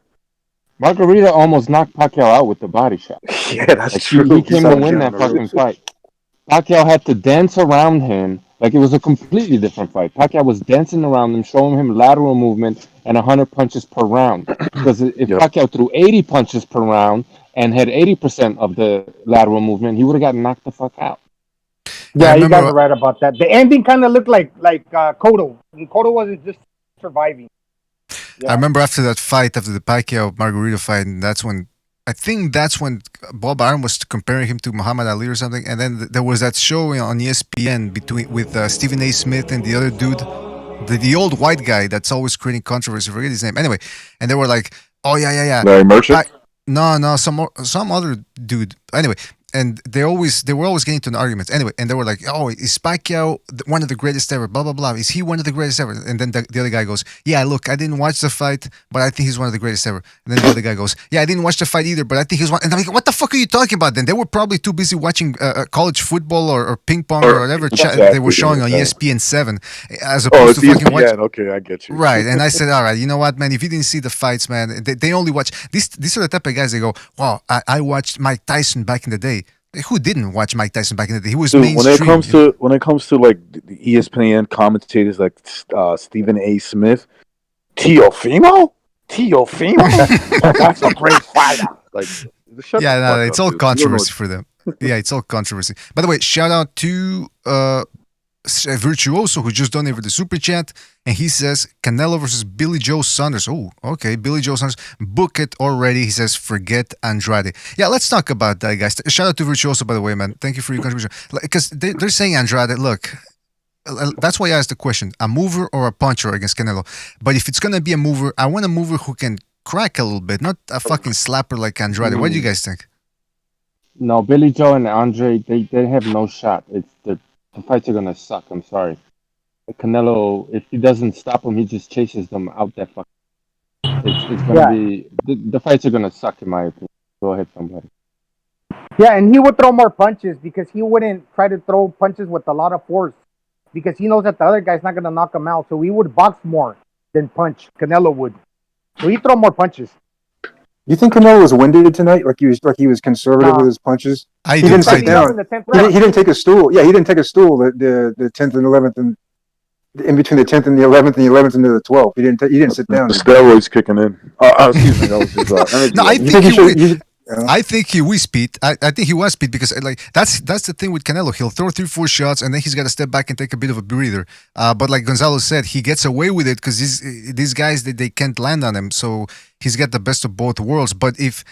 Margarita almost knocked Pacquiao out with the body shot. Yeah, that's like, true. He came to win that fucking fight. Pacquiao had to dance around him like it was a completely different fight. Pacquiao was dancing around him, showing him lateral movement and 100 punches per round. Because if Pacquiao threw 80 punches per round and had 80% of the lateral movement, he would have gotten knocked the fuck out. Yeah, you guys are right about that. The ending kind of looked like Cotto. Cotto wasn't just surviving. I remember after that fight, after the Pacquiao Margarito fight, and I think that's when Bob Arum was comparing him to Muhammad Ali or something. And then there was that show on ESPN with Stephen A. Smith and the other dude, the old white guy that's always creating controversy. I forget his name. Anyway, and they were like, "Oh yeah." Larry Merchant? No, some other dude. Anyway. And they were always getting into an argument. Anyway, and they were like, "Oh, is Pacquiao one of the greatest ever? Blah blah blah. Is he one of the greatest ever?" And then the other guy goes, "Yeah, look, I didn't watch the fight, but I think he's one of the greatest ever." And then the other guy goes, "Yeah, I didn't watch the fight either, but I think he's one." And I'm like, "What the fuck are you talking about?" Then they were probably too busy watching college football or ping pong or whatever they were showing on ESPN 7, as opposed to fucking watching. Okay, I get you. Right, and I said, "All right, you know what, man? If you didn't see the fights, man, they only watch these are the type of guys. They go, wow, I watched Mike Tyson back in the day." Who didn't watch Mike Tyson back in the day? He was mainstream. When it comes to like the ESPN commentators like Stephen A. Smith, Teofimo, that's a great fighter. Like, it's all controversy for them. Yeah, it's all controversy. By the way, shout out to Virtuoso, who just donated the super chat, and he says Canelo versus Billy Joe Saunders. Oh, okay, Billy Joe Saunders, book it already. He says forget Andrade. Yeah, let's talk about that, guys. Shout out to Virtuoso, by the way, man. Thank you for your contribution. Because they're saying Andrade. Look, that's why I asked the question: a mover or a puncher against Canelo? But if it's gonna be a mover, I want a mover who can crack a little bit, not a fucking slapper like Andrade. What do you guys think? No, Billy Joe and Andre, they have no shot. The fights are gonna suck. I'm sorry. Canelo, if he doesn't stop him, he just chases them out that fucking. It's gonna be the fights are gonna suck in my opinion. Go ahead, somebody. Yeah, and he would throw more punches because he wouldn't try to throw punches with a lot of force because he knows that the other guy's not gonna knock him out. So he would box more than punch. Canelo would. So he'd throw more punches. You think Canelo was winded tonight? Like he was conservative with his punches? He didn't sit down. He didn't take a stool. Yeah, he didn't take a stool. The 10th and 11th and in between the 10th and the 11th and the 11th into the 12th. He didn't sit down. The steroids kicking in. Excuse me. That was his, no, I think he was speed. I think he was speed because like that's the thing with Canelo. He'll throw 3-4 shots and then he's got to step back and take a bit of a breather. But like Gonzalo said, he gets away with it because these guys they can't land on him. So he's got the best of both worlds. But if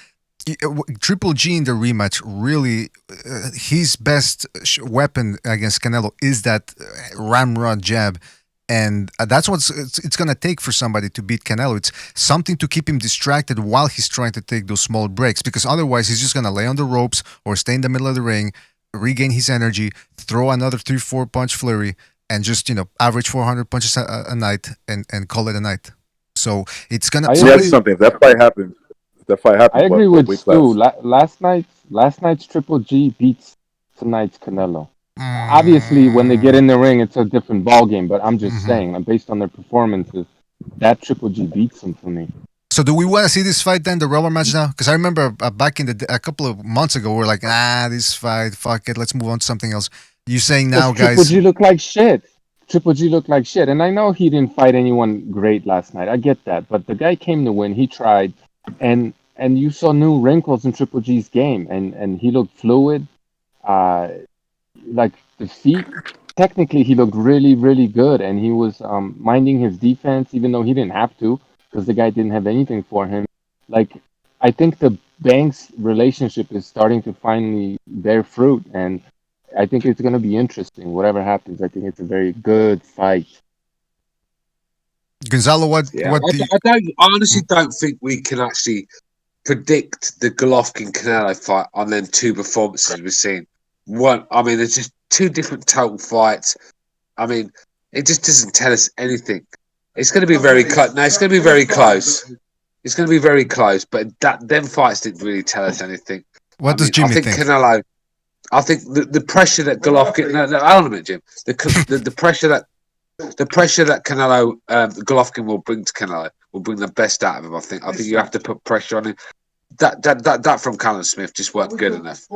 Triple G in the rematch, really, his best weapon against Canelo is that ramrod jab. And that's what it's going to take for somebody to beat Canelo. It's something to keep him distracted while he's trying to take those small breaks, because otherwise he's just going to lay on the ropes or stay in the middle of the ring, regain his energy, throw another 3-4 punch flurry, and just, average 400 punches a night and call it a night. So it's going to... That's something. If that fight happens... I agree with Stu. Last night's Triple G beats tonight's Canelo. Obviously, when they get in the ring, it's a different ballgame. But I'm just saying, based on their performances, that Triple G beats him for me. So, do we want to see this fight then, the rubber match now? Because I remember back in a couple of months ago, we were like, this fight, fuck it, let's move on to something else. You saying now, guys? Triple G looked like shit. And I know he didn't fight anyone great last night. I get that, but the guy came to win. He tried. And you saw new wrinkles in Triple G's game, and he looked fluid. Like the feet, technically he looked really, really good, and he was minding his defense, even though he didn't have to, because the guy didn't have anything for him. Like, I think the Banks relationship is starting to finally bear fruit, and I think it's going to be interesting. Whatever happens, I think it's a very good fight. Gonzalo, I honestly don't think we can actually predict the Golovkin-Canelo fight on them two performances we've seen. One, I mean, there's just two different total fights. I mean, it just doesn't tell us anything. It's going to be very close. No, it's going to be very close. It's going to be very close, but them fights didn't really tell us anything. What does Jimmy think? Canelo. I think the pressure that Golovkin. No, hold on a minute, Jim. The pressure that Canelo, Golovkin will bring to Canelo will bring the best out of him. I think you have to put pressure on him. That from Callum Smith just weren't good enough. I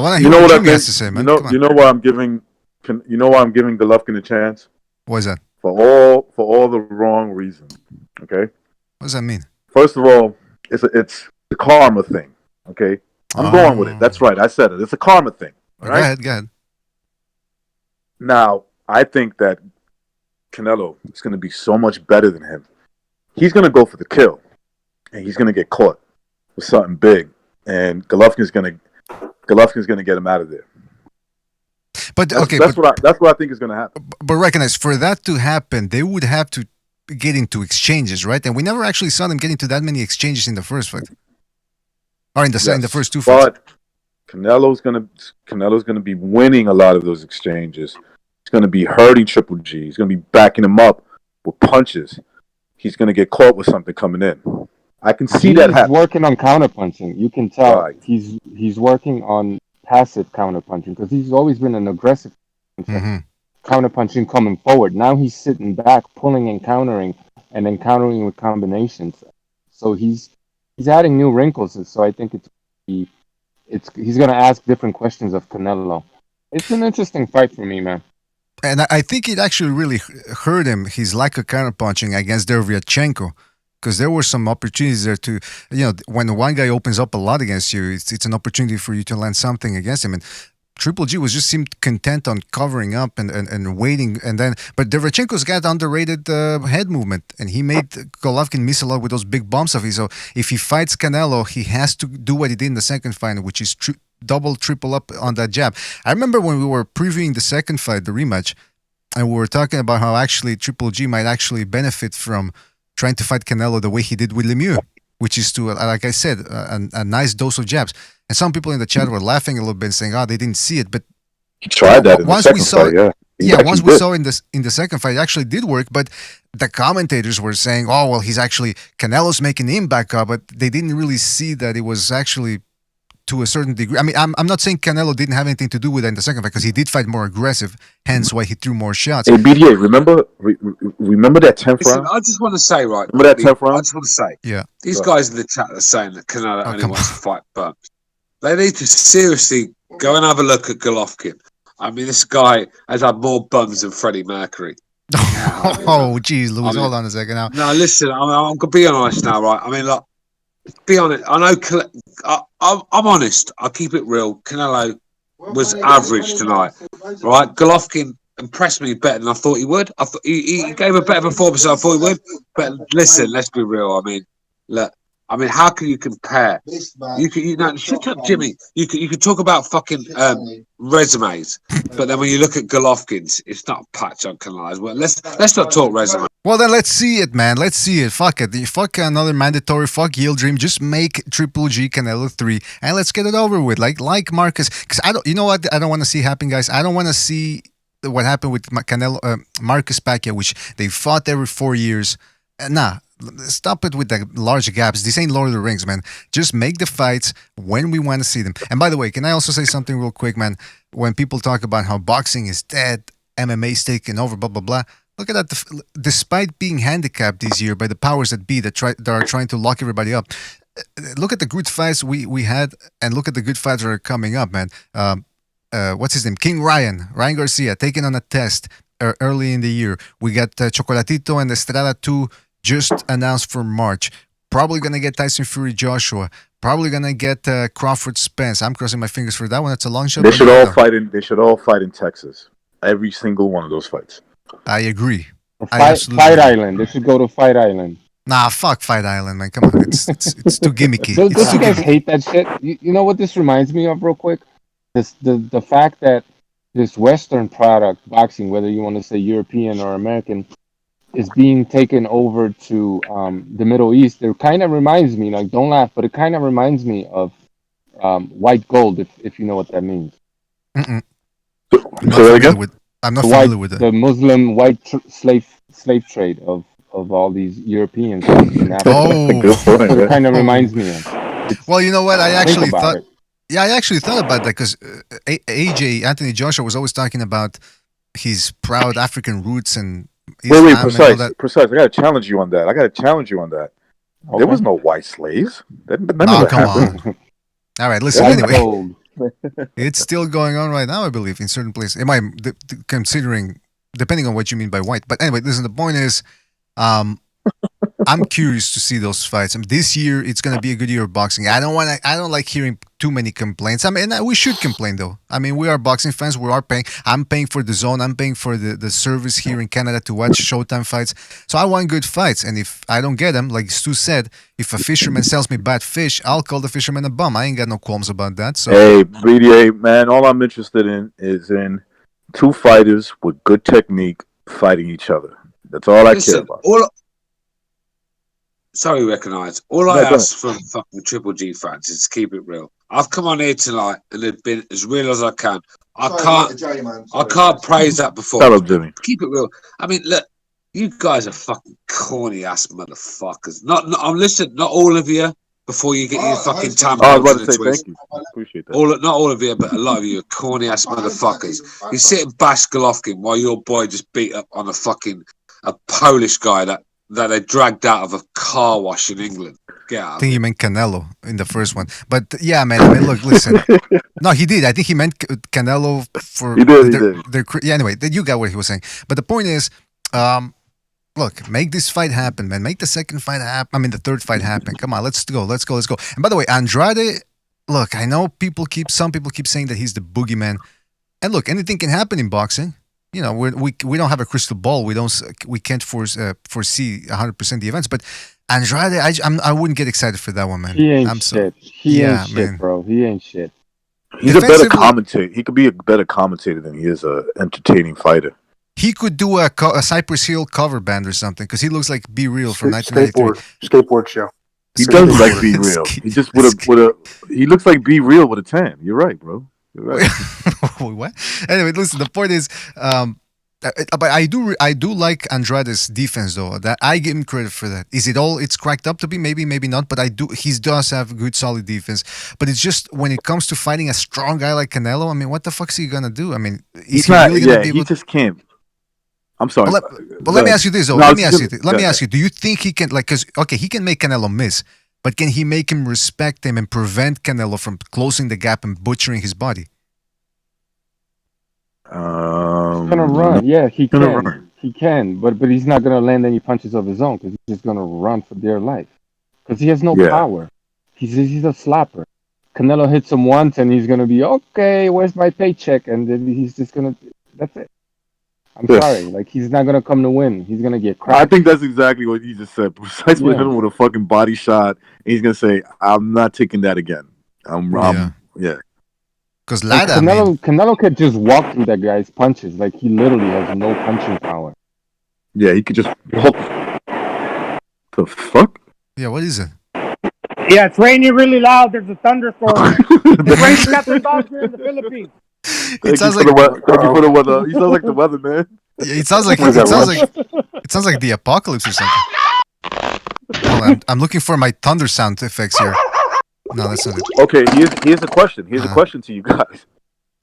want to hear what Jimmy has to say, man. You know why I'm giving Golovkin a chance? What is that? For all the wrong reasons. Okay. What does that mean? First of all, it's a karma thing. Okay. I'm going with it. That's right. I said it. It's a karma thing. All right? Go ahead. Now, I think that Canelo is going to be so much better than him. He's going to go for the kill, and he's going to get caught with something big, and Golovkin's going to get him out of there. But that's what I think is going to happen. But recognize, for that to happen, they would have to get into exchanges, right? And we never actually saw them get into that many exchanges in the first fight, or in the first two fights. But Canelo's gonna be winning a lot of those exchanges. He's gonna be hurting Triple G. He's gonna be backing him up with punches. He's gonna get caught with something coming in. I can see that happen. He's working on counterpunching. You can tell he's working on passive counterpunching because he's always been an aggressive counterpunching coming forward. Now he's sitting back, pulling and countering, and then countering with combinations. So he's adding new wrinkles. So I think he's going to ask different questions of Canelo. It's an interesting fight for me, man. And I think it actually really hurt him, his lack of counterpunching against Derevyanchenko, because there were some opportunities there to, when one guy opens up a lot against you, it's an opportunity for you to land something against him. And Triple G seemed content on covering up and waiting, but Derevyanchenko's got underrated head movement, and he made Golovkin miss a lot with those big bumps of his. So if he fights Canelo, he has to do what he did in the second fight, which is double, triple up on that jab. I remember when we were previewing the second fight, the rematch, and we were talking about how actually Triple G might actually benefit from trying to fight Canelo the way he did with Lemieux, which is to, like I said, a nice dose of jabs. And some people in the chat were laughing a little bit, saying, "Oh, they didn't see it." But he tried that in the second fight. Once we saw in the second fight, it actually did work. But the commentators were saying, "Oh, well, he's actually Canelo's making him back up," but they didn't really see that it was actually to a certain degree. I mean, I'm not saying Canelo didn't have anything to do with it in the second fight because he did fight more aggressive, hence why he threw more shots. Hey, BDA, remember that 10th round? I just want to say, right? Remember that 10th round? I just want to say, these Go guys in the chat are saying that Canelo only wants to fight bumps. They need to seriously go and have a look at Golovkin. I mean, this guy has had more bums than Freddie Mercury. Oh, geez, Louis, hold on a second now. No, listen, I'm going to be honest now, right? I mean, like, be honest. I know, I'm honest. I'll keep it real. Canelo was average tonight, right? Golovkin impressed me better than I thought he would. I thought he gave a better performance than I thought he would. But listen, let's be real. I mean, look. I mean, how can you compare? Shut up, Jimmy. You can talk about fucking resumes, but then when you look at Golovkin's, it's not a patch on Canelo's. Well, let's not talk resumes. Well, then let's see it, man. Let's see it. Fuck it. Fuck another mandatory. Fuck Yield Dream. Just make Triple G Canelo 3, and let's get it over with. Like Marcus, because I don't. You know what? I don't want to see happen, guys. I don't want to see what happened with Canelo, Marcus Pacquiao, which they fought every 4 years. Nah. Stop it with the large gaps. This ain't Lord of the Rings, man. Just make the fights when we want to see them. And by the way, can I also say something real quick, man? When people talk about how boxing is dead, MMA's taking over, blah, blah, blah. Look at that. Despite being handicapped this year by the powers that be that are trying to lock everybody up, look at the good fights we had and look at the good fights that are coming up, man. What's his name? King Ryan Garcia taking on a test early in the year. We got Chocolatito and Estrada 2 just announced for March. Probably going to get Tyson Fury Joshua. Probably going to get Crawford Spence. I'm crossing my fingers for that one. It's a long shot. They should all fight in Texas. Every single one of those fights. I agree. Fight Island. They should go to Fight Island. Nah, fuck Fight Island, man. Come on. It's too gimmicky. Don't you guys hate that shit? You know what this reminds me of real quick? The fact that this Western product, boxing, whether you want to say European or American, is being taken over to the Middle East. It kind of reminds me, like, don't laugh, but it kind of reminds me of white gold, if you know what that means. I'm Say not that familiar again? with. I'm not familiar with The it. Muslim white slave trade of all these Europeans in Africa. Oh, Good point, That's what it man. kind of reminds me of. well, you know what? I Think actually about thought. it. Yeah, I actually thought about that because AJ Anthony Joshua was always talking about his proud African roots and Islam Wait, and all precise. that. I gotta challenge you on that. There was no white slaves. That Oh, never come happened. on. All right, listen. White Anyway, gold. it's still going on right now, I believe, in certain places. Am I considering, depending on what you mean by white? But anyway, listen. The point is, I'm curious to see those fights. I mean, this year it's going to be a good year of boxing. I don't like hearing too many complaints. I mean, we should complain though. I mean, we are boxing fans. We are paying. I'm paying for the zone. I'm paying for the service here in Canada to watch Showtime fights. So I want good fights. And if I don't get them, like Stu said, if a fisherman sells me bad fish, I'll call the fisherman a bum. I ain't got no qualms about that. So Hey, BDA, man, all I'm interested in is in two fighters with good technique fighting each other. That's all I care Listen, about. sorry, recognise. All I ask from fucking Triple G fans is to keep it real. I've come on here tonight and have been as real as I can. I can't praise that before. Shut up, Jimmy. Keep it real. I mean, look, you guys are fucking corny ass motherfuckers. Not all of you. Before you get your fucking tampons I was about in to a say twist. thank you. Appreciate that. Not all of you, but a lot of you are corny ass motherfuckers. You sit and bash Golovkin while your boy just beat up on a Polish guy that they dragged out of a car wash in England. Get out. I think you meant Canelo in the first one. But yeah, man. I mean, look, listen. No, he did. I think he meant Canelo for. He did. Yeah. Anyway, you got what he was saying. But the point is, look, make this fight happen, man. Make the second fight happen. I mean, the third fight happen. Come on, let's go. And by the way, Andrade. Look, I know some people keep saying that he's the boogeyman. And look, anything can happen in boxing. You know, we don't have a crystal ball. We can't foresee 100% the events. But Andrade, I wouldn't get excited for that one, man. He ain't shit. He ain't shit, bro. He ain't shit. He's a better commentator. He could be a better commentator than he is a entertaining fighter. He could do a Cypress Hill cover band or something because he looks like Be Real from 1993. Skateboard show. He does look like Be Real. He just he looks like Be Real with a tan. You're right, bro. You're right. What? Anyway, listen. The point is, but I do like Andrade's defense though. That I give him credit for that. Is it all it's cracked up to be? Maybe not. But he does have good, solid defense. But it's just when it comes to fighting a strong guy like Canelo. I mean, what the fuck is he gonna do? I mean, he's not. Really gonna be able just can't. I'm sorry. But let me ask you this though. Let me ask you. Do you think he can he can make Canelo miss, but can he make him respect him and prevent Canelo from closing the gap and butchering his body? He's gonna run. Yeah, he can. He can, but he's not gonna land any punches of his own because he's just gonna run for dear life because he has no power. He's a slapper. Canelo hits him once and he's gonna be okay. Where's my paycheck? And then he's just gonna. That's it. I'm sorry. Like, he's not going to come to win. He's going to get cracked. I think that's exactly what you just said. Precisely hit him with a fucking body shot. And he's going to say, I'm not taking that again. Yeah. Because Canelo could just walk through that guy's punches. Like, he literally has no punching power. Yeah, he could just walk. The fuck? Yeah, what is it? Yeah, it's raining really loud. There's a thunderstorm. It's raining at the dogs here in the Philippines. It sounds like thank you for the weather. You sound like the weather, man. Yeah, it sounds like the apocalypse or something. Well, I'm looking for my thunder sound effects here. No, that's not it. Okay, here's a question. Here's a question to you guys.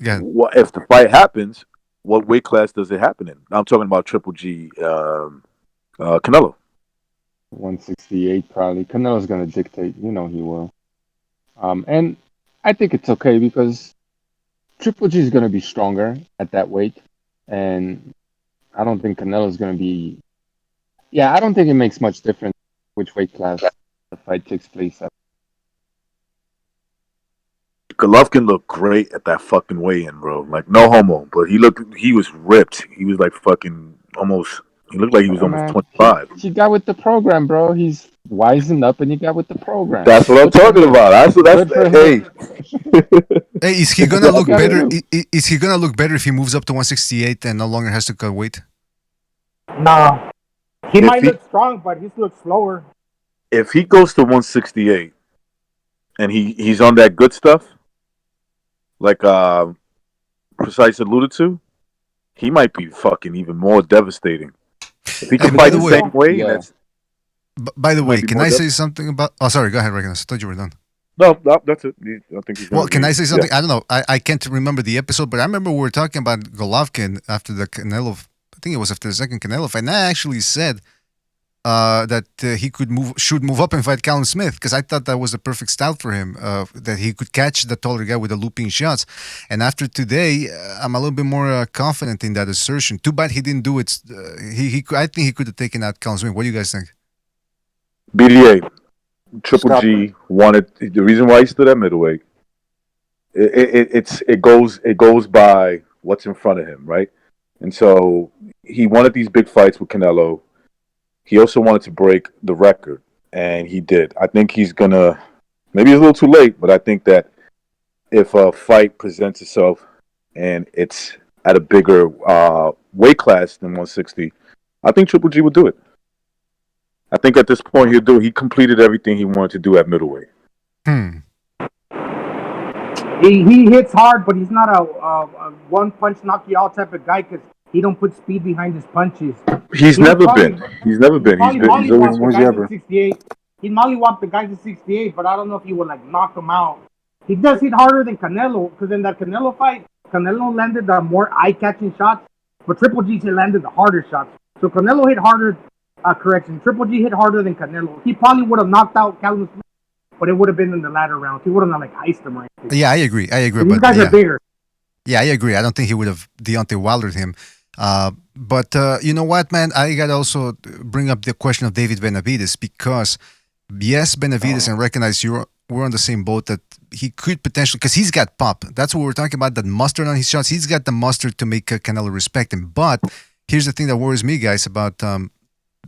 Yeah. What if the fight happens? What weight class does it happen in? I'm talking about Triple G, Canelo. 168 probably. Canelo's gonna dictate. You know he will. And I think it's okay because Triple G is going to be stronger at that weight, and I don't think Canelo's going to be. Yeah, I don't think it makes much difference which weight class the fight takes place at. Golovkin looked great at that fucking weigh-in, bro. Like, no homo, but he was ripped. He was like fucking almost. He looked like he was almost 25. He got with the program, bro. He's wising up, and he got with the program. That's what I'm talking about. Hey. Hey, is he gonna look better? Is he gonna look better if he moves up to 168 and no longer has to cut weight? No. He might look strong, but he looks slower. If he goes to 168 and he's on that good stuff, like Precise alluded to, he might be fucking even more devastating. If he can fight the same way, that's. By the way, can I say something about? Oh, sorry. Go ahead, Regan. I thought you were done. No, that's it. I think he's. Well, can I say something? Yeah. I don't know. I can't remember the episode, but I remember we were talking about Golovkin after the Canelo. I think it was after the second Canelo fight, and I actually said that he should move up and fight Callum Smith, because I thought that was the perfect style for him. That he could catch the taller guy with the looping shots. And after today, I'm a little bit more confident in that assertion. Too bad he didn't do it. I think he could have taken out Callum Smith. What do you guys think? BDA, Triple G wanted the reason why he stood at middleweight. It goes by what's in front of him, right? And so he wanted these big fights with Canelo. He also wanted to break the record, and he did. I think he's gonna. Maybe it's a little too late, but I think that if a fight presents itself and it's at a bigger weight class than 160, I think Triple G would do it. I think at this point he'll do it. He completed everything he wanted to do at middleweight. He hits hard, but he's not a one punch knock you out type of guy, because he don't put speed behind his punches. He's never been. He's always 68. He mollywopped the guys at 68, but I don't know if he would like knock him out. He does hit harder than Canelo, because in that Canelo fight, Canelo landed the more eye-catching shots, but Triple G landed the harder shots. So Canelo hit harder. Correction. Triple G hit harder than Canelo. He probably would have knocked out Callum Smith, but it would have been in the latter rounds. He would have not like iced him or anything. Yeah, I agree. These guys are bigger. Yeah, I agree. I don't think he would have Deontay Wildered him. But you know what, man? I got to also bring up the question of David Benavidez, because yes, Benavidez, and recognize we're on the same boat, that he could potentially, because he's got pop. That's what we're talking about, that mustard on his shots. He's got the mustard to make Canelo respect him. But here's the thing that worries me, guys, about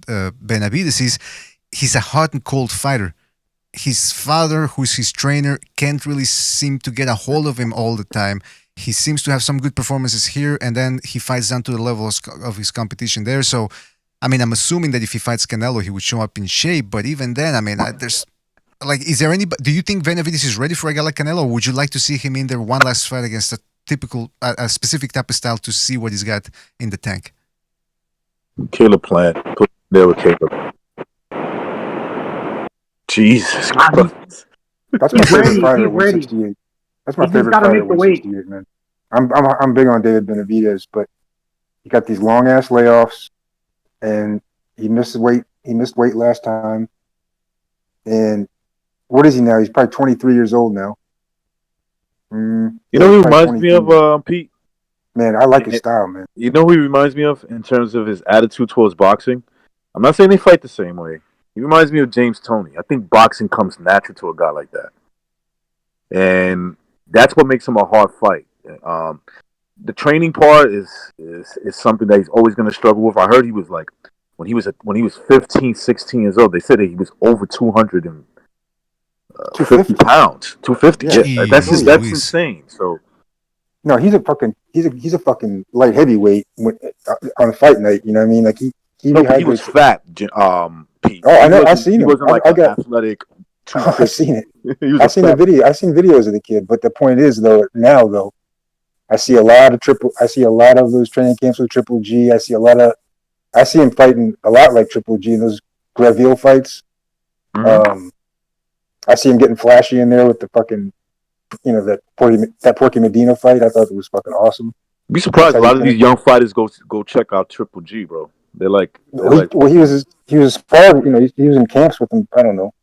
Benavidez is he's a hot and cold fighter. His father, who's his trainer, can't really seem to get a hold of him all the time. He seems to have some good performances here, and then he fights down to the level of his competition there. So, I mean, I'm assuming that if he fights Canelo, he would show up in shape. But even then, I mean, there's like, is there anybody? Do you think Benavidez is ready for a guy like Canelo? Or would you like to see him in there one last fight against a specific type of style to see what he's got in the tank? Caleb Plant, put there with Caleb. Jesus Christ. That's my favorite fighter at 168. That's my favorite fighter at 168, man. I'm big on David Benavidez, but he got these long ass layoffs, and he missed weight. He missed weight last time. And what is he now? He's probably 23 years old now. You know who he reminds me of, Pete? Man, I like his style, man. You know who he reminds me of in terms of his attitude towards boxing? I'm not saying they fight the same way. He reminds me of James Toney. I think boxing comes natural to a guy like that. And that's what makes him a hard fight. The training part is something that he's always going to struggle with. I heard he was like, when he was 15, 16 years old, they said that he was over 250 pounds. 250. Yeah, that's insane. So no, he's a fucking light heavyweight on a fight night. You know what I mean? Like he was fat. Pete. Oh, I know. I seen him. He wasn't like athletic. I seen it. I've seen the video. I've seen videos of the kid. But the point is, though, I see a lot of those training camps with Triple G. I see him fighting a lot like Triple G in those Graville fights. Mm-hmm. I see him getting flashy in there with the fucking, that Porky Medina fight. I thought it was fucking awesome. Be surprised a lot of these young fighters go check out Triple G, bro. He was sparred. He was in camps with him. I don't know,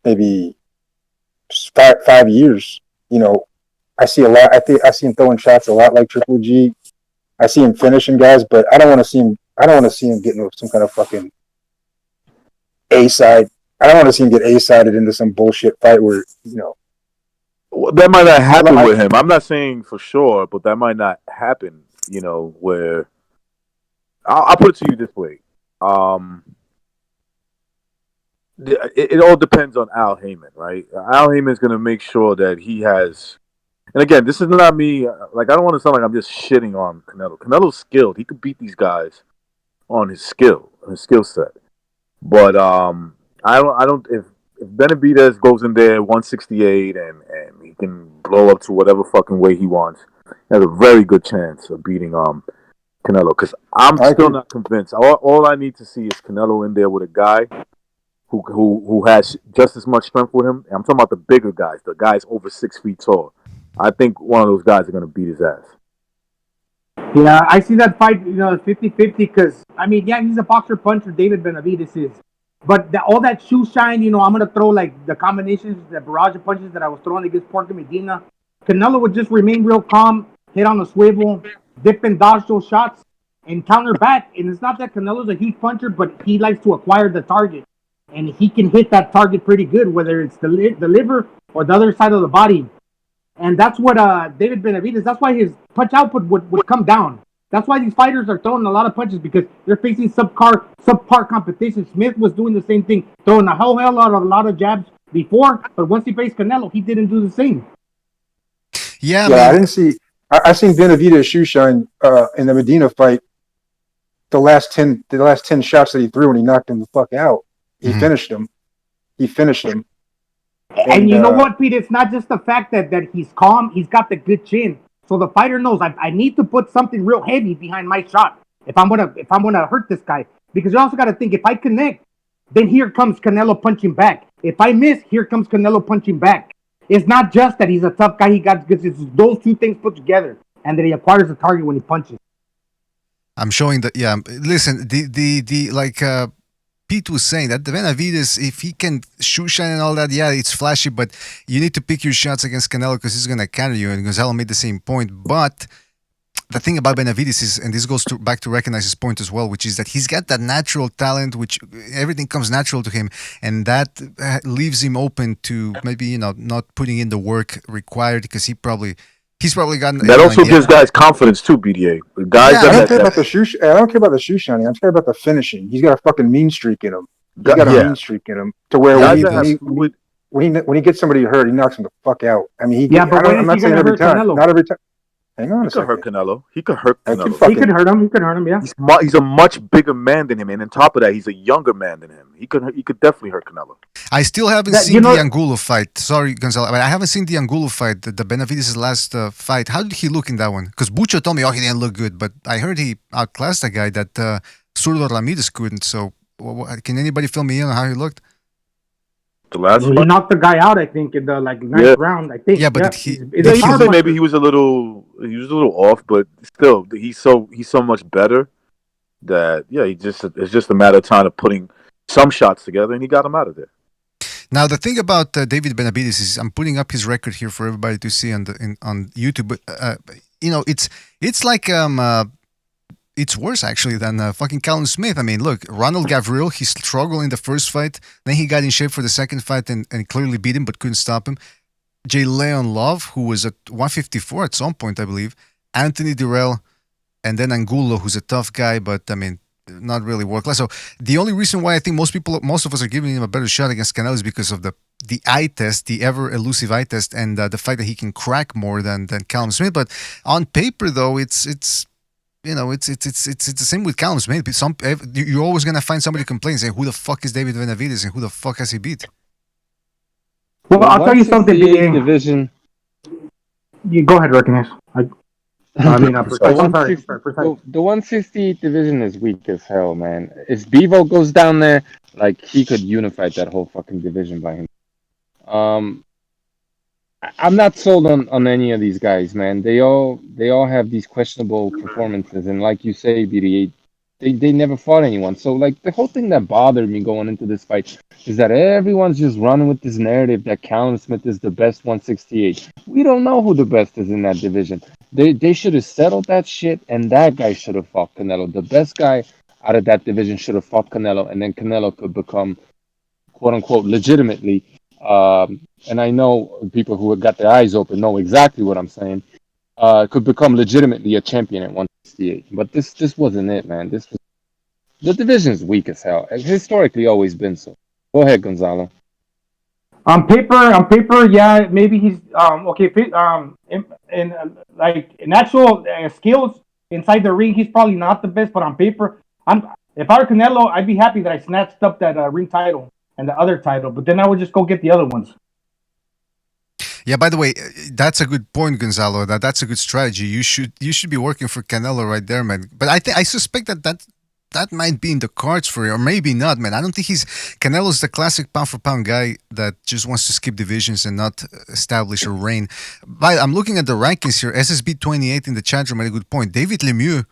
maybe 5 years. I see a lot. I see him throwing shots a lot like Triple G. I see him finishing guys, but I don't want to see him getting some kind of fucking A-side. I don't want to see him get A-sided into some bullshit fight where Well, that might not happen with him. I'm not saying for sure, but that might not happen. Where I'll put it to you this way. It all depends on Al Heyman, right? Al Heyman is going to make sure that he has. And again, this is not me. Like, I don't want to sound like I'm just shitting on Canelo. Canelo's skilled. He could beat these guys on his skill. his skill set. But I don't. If Benavidez goes in there 168 and he can blow up to whatever fucking way he wants, he has a very good chance of beating Canelo. Because I'm still not convinced. All I need to see is Canelo in there with a guy who has just as much strength with him. And I'm talking about the bigger guys, the guys over 6 feet tall. I think one of those guys are going to beat his ass. Yeah, I see that fight, 50-50 because, I mean, yeah, he's a boxer puncher, David Benavidez is. But all that shoe shine, I'm going to throw, like, the combinations, the barrage of punches that I was throwing against Porter Medina. Canelo would just remain real calm, hit on the swivel, dip and dodge those shots, and counter back. And it's not that Canelo's a huge puncher, but he likes to acquire the target. And he can hit that target pretty good, whether it's the liver or the other side of the body. And that's what David Benavidez, that's why his punch output would come down. That's why these fighters are throwing a lot of punches because they're facing subpar competition. Smith was doing the same thing, throwing a lot of jabs before, but once he faced Canelo, he didn't do the same. Yeah, I didn't see. I seen Benavidez shoe shine in the Medina fight. The last 10 shots that he threw, and he knocked him the fuck out. He finished him. And you know what, Pete? It's not just the fact that he's calm. He's got the good chin. So the fighter knows I need to put something real heavy behind my shot if I'm gonna hurt this guy. Because you also got to think, if I connect, then here comes Canelo punching back. If I miss, here comes Canelo punching back. It's not just that he's a tough guy. It's those two things put together, and that he acquires a target when he punches. I'm showing that. Yeah, listen, Pete was saying that the Benavidez, if he can shoe shine and all that, yeah, it's flashy, but you need to pick your shots against Canelo because he's going to counter you, and Gonzalo made the same point. But the thing about Benavidez is, and this goes back to recognize his point as well, which is that he's got that natural talent, which everything comes natural to him, and that leaves him open to maybe, not putting in the work required because he's probably gotten that also gives guys confidence too. BDA, guys. I don't care about the shoe. I don't care about the shoe shining. I'm care about the finishing. He's got a fucking mean streak in him. He's got a mean streak in him to where when he gets somebody hurt, he knocks him the fuck out. I mean, I'm not saying every time. Not every time. Hang on a second. He could hurt Canelo. He could hurt him. Yeah. He's a much bigger man than him, and on top of that, he's a younger man than him. He could definitely hurt Canelo. I still haven't seen the Angulo fight. Sorry, Gonzalo, but I haven't seen the Angulo fight, the Benavidez' last fight. How did he look in that one? Because Bucho told me, he didn't look good, but I heard he outclassed a guy that Zurdo Ramirez couldn't. So, can anybody fill me in on how he looked? The last he knocked the guy out, I think, in the ninth round. I think. Yeah, but you can say maybe he was a little off, but still, he's so much better that it's just a matter of time of putting some shots together, and he got him out of there. Now the thing about David Benavidez is, I'm putting up his record here for everybody to see on YouTube. But it's like it's worse actually than fucking Callum Smith. I mean, look, Ronald Gavril, he struggled in the first fight, then he got in shape for the second fight and clearly beat him, but couldn't stop him. J. Leon Love, who was at 154 at some point, I believe. Anthony Durrell, and then Angulo, who's a tough guy, but I mean, not really world class. So the only reason why I think most of us are giving him a better shot against Canelo is because of the eye test, the ever elusive eye test, and the fact that he can crack more than Callum Smith. But on paper, though, it's the same with Callum Smith. You're always gonna find somebody complain, say, "Who the fuck is David Benavidez and who the fuck has he beat?" Well, I'll tell you something. Division. You go ahead, Recognize. The 168 division is weak as hell, man. If Bevo goes down there, he could unify that whole fucking division by him. I'm not sold on any of these guys, man. They all have these questionable performances, and like you say, BD8, they never fought anyone. So the whole thing that bothered me going into this fight is that everyone's just running with this narrative that Callum Smith is the best 168. We don't know who the best is in that division. They should have settled that shit, and that guy should have fought Canelo. The best guy out of that division should have fought Canelo, and then Canelo could become, quote unquote, legitimately. And I know people who have got their eyes open know exactly what I'm saying. Could become legitimately a champion at 168. But this wasn't it, man. The division's weak as hell. It's historically always been so. Go ahead, Gonzalo. On paper, yeah, maybe he's okay. In actual skills inside the ring, he's probably not the best. But on paper, If I were Canelo, I'd be happy that I snatched up that ring title and the other title, but then I would just go get the other ones. Yeah, by the way, that's a good point, Gonzalo. That's a good strategy. You should be working for Canelo right there, man. But I suspect that might be in the cards for you, or maybe not, man. I don't think Canelo's the classic pound for pound guy that just wants to skip divisions and not establish a reign. But I'm looking at the rankings here. SSB 28 in the chat room made a good point. David Lemieux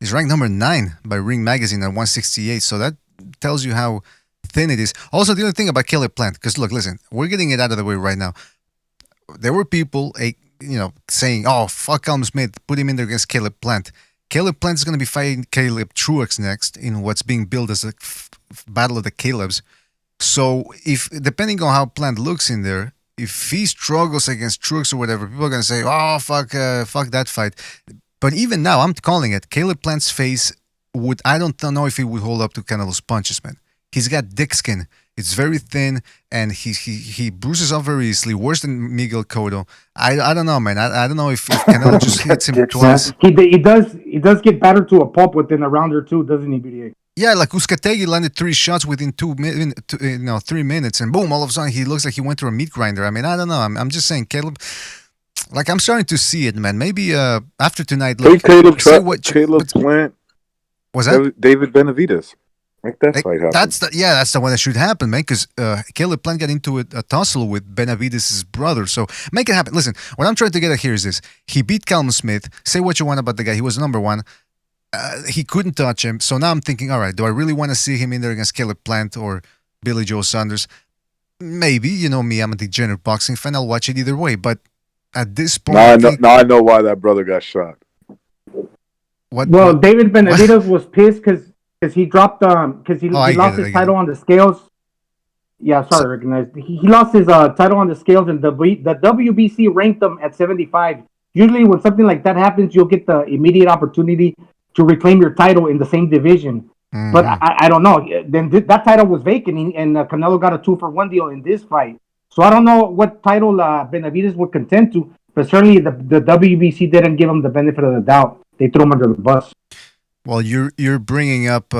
is ranked number 9 by Ring Magazine at 168. So that tells you how thin it is. Also, the other thing about Caleb Plant, because look, listen, we're getting it out of the way right now. There were people, saying, "Oh, fuck Callum Smith, put him in there against Caleb Plant." Caleb Plant is going to be fighting Caleb Truex next in what's being billed as a battle of the Calebs. So, if depending on how Plant looks in there, if he struggles against Truex or whatever, people are going to say, "Oh, fuck that fight." But even now, I'm calling it. Caleb Plant's face I don't know if he would hold up to Canelo's punches, man. He's got dick skin. It's very thin, and he bruises up very easily, worse than Miguel Cotto. I don't know, man. I don't know if Canelo just hits him twice. He does get battered to a pulp within a round or two, doesn't he, BDA? Yeah, like Uzcategui landed 3 shots within 3 minutes, and boom, all of a sudden he looks like he went through a meat grinder. I mean, I don't know. I'm just saying, Caleb. Like, I'm starting to see it, man. Maybe after tonight, look. Hey, Caleb Plant. Was that David Benavidez? Make that fight happen. That's the one that should happen, man. Because Caleb Plant got into a tussle with Benavidez' brother. So make it happen. Listen, what I'm trying to get at here is this: he beat Callum Smith. Say what you want about the guy; he was number 1. He couldn't touch him. So now I'm thinking, all right, do I really want to see him in there against Caleb Plant or Billy Joe Saunders? Maybe. You know me; I'm a degenerate boxing fan. I'll watch it either way. But at this point, now I know why that brother got shot. David Benavidez was pissed because he dropped because he lost his title on the scales. Yeah, sorry, recognized. He lost his title on the scales, and the WBC ranked him at 75. Usually, when something like that happens, you'll get the immediate opportunity to reclaim your title in the same division. Mm-hmm. But I don't know. Then that title was vacant, and Canelo got a 2-for-1 deal in this fight. So I don't know what title Benavidez would contend to, but certainly the WBC didn't give him the benefit of the doubt. They threw him under the bus. Well, you're bringing up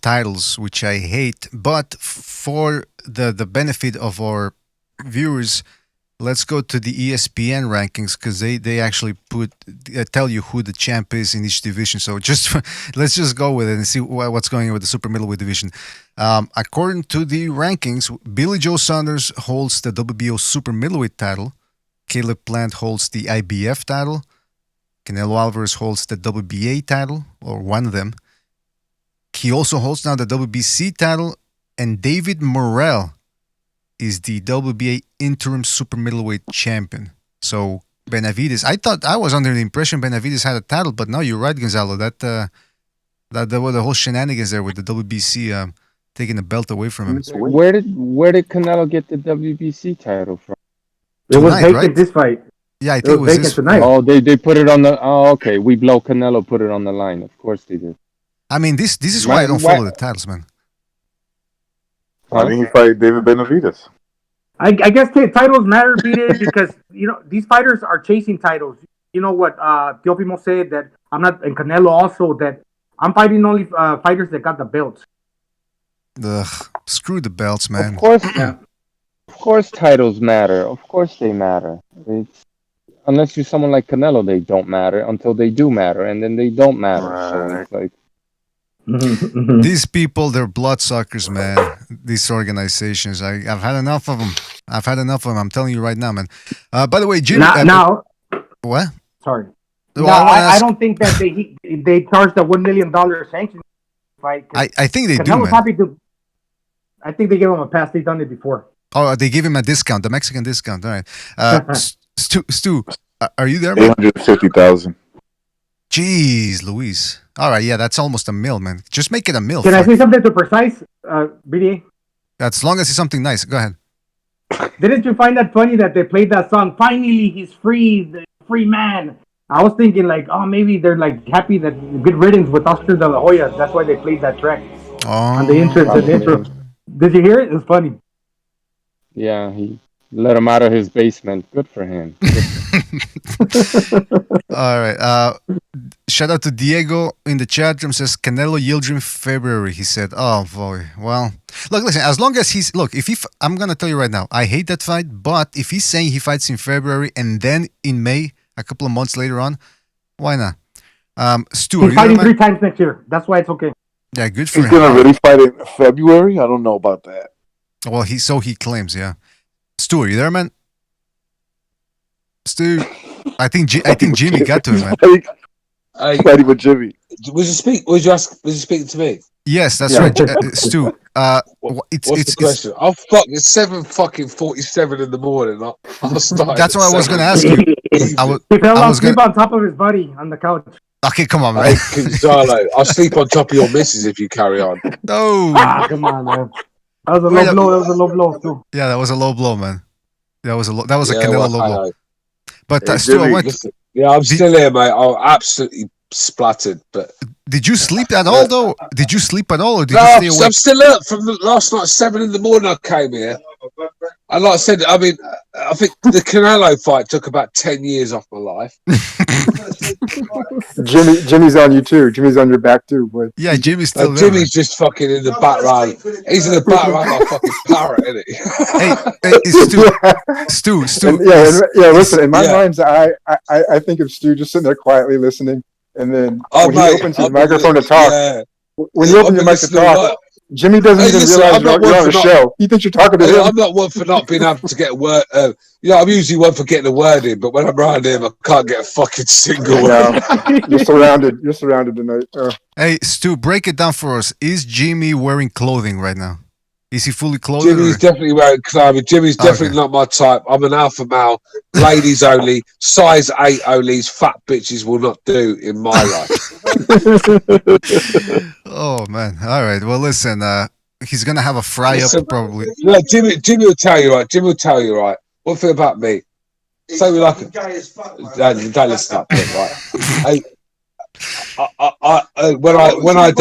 titles, which I hate, but for the benefit of our viewers, let's go to the ESPN rankings because they actually tell you who the champ is in each division. So let's just go with it and see what's going on with the super middleweight division. According to the rankings, Billy Joe Saunders holds the WBO super middleweight title. Caleb Plant holds the IBF title. Canelo Alvarez holds the WBA title, or one of them. He also holds now the WBC title, and David Morrell is the WBA interim super middleweight champion. So Benavidez, I was under the impression Benavidez had a title, but no, you're right, Gonzalo. That there were the whole shenanigans there with the WBC taking the belt away from him. Where did Canelo get the WBC title from? It was vacant this fight. Yeah, I think it was vacant tonight. Oh, they put it on the. Oh, okay. We blow Canelo, put it on the line. Of course they did. I mean, this is why I don't follow the titles, man. Why didn't he fight David Benavidez? I guess titles matter, because these fighters are chasing titles. You know what Teofimo said, that I'm not, and Canelo also, that I'm fighting only fighters that got the belts. Screw the belts, man. Of course, of course, titles matter. Of course, they matter. Unless you're someone like Canelo, they don't matter until they do matter, and then they don't matter. So it's like these people, they're bloodsuckers, man. These organizations, I've had enough of them. I'm telling you right now, man. By the way, Jim. Now, what? Sorry. Well, no, I don't think that they charged a $1 million sanction fight. I think they Canelo's do, man. happy to. I think they gave him a pass. They've done it before. Oh, they give him a discount, the Mexican discount. All right. Stu, are you there, man? 850,000. Jeez, Luis. All right, yeah, that's almost a mil, man. Just make it a mil. Can I say something to precise, BDA? As long as it's something nice. Go ahead. Didn't you find that funny that they played that song? Finally, he's free, the free man. I was thinking like, oh, maybe they're like happy that good riddance with Oscar de la Hoya. That's why they played that track on the intro. Did you hear it? It was funny. Yeah, he let him out of his basement. Good for him. All right. Shout out to Diego in the chat room. Says Canelo Yildirim February. He said, "Oh boy, well, look, listen. As long as he's I'm gonna tell you right now, I hate that fight. But if he's saying he fights in February and then in May, a couple of months later on, why not?" Stu, he's fighting 3 times next year. That's why it's okay. Yeah, good for him. He's gonna really fight in February? I don't know about that. Well, he claims. Yeah, Stu, are you there, man? Stu, I think Jimmy got to him, man. Fighting with Jimmy. Was you speaking to me? Yes, that's right, Stu. What's the question? Oh fuck! It's 7:47 in the morning. I'll start. That's what I was going to ask you. He fell asleep on top of his buddy on the couch. Okay, come on, man. Hey, Gonzalo, I'll sleep on top of your missus if you carry on. No. Come on, man. That was a low blow. That was a low blow too. Yeah, that was a low blow, man. That was a Canelo low blow. But Hey, Stu, Jimmy, listen, I'm still here, mate. I'm absolutely splattered. But did you sleep at all, though? Did you sleep at all, or did no, you stay awake? I'm still up from last night, 7 in the morning. I came here. And like I said, I mean, I think the Canelo fight took about 10 years off my life. Jimmy's on you too. Jimmy's on your back too, boy. Yeah, Jimmy's still there. Jimmy's just fucking in the background. He's in the background like a fucking parrot, isn't he? Hey, Stu. Listen, in my mind, I think of Stu just sitting there quietly listening, and then when he opens his microphone to talk, when you open your mic to talk, Jimmy doesn't even realize you're on a show. He thinks you're talking to him. I'm not one for not being able to get a word. I'm usually one for getting a word in, but when I'm around him, I can't get a fucking single word. You're surrounded. You're surrounded tonight. Hey, Stu, break it down for us. Is Jimmy wearing clothing right now? Is he fully clothed? Jimmy's definitely wearing clothing. Jimmy's definitely not my type. I'm an alpha male, ladies only, size 8 onlys, fat bitches will not do in my life. Oh man! All right. Well, listen. He's gonna have a fry up probably. No, Jimmy will tell you right. Jimmy will tell you right. One thing about me. Say we like. Don't listen up, right? Hey, when I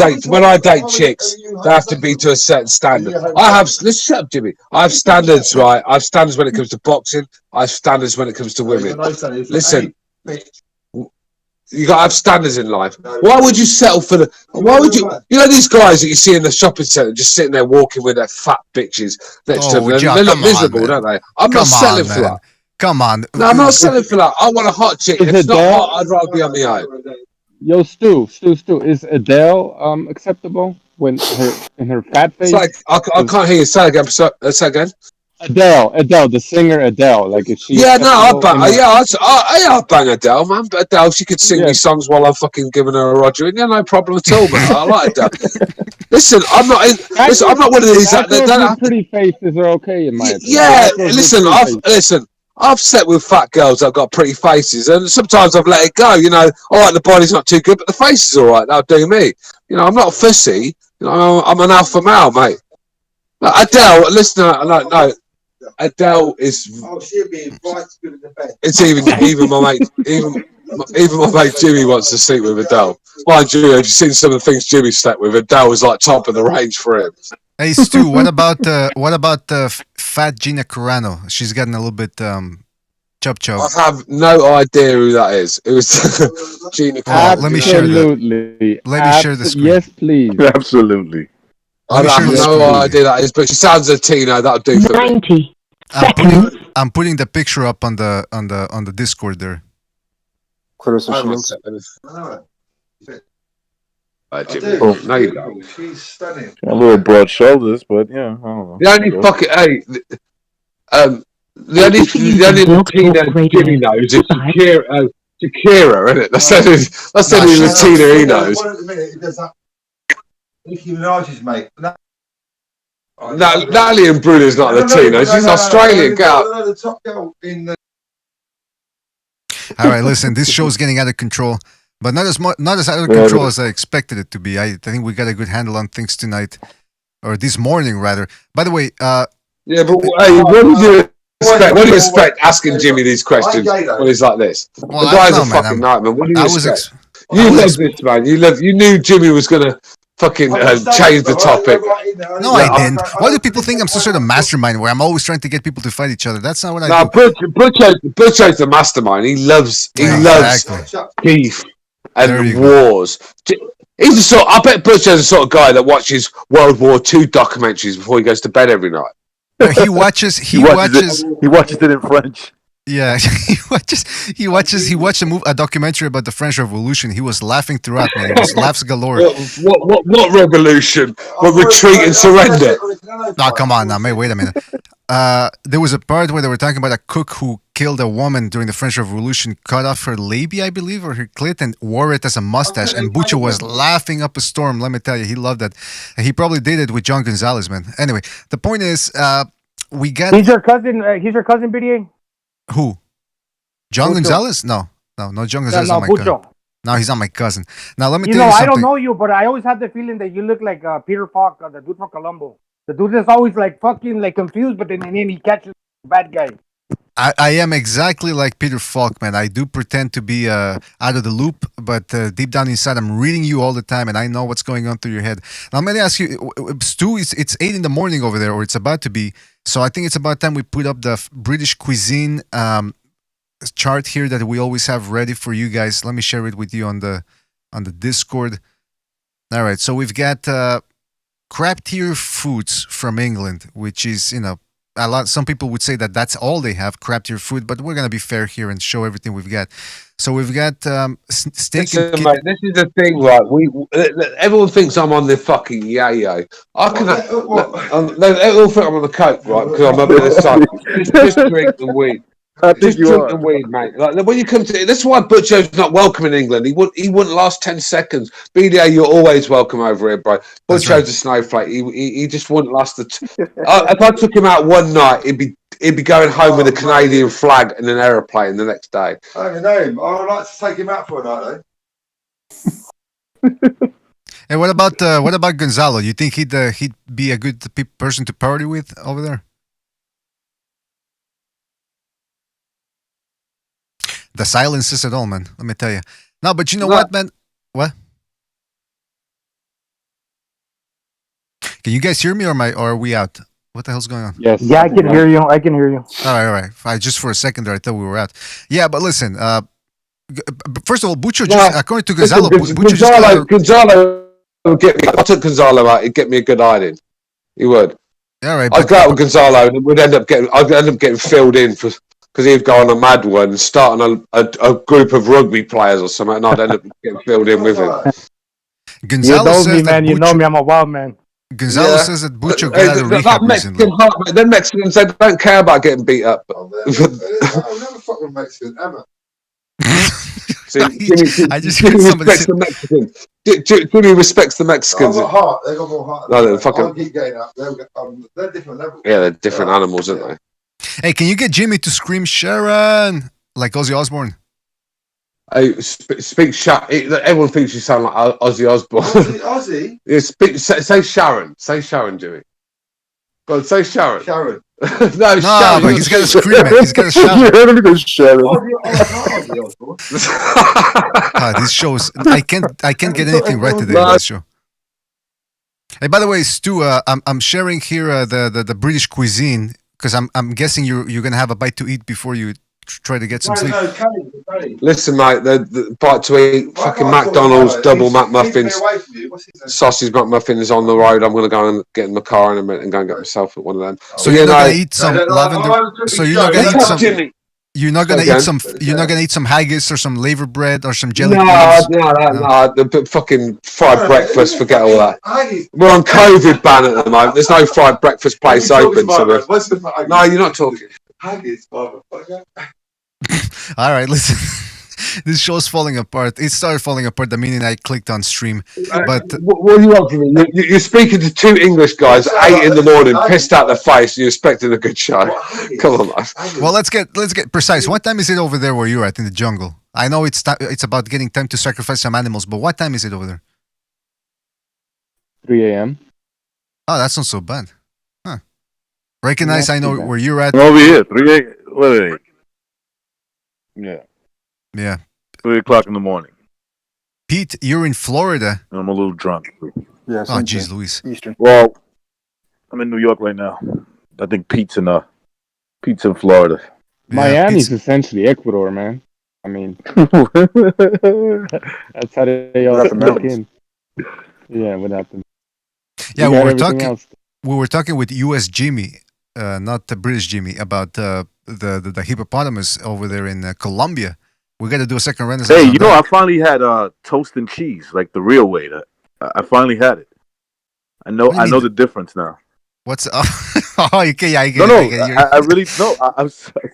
date chicks, they have to be to a certain standard. Let's shut up, Jimmy. I have standards, right? I have standards when it comes to boxing. I have standards when it comes to women. Listen, you gotta have standards in life. Why would you settle for these guys that you see in the shopping centre just sitting there walking with their fat bitches next to them? They look miserable, don't they? I'm not settling for that. Come on. No, I'm not settling for that. I want a hot chick. If it's not hot, I'd rather be on my own. Yo, Stu, is Adele acceptable when in her fat face? It's like I can't hear you. Say again. Adele, the singer Adele. Like, is she? Yeah, no, I'll bang Adele, man. But Adele, she could sing me songs while I'm fucking giving her a Roger. Yeah, no problem at all, man. I like Adele. Listen, I'm not one of these. Pretty faces are okay in my opinion. Yeah, listen. I've slept with fat girls that've got pretty faces, and sometimes I've let it go. You know, all right, the body's not too good, but the face is all right. That'll do me. You know, I'm not fussy. You know, I'm an alpha male, mate. No, Adele, listen, no. Adele is. Oh, she'll be right good in the bed. It's even my mate, even my mate Jimmy wants to sleep with Adele. Mind you, have you seen some of the things Jimmy slept with? Adele was like top of the range for him. Hey Stu, what about fat Gina Carano? She's getting a little bit chub. I have no idea who that is. It was Gina Carano. Let me share that. Let me share the screen. Yes, please. Absolutely. I have no idea that is, but she sounds Latino. That'll do for 90 me. seconds. I'm putting the picture up on the Discord there. Jimmy. No, you don't. She's stunning. A little broad shoulders, but yeah, I don't know. The only fucking the only Latina Jimmy knows is Shakira, isn't it? That's the only Latina he knows. Nicki Minaj's mate. No, Natalie and Bruno's not Latina. She's Australian girl. The top girl in the. All right, listen. This show's getting out of control, but not as out of control as I expected it to be. I think we got a good handle on things tonight, or this morning rather. By the way, yeah, but hey, what do you expect asking Jimmy these questions when he's like this? Well, the guy's a fucking nightmare. What do you expect? You love this, man. You knew Jimmy was gonna fucking change the topic. No, I didn't. Why do people think I'm some sort of mastermind where I'm always trying to get people to fight each other? That's not what I do. Butcher's the mastermind. He loves beef and the wars. He's the sort. I bet Butcher's the sort of guy that watches World War II documentaries before he goes to bed every night. No, he watches it in French. Yeah, he watched a documentary about the French Revolution. He was laughing throughout, man. He was laughs galore. What revolution? What retreat and surrender? Oh, come on now, wait a minute. There was a part where they were talking about a cook who killed a woman during the French Revolution, cut off her labia, I believe, or her clit, and wore it as a mustache. And Butcher was laughing up a storm. Let me tell you, he loved that. And he probably did it with John Gonzalez, man. Anyway, the point is, we got. He's your cousin. BDA. Who? John Bucho. Gonzalez? No, John Gonzalez. No, not my Bucho. cousin. No, he's not my cousin. Now let me You tell know, you I something. don't know you, but I always had the feeling that you look like Peter Falk, the dude from Colombo. The dude is always like fucking like confused, but then he catches the bad guy. I am exactly like Peter Falk, man. I do pretend to be out of the loop, but deep down inside, I'm reading you all the time, and I know what's going on through your head. Now, let me ask you, Stu, it's 8 in the morning over there, or it's about to be. So I think it's about time we put up the British cuisine chart here that we always have ready for you guys. Let me share it with you on the Discord. All right, so we've got crab tier foods from England, which is, you know, a lot. Some people would say that that's all they have, crab tier food, but we're gonna be fair here and show everything we've got. So we've got steak. Listen, mate, this is the thing, right? Everyone thinks I'm on the fucking yayo. I can. They all think I'm on the coke, right? Because I'm a bit of sun. Just drink the weed. Just drink the weed, mate. Like when you come to that's why Butcher's not welcome in England. He wouldn't last 10 seconds. BDA, you're always welcome over here, bro. Butcher's a snowflake. He just wouldn't last if I took him out one night, he'd be going home with a Canadian flag and an aeroplane the next day. I don't even know him. I would like to take him out for a night, though. Hey, what about Gonzalo? You think he'd be a good person to party with over there? The silence says it all, man. Let me tell you. No, but you know what, man? What? Can you guys hear me, or are we out? What the hell's going on? Yes. Yeah, I can hear you. I can hear you. All right. Just for a second there, I thought we were out. Yeah, but listen. First of all, Butcher just according to Gonzalo, Gonzalo would get me. I took Gonzalo out. He'd get me a good hiding. He would. All right. I'd go out with Gonzalo, and I'd end up getting filled in because he'd go on a mad one and starting a group of rugby players or something, and I'd end up getting filled in with him. Gonzalo you know says me, man. You know me. I'm a wild man. Gonzalo says that Butcher got out of rehab recently. Them Mexicans, they don't care about getting beat up. I'll never fuck with Mexican, ever. See, I just heard somebody say... the Mexicans. Jimmy respects the Mexicans. They've got heart. They've got more heart. No, they're fucking... I'll keep getting up. They're different levels. Yeah, they're different animals, aren't they? Hey, can you get Jimmy to scream Sharon like Ozzy Osbourne? Hey, speak Sharon. Everyone thinks you sound like Ozzy Osbourne. Ozzy? Yeah, say Sharon. Say Sharon, Jimmy. Go on, say Sharon. Sharon. No, Sharon. But he's got to scream it. He's got to shout it. Sharon. These shows, I can't get anything right today on this show. Hey, by the way, Stu, I'm sharing here the British cuisine because I'm guessing you're gonna have a bite to eat before you try to get some sleep. Listen, mate, the bite to eat, fucking McDonald's, double McMuffins, sausage McMuffins on the road. I'm going to go and get in my car in a minute and go and get myself at one of them. So you're not going to eat some lavender? So you're not going to eat some... You're not gonna eat some. You're not gonna eat some haggis or some laver bread or some jelly. No. The fucking fried breakfast. Forget all that. We're on COVID ban at the moment. There's no fried breakfast place open. So no, you're not talking. Haggis, motherfucker. All right, listen. This show's falling apart. It started falling apart the minute I clicked on stream. But what do you want from me? You're speaking to two English guys at 8 in the morning, pissed out their face, and you're expecting a good show. Come on, man. Well, let's get precise. What time is it over there where you're at in the jungle? I know it's about getting time to sacrifice some animals, but what time is it over there? 3 a.m. Oh, that's not so bad. Huh. Recognize I know where you're at. Over here, 3 a.m. Wait. Yeah. Yeah. 3 o'clock in the morning. Pete, you're in Florida. I'm a little drunk. Yeah. Oh, jeez, Luis. Eastern. Well, I'm in New York right now. I think Pete's in Florida. Miami's essentially Ecuador, man. I mean, that's how they all Without the sneak mountains. in. Yeah, without them. Yeah, We we got were everything talking. else. We were talking with U.S. Jimmy, not the British Jimmy, about the hippopotamus over there in Colombia. We got to do a second renaissance Hey, on you know, that. I finally had toast and cheese, like the real way. I finally had it. I know. What do you I know mean? the difference now. What's oh, okay? Yeah, I get No, it. I no, get it. I really no. I'm sorry.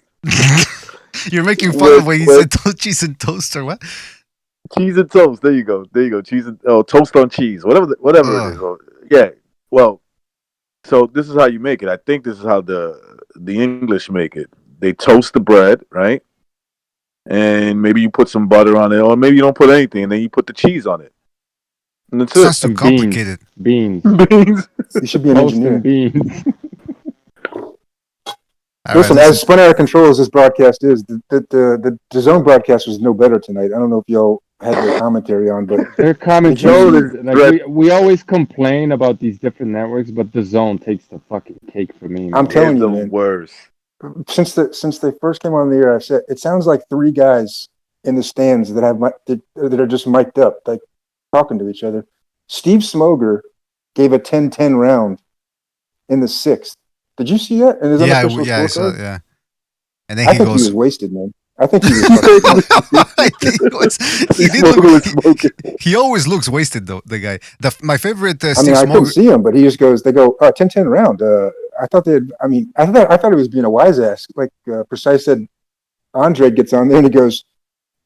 You're making fun of With when he with said cheese and toast or what? cheese and toast. There you go. There you go. Cheese and toast on cheese. Whatever it is. Oh, Yeah. Well, so this is how you make it. I think this is how the English make it. They toast the bread, right? And maybe you put some butter on it, or maybe you don't put anything, and then you put the cheese on it, and that's it. sounds too And beans. complicated. Beans. Beans. You should be an Toast engineer. and beans. All right, Listen, listen. as spun out of control as this broadcast is, the zone broadcast was no better tonight. I don't know if y'all had their commentary on, but Their commentary, Zone is like dread. we always complain about these different networks, but the zone takes the fucking cake for me, I'm man. telling They're you, the man. worst. Since they first came on the air, I said it sounds like three guys in the stands that have that are just mic'd up, like talking to each other. Steve Smoger gave a 10-10 round in the sixth. Did you see that in his Yeah, unofficial yeah, I saw it, scorecard? yeah. And then I he think he goes. was wasted, man. I think he was fucking I think he was. He did Smoker was look. smoking. He always looks wasted though. The guy. My favorite I Steve mean, I couldn't Smoger. see him, but he just goes, they go, 10-10 round. I thought I thought he was being a wise ass. Like Precise said, Andre gets on there and he goes,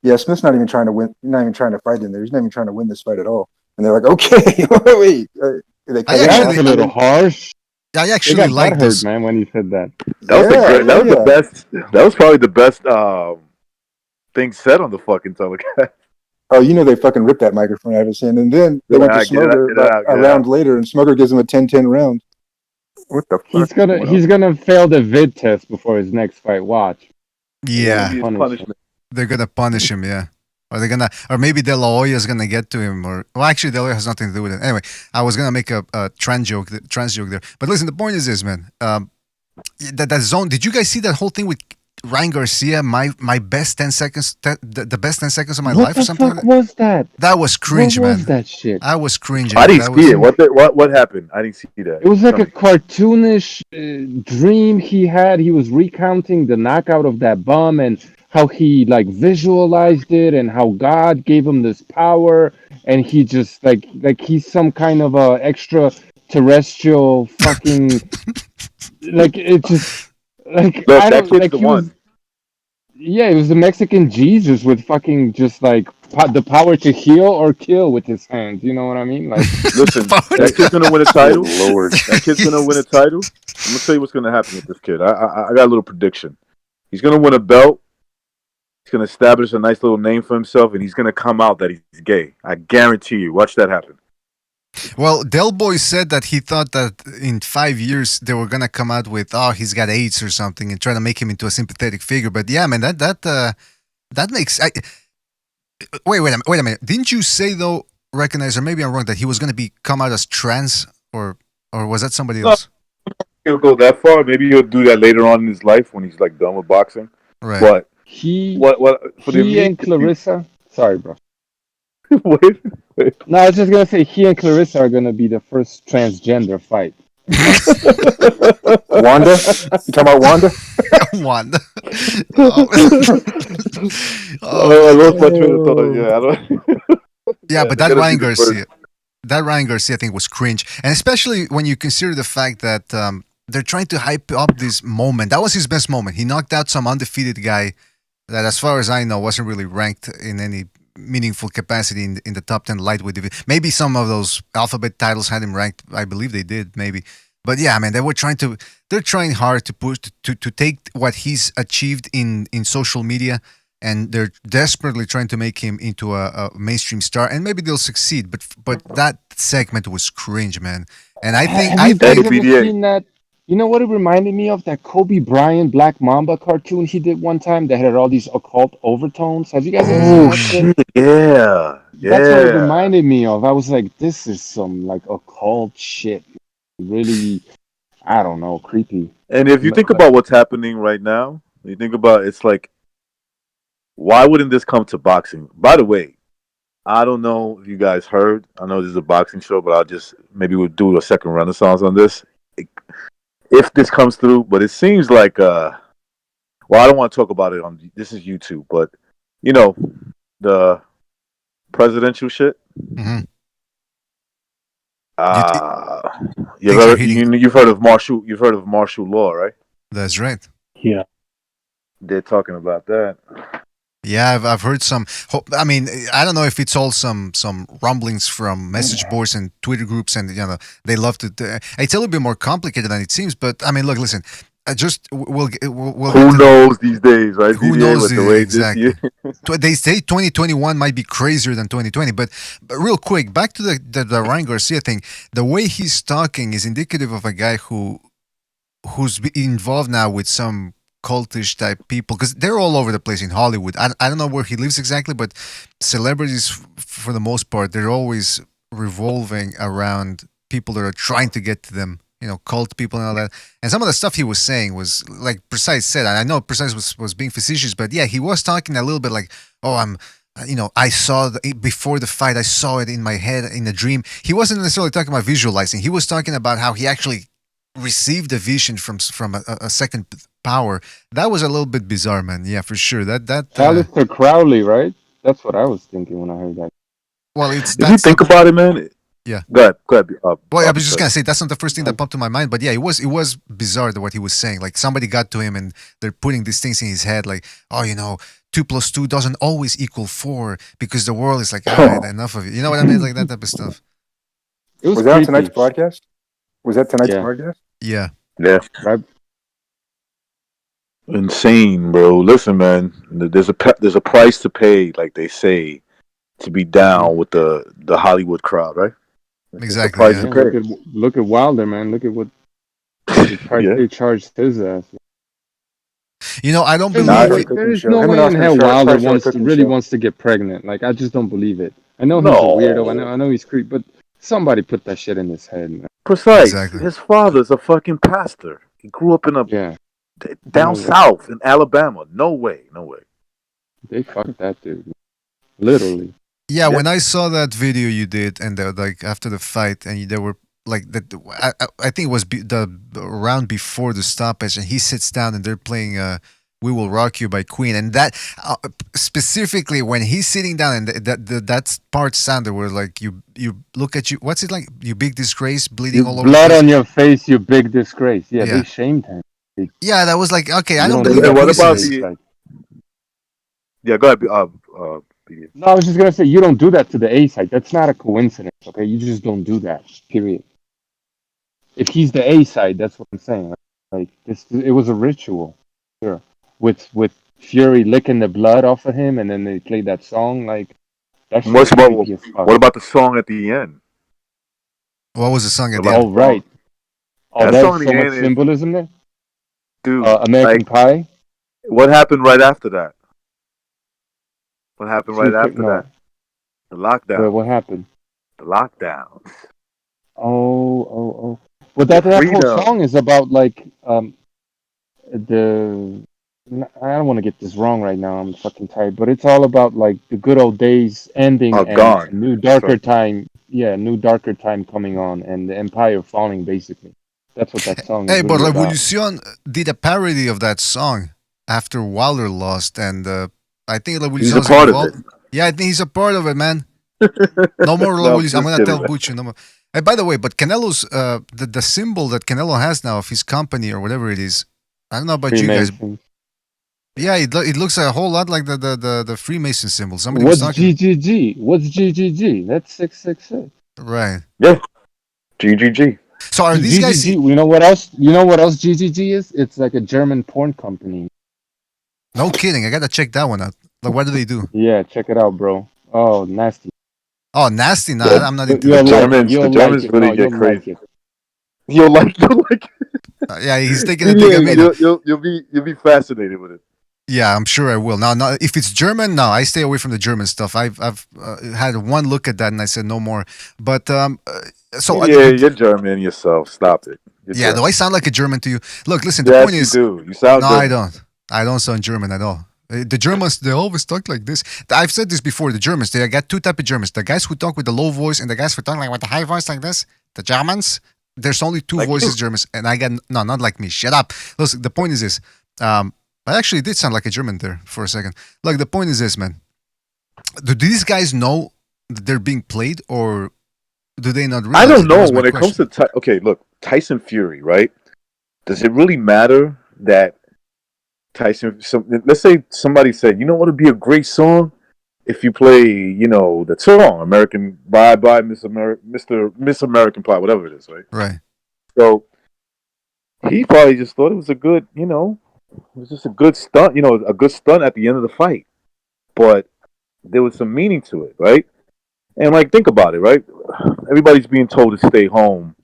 yeah, Smith's not even trying to win, not even trying to fight in there. He's not even trying to win this fight at all. And they're like, okay, wait. They cut I it That's off. a little harsh. I They actually got like butthurt, those. man, when he said that. That was Yeah, that was the yeah. best. That was probably the best thing said on the fucking telecast. Oh, you know they fucking ripped that microphone out of his hand. And then they went to Get it out, Smoger get it about out, a get it round out. later, and Smoger gives him a 10-10 round. What the fuck? He's gonna fail the vid test before his next fight. Watch. Yeah, His Punish punishment. they're gonna punish him. Yeah, or they're gonna, or maybe De La Hoya is gonna get to him. Or well, actually, De La Hoya has nothing to do with it. Anyway, I was gonna make a trans joke there. But listen, the point is this, man. That zone. Did you guys see that whole thing with Ryan Garcia? My best 10 seconds. The best 10 seconds of my What life, the or something. fuck was that? That was cringe, What man. was that shit? I was cringing. I didn't That see was, it. What happened? I didn't see that. It was like Tell a me. cartoonish dream he had. He was recounting the knockout of that bum and how he like visualized it and how God gave him this power and he just like he's some kind of a extraterrestrial fucking like it just like Look, I that don't kid's like the he was one. yeah, it was the Mexican Jesus with fucking just like the power to heal or kill with his hands. You know what I mean? Like, Listen, that kid's gonna win a title. Good Lord. That kid's gonna win a title. I'm gonna tell you what's gonna happen with this kid. I got a little prediction. He's gonna win a belt. He's gonna establish a nice little name for himself, and he's gonna come out that he's gay. I guarantee you. Watch that happen. well, Del Boy said that he thought that in 5 years they were gonna come out with, oh, he's got AIDS or something, and try to make him into a sympathetic figure. But yeah, man, that makes. Wait a minute. Didn't you say though, recognize, or maybe I'm wrong, that he was gonna come out as trans, or was that somebody else? He'll go that far. Maybe he'll do that later on in his life when he's like done with boxing. Right. But he for the he and Clarissa. Sorry, bro. wait. No, I was just gonna say he and Clarissa are gonna be the first transgender fight. Wanda? You talking about Wanda? Wanda. I lost my train of thought. Yeah, I don't. Yeah, but they're that gonna Ryan be the Garcia, I think was cringe, and especially when you consider the fact that they're trying to hype up this moment. That was his best moment. He knocked out some undefeated guy that, as far as I know, wasn't really ranked in any meaningful capacity in the top 10 lightweight division. Maybe some of those alphabet titles had him ranked. I believe they did, maybe. But yeah, man, they're trying hard to push to take what he's achieved in social media, and they're desperately trying to make him into a mainstream star, and maybe they'll succeed. But that segment was cringe, man. And I think Have you guys ever seen that? You know what it reminded me of? That Kobe Bryant Black Mamba cartoon he did one time that had all these occult overtones. Have you guys ever seen Oh that shit? shit! Yeah, That's what it yeah. reminded me of. I was like, this is some like occult shit. Really, I don't know, creepy. And if you think about what's happening right now, you think about it's like Why wouldn't this come to boxing? By the way, I don't know if you guys heard. I know this is a boxing show, but maybe we'll do a second renaissance on this if this comes through. But it seems like I don't want to talk about it on this is YouTube, but the presidential shit. Mm-hmm. You've heard of martial law, right? That's right. Yeah. They're talking about that. Yeah, I've heard some. I mean, I don't know if it's all some rumblings from message boards and Twitter groups, and they love to. It's a little bit more complicated than it seems, but I mean, look, listen. We'll who knows these days, right? Who knows exactly? They say 2021 might be crazier than 2020, but real quick, back to the Ryan Garcia thing. The way he's talking is indicative of a guy who's involved now with some cultish type people, because they're all over the place in Hollywood. I don't know where he lives exactly, but celebrities, for the most part, they're always revolving around people that are trying to get to them. Cult people and all that. And some of the stuff he was saying was like Precise said. And I know Precise was being facetious, but yeah, he was talking a little bit like, I saw before the fight, I saw it in my head in a dream. He wasn't necessarily talking about visualizing. He was talking about how he actually received a vision from a second power. That was a little bit bizarre, man. Yeah, for sure. Aleister Crowley, right? That's what I was thinking when I heard that. Well, if you think about it, man. Yeah. Go ahead. Well, I was just gonna say that's not the first thing that popped to my mind, but yeah, it was bizarre what he was saying. Like somebody got to him and they're putting these things in his head, like, 2 + 2 doesn't always equal 4 because the world is like, enough of it. You know what I mean? Like that type of stuff. Was that tonight's broadcast? Was that tonight's broadcast? Yeah. Yeah. Insane, bro. Listen, man. There's a price to pay, like they say, to be down with the Hollywood crowd, right? Exactly. Yeah. Look at Wilder, man. Look at what they charged his ass. I don't believe there's no way in hell Wilder wants to get pregnant. Like, I just don't believe it. I know he's a weirdo. I know he's creepy, but somebody put that shit in his head, man. Precise. Exactly. His father's a fucking pastor. He grew up down south in Alabama. No way. They fucked that dude. Literally. Yeah, when I saw that video you did, and like after the fight, and there were like that, I think it was the round before the stoppage, and he sits down and they're playing "We Will Rock You" by Queen, and that specifically when he's sitting down and that part sounded where like you look at you, what's it like? You big disgrace, bleeding all over. Blood on your face, you big disgrace. Yeah, they shamed him. Yeah, that was like okay. I don't believe that. What about the? Yeah, go ahead. No, I was just gonna say you don't do that to the A side. That's not a coincidence, okay? You just don't do that. Period. If he's the A side, that's what I'm saying. Like this, it was a ritual, sure. With Fury licking the blood off of him, and then they played that song. Like that's what about the song at the end? What was the song at the end? Oh right. Oh, there's so much symbolism there. Dude, American Pie. What happened right after that? What happened right after that? The lockdown. Wait, what happened? The lockdown. Oh. Well, that whole song is about like I don't want to get this wrong right now. I'm fucking tired, but it's all about like the good old days ending and gone. A new darker time. Yeah, new darker time coming on, and the empire falling. Basically, that's what that song. Hey, is but really Revolucion did a parody of that song after Wilder lost, and I think he's a part of it. Yeah, I think he's a part of it, man. No more Revolucion. I'm gonna tell Butch no more. Hey, by the way, but Canelo's the symbol that Canelo has now of his company or whatever it is. I don't know about you guys. Yeah, it looks a whole lot like the Freemason symbol. Somebody What's was talking. GGG? What's GGG? That's 666. Right. Yeah. GGG. So are these guys? You know what else? You know what else GGG is? It's like a German porn company. No kidding. I gotta check that one out. Like, what do they do? Yeah, check it out, bro. Oh, nasty. Oh, nasty. Nah, I'm not into the Germans. The Germans really get crazy. You'll like it. Yeah, he's taking a dig at me. You'll be fascinated with it. Yeah, I'm sure I will. Now, if it's German, no, I stay away from the German stuff. I've had one look at that and I said no more. But so you're German yourself. Stop it. Do I sound like a German to you? Look, listen. Yes, point is, you do. You sound. No, German. I don't sound German at all. The Germans, they always talk like this. I've said this before. The Germans, they got two type of Germans: the guys who talk with the low voice and the guys who talk like with the high voice like this. The Germans, there's only two Like voices, you. Germans, and I got no, not like me. Shut up. Listen, the point is this. I actually did sound like a German there for a second. Like the point is this, man. Do these guys know that they're being played, or do they not realize? I don't it? That know was my when it question. comes to okay. Look, Tyson Fury, right? Does it really matter that Tyson? Let's say somebody said, you know what would be a great song if you play, you know, the song American Bye Bye Miss American Pie, whatever it is, right? Right. So he probably just thought it was a good, you know, it was just a good stunt, you know, a good stunt at the end of the fight. But there was some meaning to it, right? And like, think about it, right? Everybody's being told to stay home,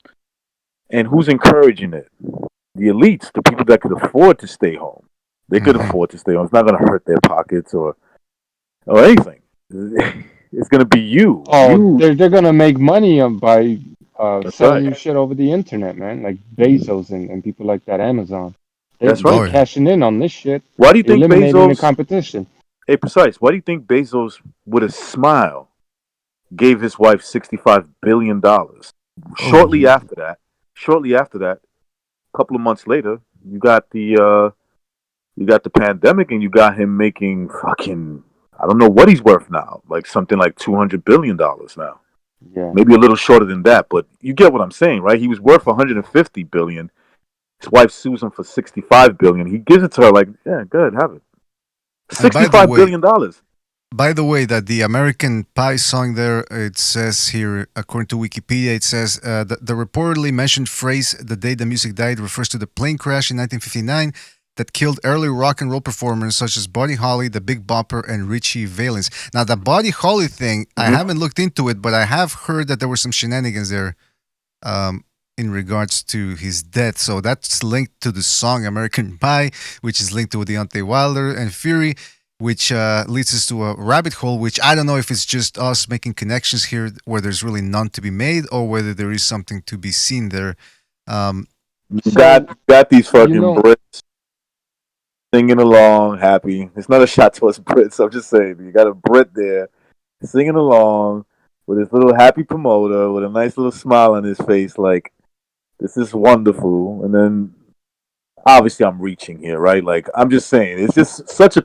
and who's encouraging it? The elites, the people that could afford to stay home. They could afford to stay home. It's not going to hurt their pockets or anything. It's going to be you. Oh, they're gonna make money by That's selling right. you shit over the internet, man. Like Bezos and people like that, Amazon. That's They're right. cashing in on this shit. Why do you think eliminating the Bezos? competition? Hey, precise. Why do you think Bezos, with a smile, gave his wife $65 billion? Shortly after that, a couple of months later, you got the pandemic, and you got him making fucking, I don't know what he's worth now, like something like $200 billion now. Yeah. Maybe a little shorter than that, but you get what I'm saying, right? He was worth $150 billion. His wife sues him for $65 billion. He gives it to her like, yeah, good, have it. $65 billion. By the way, that the American Pie song there, it says here, according to Wikipedia, it says the reportedly mentioned phrase, the day the music died, refers to the plane crash in 1959 that killed early rock and roll performers such as Buddy Holly, the Big Bopper, and Richie Valens. Now, the Buddy Holly thing, I haven't looked into it, but I have heard that there were some shenanigans there in regards to his death. So that's linked to the song American Pie, which is linked to Deontay Wilder and Fury, which leads us to a rabbit hole, which I don't know if it's just us making connections here where there's really none to be made, or whether there is something to be seen there. You got these fucking Brits singing along, happy. It's not a shot towards Brits. I'm just saying, you got a Brit there singing along with his little happy promoter with a nice little smile on his face, like, this is wonderful. And then, obviously, I'm reaching here, right? Like, I'm just saying, it's just such a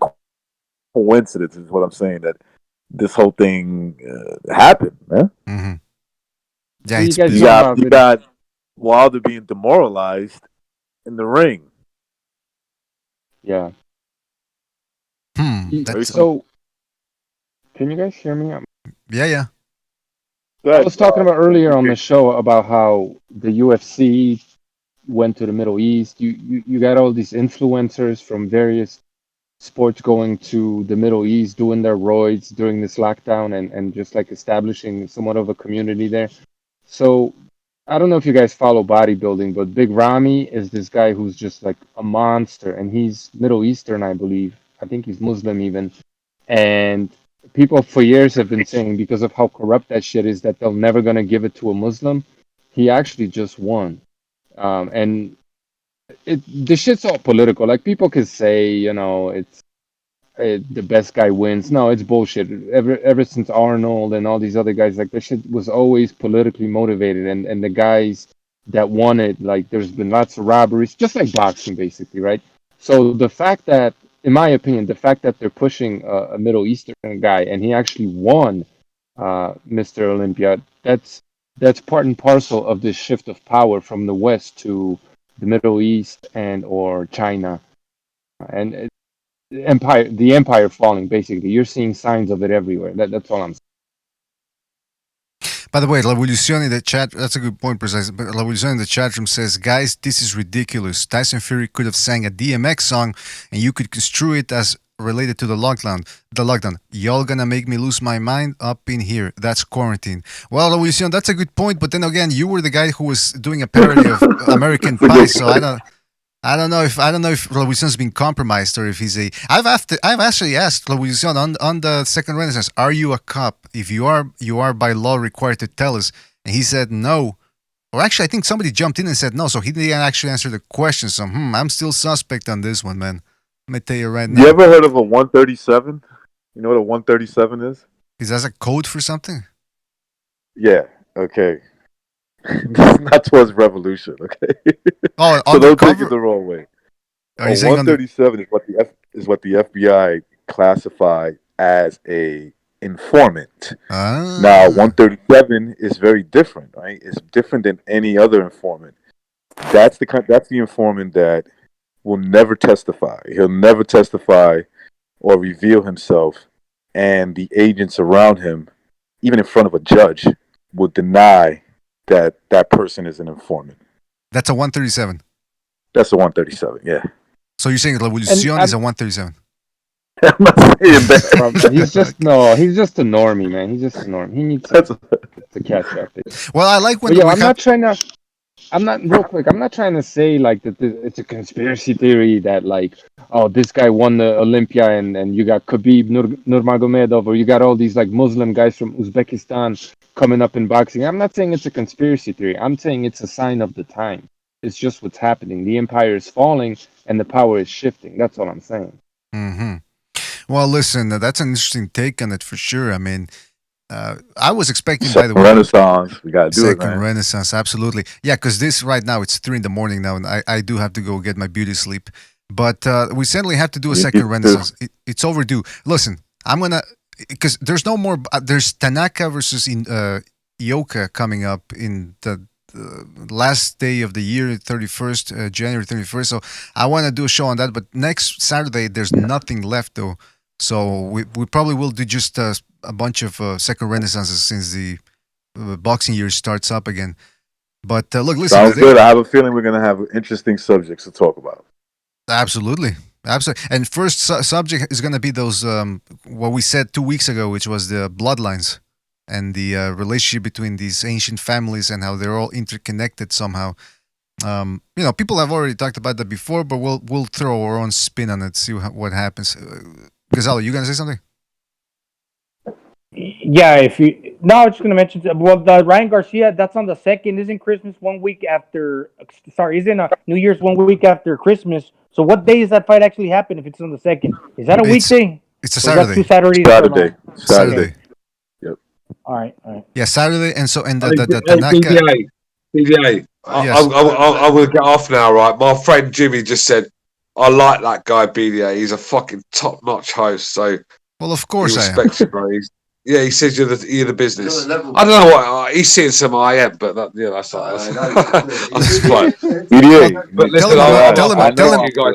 coincidence, is what I'm saying, that this whole thing happened, man. Mm-hmm. Yeah, you got Wilder being demoralized in the ring. Yeah. That's So, can you guys hear me? Yeah. I was talking about earlier on the show about how the UFC went to the Middle East. You got all these influencers from various sports going to the Middle East, doing their roids during this lockdown, and just like establishing somewhat of a community there. So I don't know if you guys follow bodybuilding, but Big Ramy is this guy who's just like a monster, and he's Middle Eastern, I believe. I think he's Muslim even. And people for years have been saying, because of how corrupt that shit is, that they're never going to give it to a Muslim. He actually just won. And the shit's all political. Like, people could say, you know, the best guy wins. No, it's bullshit. Ever since Arnold and all these other guys, like, this shit was always politically motivated. And the guys that won it, like, there's been lots of robberies, just like boxing, basically, right? So the fact that, in my opinion, the fact that they're pushing a Middle Eastern guy and he actually won Mr. Olympia, that's part and parcel of this shift of power from the West to the Middle East and or China. And the empire falling, basically. You're seeing signs of it everywhere. That's all I'm saying. By the way, Lavolucion in the chat, that's a good point, precise. But Lavolucion in the chat room says, guys, this is ridiculous. Tyson Fury could have sang a DMX song and you could construe it as related to the lockdown. Y'all gonna make me lose my mind up in here. That's quarantine. Well, Lavolucion, that's a good point. But then again, you were the guy who was doing a parody of American Pie, so I don't know if Lavolucion's been compromised or if he's a. I've actually asked Lavolucion on the second Renaissance, are you a cop? If you are by law required to tell us. And he said no. Or actually, I think somebody jumped in and said no, so he didn't actually answer the question. So I'm still suspect on this one, man. Let me tell you right now. You ever heard of a 137? You know what a 137 is? Is that a code for something? Yeah. Okay. Not towards revolution. Okay. Oh, so don't take undercover? it the wrong way. Are you A saying 137 is what the FBI classified as a informant. Now, 137 is very different, right? It's different than any other informant. That's the informant that will never testify. He'll never testify or reveal himself, and the agents around him, even in front of a judge, will deny that that person is an informant. That's a 137. That's a 137. Yeah. So you're saying Revolucion is a 137? I'm not saying that. He's just a normie, man. He's just a normie. He needs to catch up. Well, I like when I'm not trying to say like that it's a conspiracy theory that like, oh, this guy won the Olympia and you got Khabib Nurmagomedov, or you got all these like Muslim guys from Uzbekistan coming up in boxing. I'm not saying it's a conspiracy theory. I'm saying it's a sign of the time. It's just what's happening. The empire is falling and the power is shifting. That's all I'm saying. Mm-hmm. Well, listen, that's an interesting take on it for sure. I mean, I was expecting, by the way, Renaissance. We gotta do it, second man. Renaissance, absolutely. Yeah, because this right now it's 3 a.m. now, and I do have to go get my beauty sleep. But we certainly have to do a second Renaissance. It's overdue. Listen, I'm gonna, because there's no more. There's Tanaka versus Ioka coming up in the last day of the year, 31st, January 31st. So I want to do a show on that. But next Saturday, there's nothing left though. So we probably will do just a bunch of second Renaissances since the boxing year starts up again. But look, listen. Sounds good. I have a feeling we're gonna have interesting subjects to talk about. Absolutely. And first subject is going to be those what we said 2 weeks ago, which was the bloodlines and the relationship between these ancient families and how they're all interconnected somehow. People have already talked about that before, but we'll throw our own spin on it, see what happens. Gonzalo, you gonna say something? Yeah, I was just gonna mention. Well, the Ryan Garcia, that's on the 2nd. Isn't Christmas 1 week after? Sorry, isn't New Year's 1 week after Christmas? So what day does that fight actually happen if it's on the 2nd? Is that a weekday? It's a Saturday. 2 Saturdays. Saturday. Yep. All right. Yeah, Saturday, and the BBA. I'm going to get off now, right? My friend Jimmy just said, I like that guy, BDA. He's a fucking top-notch host. So, well, of course, he respects you, bro. Yeah, he says you're the business. I don't know what he's seeing some IM, but that's just fine. But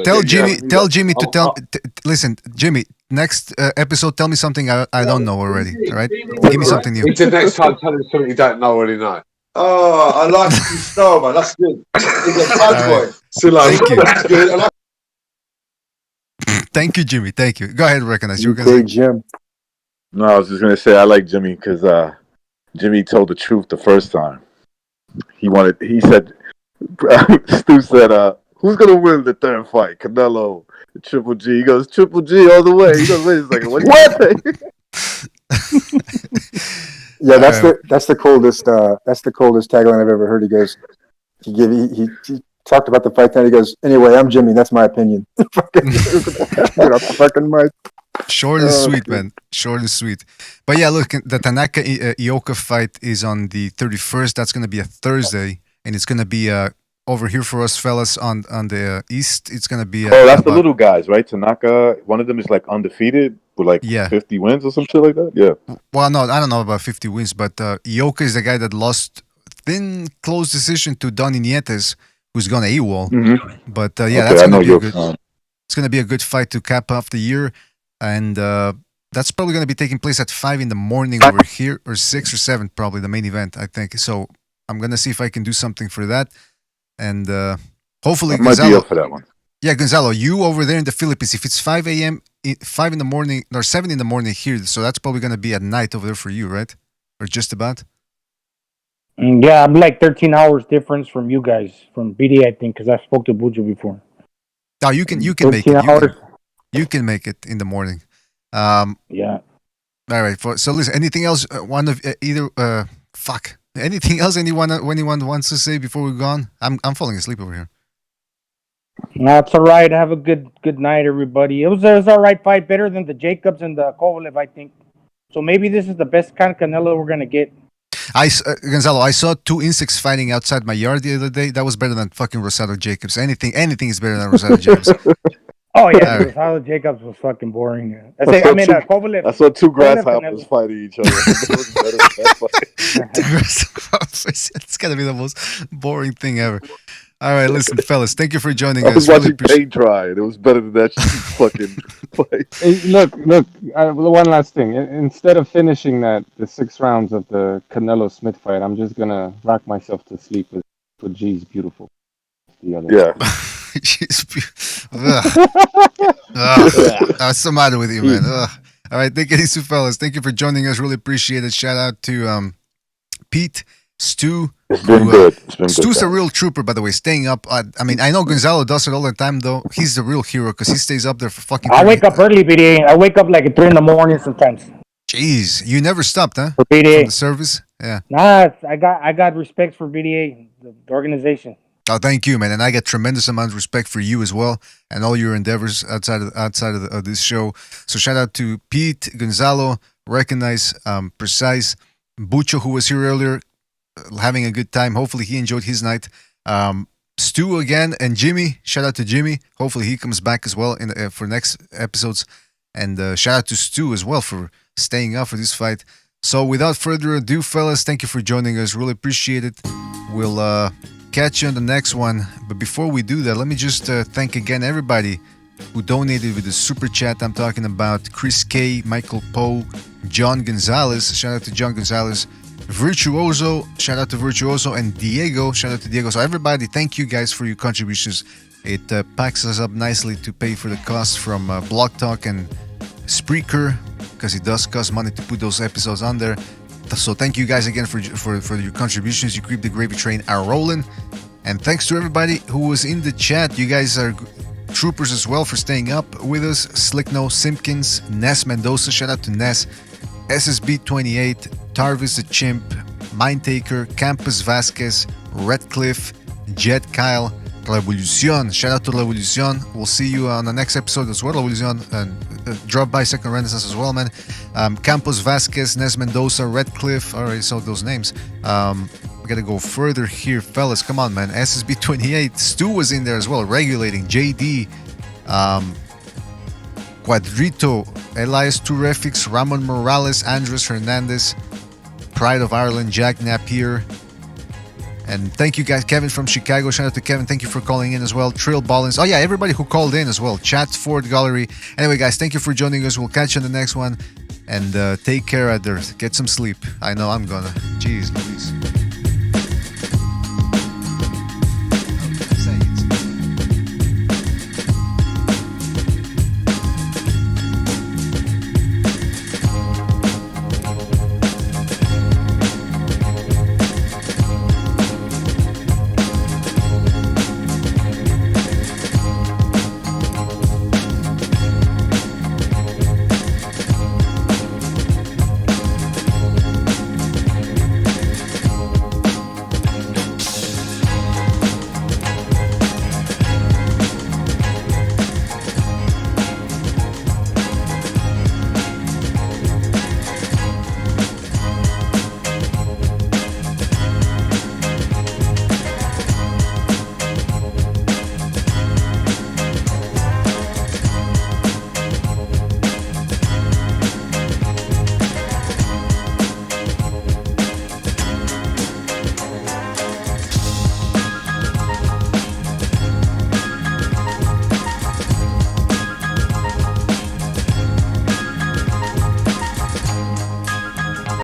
tell Jimmy to tell. Listen, Jimmy. Next episode, tell me something I don't know already. All right, give me something new. Until next time, tell him something you don't already know. Oh, I like his style, man. That's good. He's a bad boy. Thank you. That's good. I like. Thank you, Jimmy. Thank you. Go ahead, recognize. You were gonna say Jim. No, I was just gonna say I like Jimmy because Jimmy told the truth the first time. He said, Stu said, who's gonna win the third fight? Canelo, Triple G. He goes, Triple G all the way. He goes, wait a second, what? Yeah, that's the coldest tagline I've ever heard. He goes, he talked about the fight, then he goes, anyway, I'm Jimmy. That's my opinion. Get off the fucking mic. Short and sweet, man. Short and sweet. But yeah, look, the Tanaka Ioka fight is on the 31st. That's going to be a Thursday, and it's going to be over here for us fellas on the east. It's going to be that's the little guys, right? Tanaka, one of them is like undefeated with like 50 wins or some shit like that. Yeah. Well, no, I don't know about 50 wins, but Ioka is the guy that lost thin close decision to Donny Nietes, who's going to AWOL. Mm-hmm. But that's going to be it's going to be a good fight to cap off the year. And that's probably going to be taking place at 5 a.m. over here, or 6 or 7, probably the main event, I think. So I'm going to see if I can do something for that. And hopefully, Gonzalo, might be up for that one. Yeah, Gonzalo, you over there in the Philippines, if it's 5 a.m., 5 in the morning, or 7 in the morning here, so that's probably going to be at night over there for you, right? Or just about? Yeah, I'm like 13 hours difference from you guys, from BD, I think, because I spoke to Buju before. No, you can make it. You can make it in the morning. Yeah. All right. So listen, anything else? Anything else anyone wants to say before we go on? I'm falling asleep over here. That's all right. Have a good night, everybody. It was all right fight, better than the Jacobs and the Kovalev, I think. So maybe this is the best kind of Canelo we're gonna get. Gonzalo, I saw two insects fighting outside my yard the other day. That was better than fucking Rosado Jacobs. Anything is better than Rosado Jacobs. Oh yeah, Rosado Jacobs was fucking boring. Kovalev. I saw two grasshoppers fighting each other. It was better than that fight. It's gotta be the most boring thing ever. All right, listen, fellas, thank you for joining I was us. watching paint dry, and it was better than that fucking fight. Hey, look. One last thing. Instead of finishing the 6 rounds of the Canelo Smith fight, I'm just gonna rock myself to sleep with G's beautiful. The other. Yeah. What's the matter with you, man? Ugh. All right, take it easy, fellas. Thank you for joining us. Really appreciate it. Shout out to Pete, Stu. It's been good. It's been Stu's good. a real trooper, by the way, staying up. I mean, I know Gonzalo does it all the time, though. He's the real hero because he stays up there for fucking. I wake up early, BDA. I wake up like at 3 a.m. sometimes. Jeez, you never stopped, huh? For BDA. From the service, yeah. Nah, I got respect for BDA, the organization. Oh, thank you, man, and I get tremendous amount of respect for you as well, and all your endeavors outside of this show. So shout out to Pete, Gonzalo, Recognize, Precise, Bucho, who was here earlier, having a good time. Hopefully he enjoyed his night. Stu again, and Jimmy. Shout out to Jimmy. Hopefully he comes back as well for next episodes. And shout out to Stu as well for staying up for this fight. So without further ado, fellas, thank you for joining us. Really appreciate it. We'll catch you on the next one. But before we do that, let me just thank again everybody who donated with the super chat. I'm talking about Chris K, Michael Poe, John Gonzalez. Shout out to John Gonzalez. Virtuoso, shout out to Virtuoso, and Diego, shout out to Diego. So everybody, thank you guys for your contributions. It packs us up nicely to pay for the costs from Blog Talk and Spreaker, because it does cost money to put those episodes on there. So thank you guys again for your contributions. You keep the gravy train rolling. And thanks to everybody who was in the chat. You guys are troopers as well for staying up with us. Slickno Simpkins, Ness Mendoza, shout out to Ness, SSB28, Tarvis the Chimp, Mindtaker, Campus Vasquez, Redcliffe, Jet Kyle, Revolucion. Shout out to Revolucion. We'll see you on the next episode as well, Revolucion. And drop by Second Renaissance as well, man. Campos Vasquez, Nes Mendoza, Redcliffe. Already saw those names. We gotta go further here, fellas. Come on, man. SSB28. Stu was in there as well, regulating. JD, Quadrito, Elias Turefix, Ramon Morales, Andres Hernandez, Pride of Ireland, Jack Napier. And thank you guys, Kevin from Chicago. Shout out to Kevin. Thank you for calling in as well. Trill Ballins. Oh yeah, everybody who called in as well. Chat Ford Gallery. Anyway, guys, thank you for joining us. We'll catch you on the next one. And take care out there. Get some sleep. I know I'm gonna. Jeez Louise.